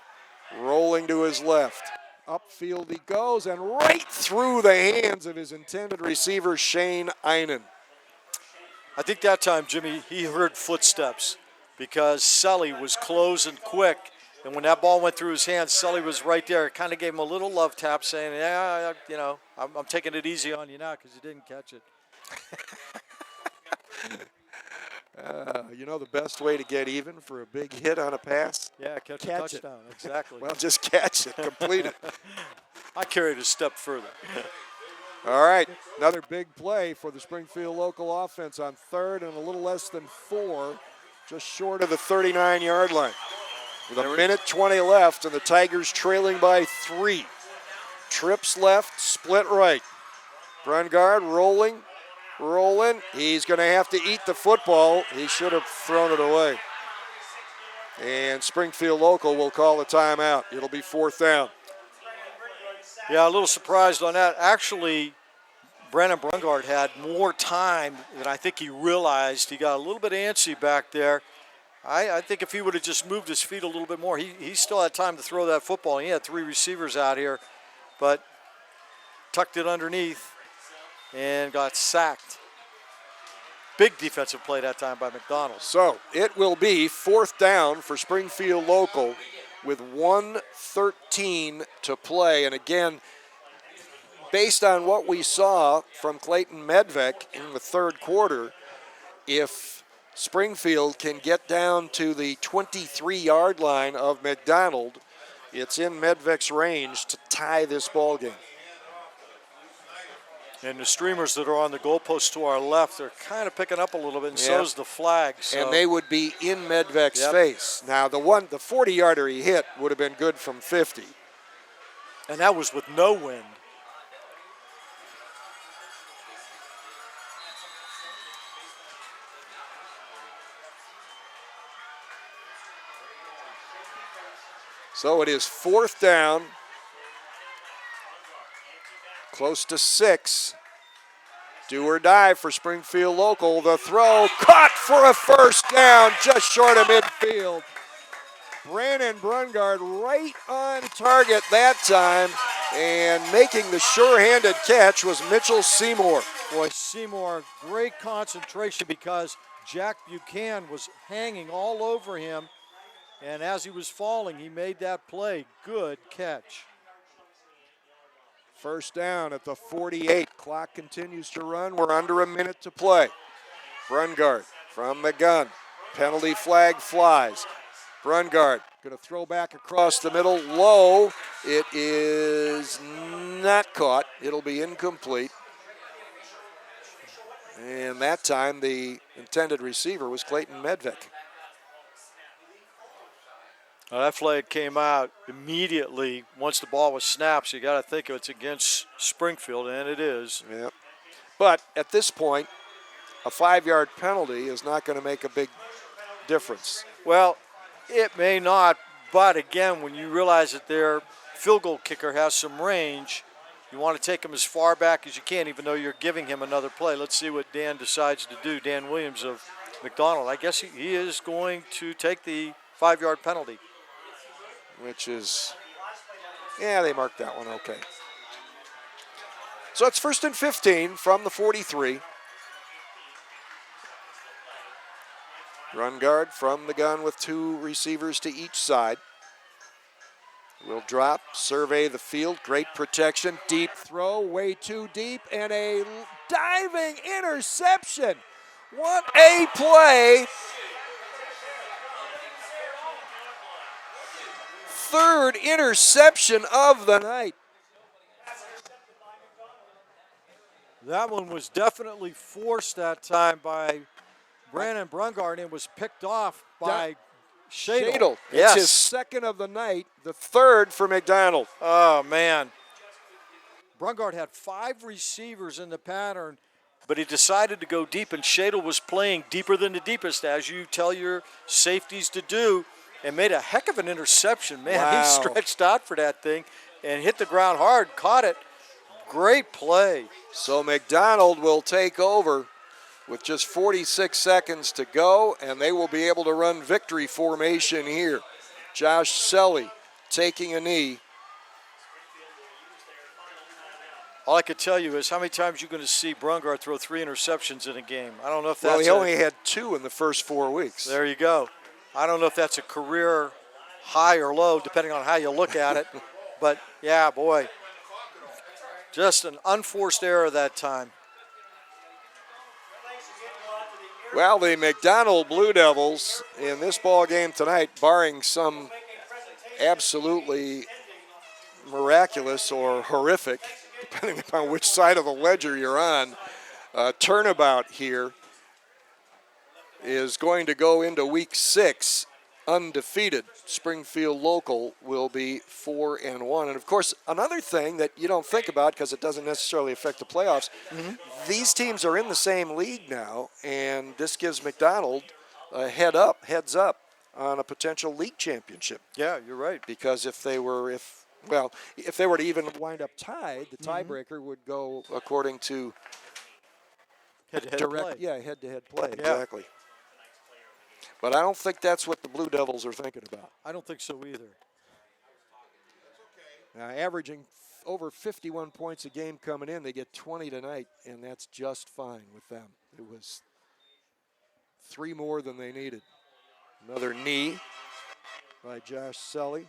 rolling to his left. Upfield he goes and right through the hands of his intended receiver, Shane Einen. I think that time, Jimmy, he heard footsteps because Sully was closing quick. And when that ball went through his hands, Sully was right there. It kind of gave him a little love tap saying, yeah, you know, I'm taking it easy on you now because you didn't catch it. You know the best way to get even for a big hit on a pass? Yeah, catch a touchdown. Exactly. Well, just catch it. Complete it. I carried a step further. All right, another big play for the Springfield local offense on 3rd and a little less than 4, just short of the 39-yard line. With a minute 20 left and the Tigers trailing by 3. Trips left, split right. Brungard rolling. He's going to have to eat the football. He should have thrown it away. And Springfield local will call a timeout. It'll be 4th down. Yeah, a little surprised on that. Actually, Brandon Brungard had more time than I think he realized. He got a little bit antsy back there. I think if he would have just moved his feet a little bit more, he still had time to throw that football. He had 3 receivers out here, but tucked it underneath and got sacked. Big defensive play that time by McDonald. So it will be 4th down for Springfield local with 1:13 to play. And again, based on what we saw from Clayton Medvec in the 3rd quarter, if Springfield can get down to the 23-yard line of McDonald, it's in Medvec's range to tie this ball game. And the streamers that are on the goalpost to our left are kind of picking up a little bit, and so is the flag. So. And they would be in Medvec's face. Now, the 40-yarder he hit would have been good from 50. And that was with no wind. So it is 4th down, close to 6. Do or die for Springfield local. The throw caught for a first down just short of midfield. Brandon Brungard right on target that time, and making the sure-handed catch was Mitchell Seymour. Boy, Seymour, great concentration because Jack Buchanan was hanging all over him. And as he was falling, he made that play. Good catch. First down at the 48. Clock continues to run. We're under a minute to play. Brungard from the gun. Penalty flag flies. Brungard going to throw back across the middle. Low. It is not caught. It'll be incomplete. And that time the intended receiver was Clayton Medvik. That flag came out immediately once the ball was snapped, so you got to think it's against Springfield, and it is. Yeah. But at this point, a 5-yard penalty is not going to make a big difference. Well, it may not, but again, when you realize that their field goal kicker has some range, you want to take him as far back as you can, even though you're giving him another play. Let's see what Dan decides to do. Dan Williams of McDonald. I guess he is going to take the 5-yard penalty. Which is, yeah, they marked that one okay. So it's 1st and 15 from the 43. Brungard from the gun with 2 receivers to each side. Will drop, survey the field, great protection, deep throw, way too deep, and a diving interception. What a play. 3rd interception of the night. That one was definitely forced that time by Brandon Brungard and was picked off by Shadle. It's his 2nd of the night, the 3rd for McDonald. Oh, man. Brungard had 5 receivers in the pattern, but he decided to go deep, and Shadle was playing deeper than the deepest, as you tell your safeties to do, and made a heck of an interception. Man, wow. He stretched out for that thing and hit the ground hard, caught it. Great play. So McDonald will take over with just 46 seconds to go, and they will be able to run victory formation here. Josh Selly taking a knee. All I could tell you is how many times you're going to see Brungard throw 3 interceptions in a game. I don't know if that's well, he only had 2 in the first 4 weeks. There you go. I don't know if that's a career high or low, depending on how you look at it. But, yeah, boy, just an unforced error that time. Well, the McDonald Blue Devils in this ball game tonight, barring some absolutely miraculous or horrific, depending upon which side of the ledger you're on, turnabout here, is going to go into week 6 undefeated. Springfield local will be 4-1. And of course, another thing that you don't think about because it doesn't necessarily affect the playoffs, these teams are in the same league now, and this gives McDonald a heads up on a potential league championship. Yeah, you're right. Because if they were to even wind up tied, the tiebreaker would go according to head-to-head play. Yeah, head-to-head play, Yeah. exactly. But I don't think that's what the Blue Devils are thinking about. I don't think so either. Now, averaging over 51 points a game coming in, they get 20 tonight, and that's just fine with them. It was 3 more than they needed. Another knee by Josh Selly.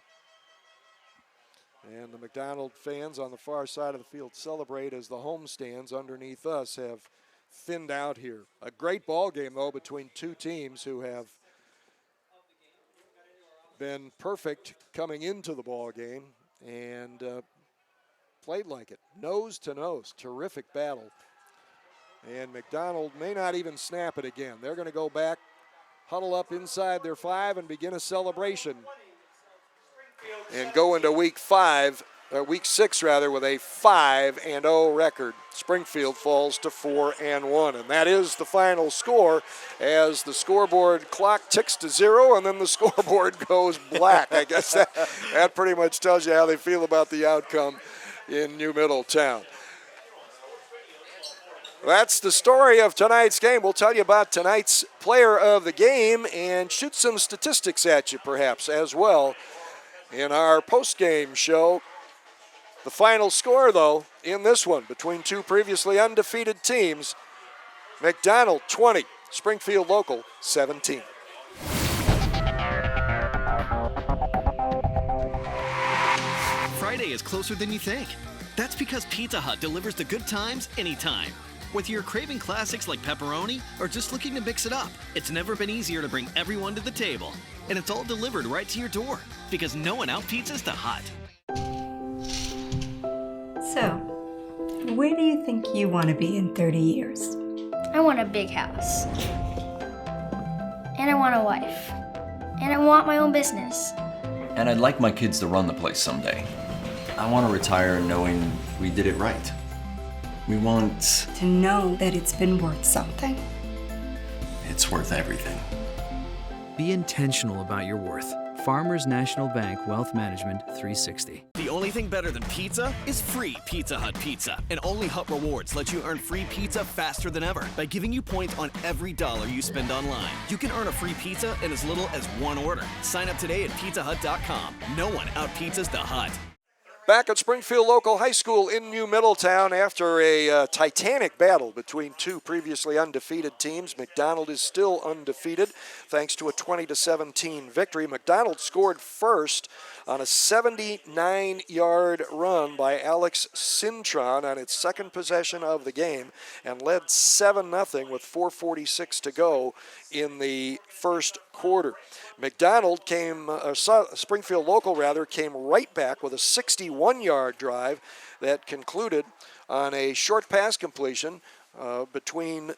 And the McDonald fans on the far side of the field celebrate as the home stands underneath us have thinned out here. A great ball game, though, between 2 teams who have been perfect coming into the ball game and played like it. Nose to nose, terrific battle. And McDonald may not even snap it again. They're going to go back, huddle up inside their 5 and begin a celebration. And go into week 6 with a 5-0 record. Springfield falls to 4-1, and that is the final score as the scoreboard clock ticks to 0 and then the scoreboard goes black. I guess that pretty much tells you how they feel about the outcome in New Middletown. That's the story of tonight's game. We'll tell you about tonight's player of the game and shoot some statistics at you perhaps as well in our post-game show. The final score, though, in this one between 2 previously undefeated teams, McDonald 20, Springfield local 17. Friday is closer than you think. That's because Pizza Hut delivers the good times anytime. Whether you're craving classics like pepperoni or just looking to mix it up, it's never been easier to bring everyone to the table. And it's all delivered right to your door because no one out-pizzas the Hut. So, where do you think you want to be in 30 years? I want a big house. And I want a wife. And I want my own business. And I'd like my kids to run the place someday. I want to retire knowing we did it right. We want... To know that it's been worth something. It's worth everything. Be intentional about your worth. Farmers National Bank Wealth Management 360. The only thing better than pizza is free Pizza Hut pizza. And only Hut Rewards lets you earn free pizza faster than ever by giving you points on every dollar you spend online. You can earn a free pizza in as little as one order. Sign up today at pizzahut.com. No one out-pizzas the Hut. Back at Springfield Local High School in New Middletown after a titanic battle between two previously undefeated teams. McDonald is still undefeated thanks to a 20-17 victory. McDonald scored first on a 79-yard run by Alex Cintron on its second possession of the game and led 7-0 with 4:46 to go in the first quarter. Springfield Local came right back with a 61-yard drive that concluded on a short pass completion between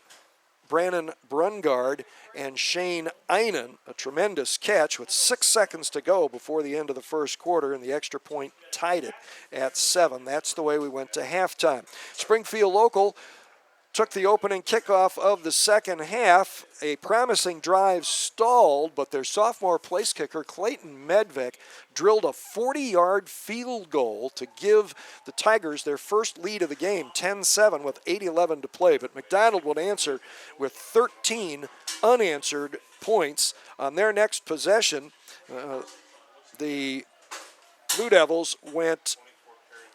Brandon Brungard and Shane Einan, a tremendous catch with 6 seconds to go before the end of the first quarter, and the extra point tied it at 7. That's the way we went to halftime. Springfield Local took the opening kickoff of the second half. A promising drive stalled, but their sophomore place kicker, Clayton Medvik, drilled a 40-yard field goal to give the Tigers their first lead of the game, 10-7 with 8:11 to play. But McDonald would answer with 13 unanswered points. On their next possession, the Blue Devils went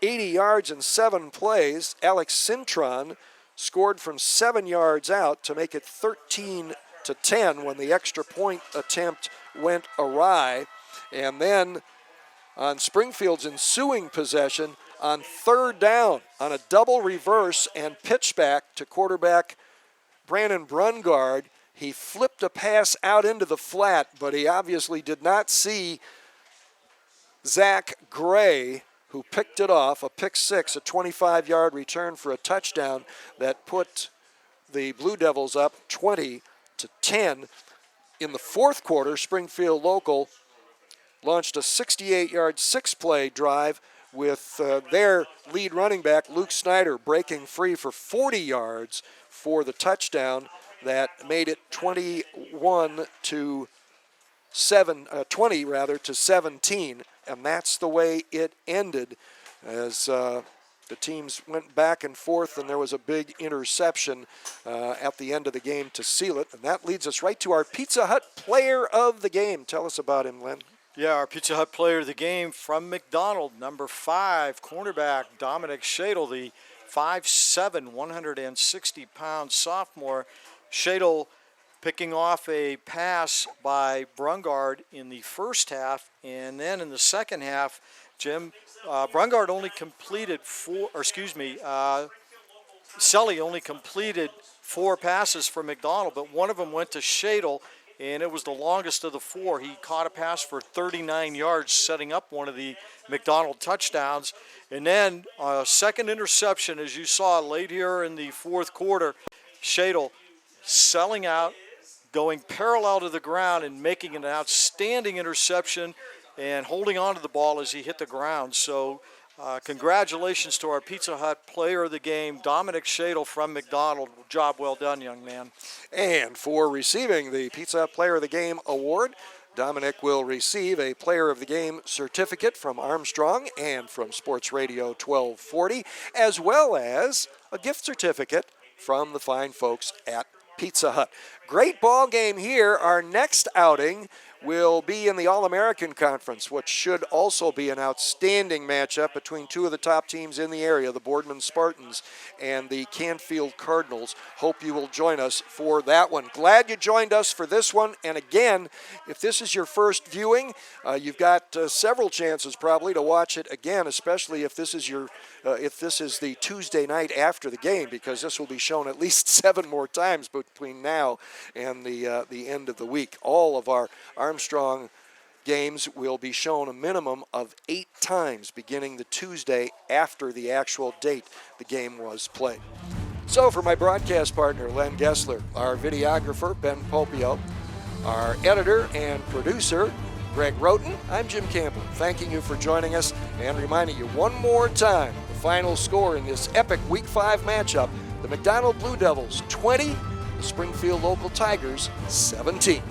80 yards in 7 plays. Alex Cintron scored from 7 yards out to make it 13-10 when the extra point attempt went awry. And then on Springfield's ensuing possession, on third down, on a double reverse and pitch back to quarterback Brandon Brungard, he flipped a pass out into the flat, but he obviously did not see Zach Gray, who picked it off, a pick six, a 25-yard return for a touchdown that put the Blue Devils up 20-10. In the fourth quarter, Springfield Local launched a 68-yard, 6-play drive with their lead running back, Luke Snyder, breaking free for 40 yards for the touchdown that made it 20 to 17. And that's the way it ended as the teams went back and forth, and there was a big interception at the end of the game to seal it. And that leads us right to our Pizza Hut player of the game. Tell us about him, Len. Yeah, our Pizza Hut player of the game from McDonald, number 5, cornerback Dominic Shadle, the 5'7", 160-pound sophomore. Shadle picking off a pass by Brungard in the first half, and then in the second half, Jim, Brungard only completed Selly only completed 4 passes for McDonald, but one of them went to Shadle, and it was the longest of the 4. He caught a pass for 39 yards, setting up one of the McDonald touchdowns. And then a second interception, as you saw late here in the fourth quarter, Shadle selling out, going parallel to the ground and making an outstanding interception and holding on to the ball as he hit the ground. So congratulations to our Pizza Hut player of the game, Dominic Shadle from McDonald. Job well done, young man. And for receiving the Pizza Hut Player of the Game award, Dominic will receive a Player of the Game certificate from Armstrong and from Sports Radio 1240, as well as a gift certificate from the fine folks at Pizza Hut. Great ball game here. Our next outing will be in the All-American Conference, which should also be an outstanding matchup between two of the top teams in the area, the Boardman Spartans and the Canfield Cardinals. Hope you will join us for that one. Glad you joined us for this one. And again, if this is your first viewing, you've got several chances probably to watch it again, especially if this is the Tuesday night after the game, because this will be shown at least 7 more times between now and the end of the week. All of our Armstrong games will be shown a minimum of 8 times beginning the Tuesday after the actual date the game was played. So for my broadcast partner, Len Gessler, our videographer, Ben Popio, our editor and producer, Greg Roten, I'm Jim Campbell, thanking you for joining us and reminding you one more time the final score in this epic Week 5 matchup, the McDonald Blue Devils 20, the Springfield Local Tigers 17.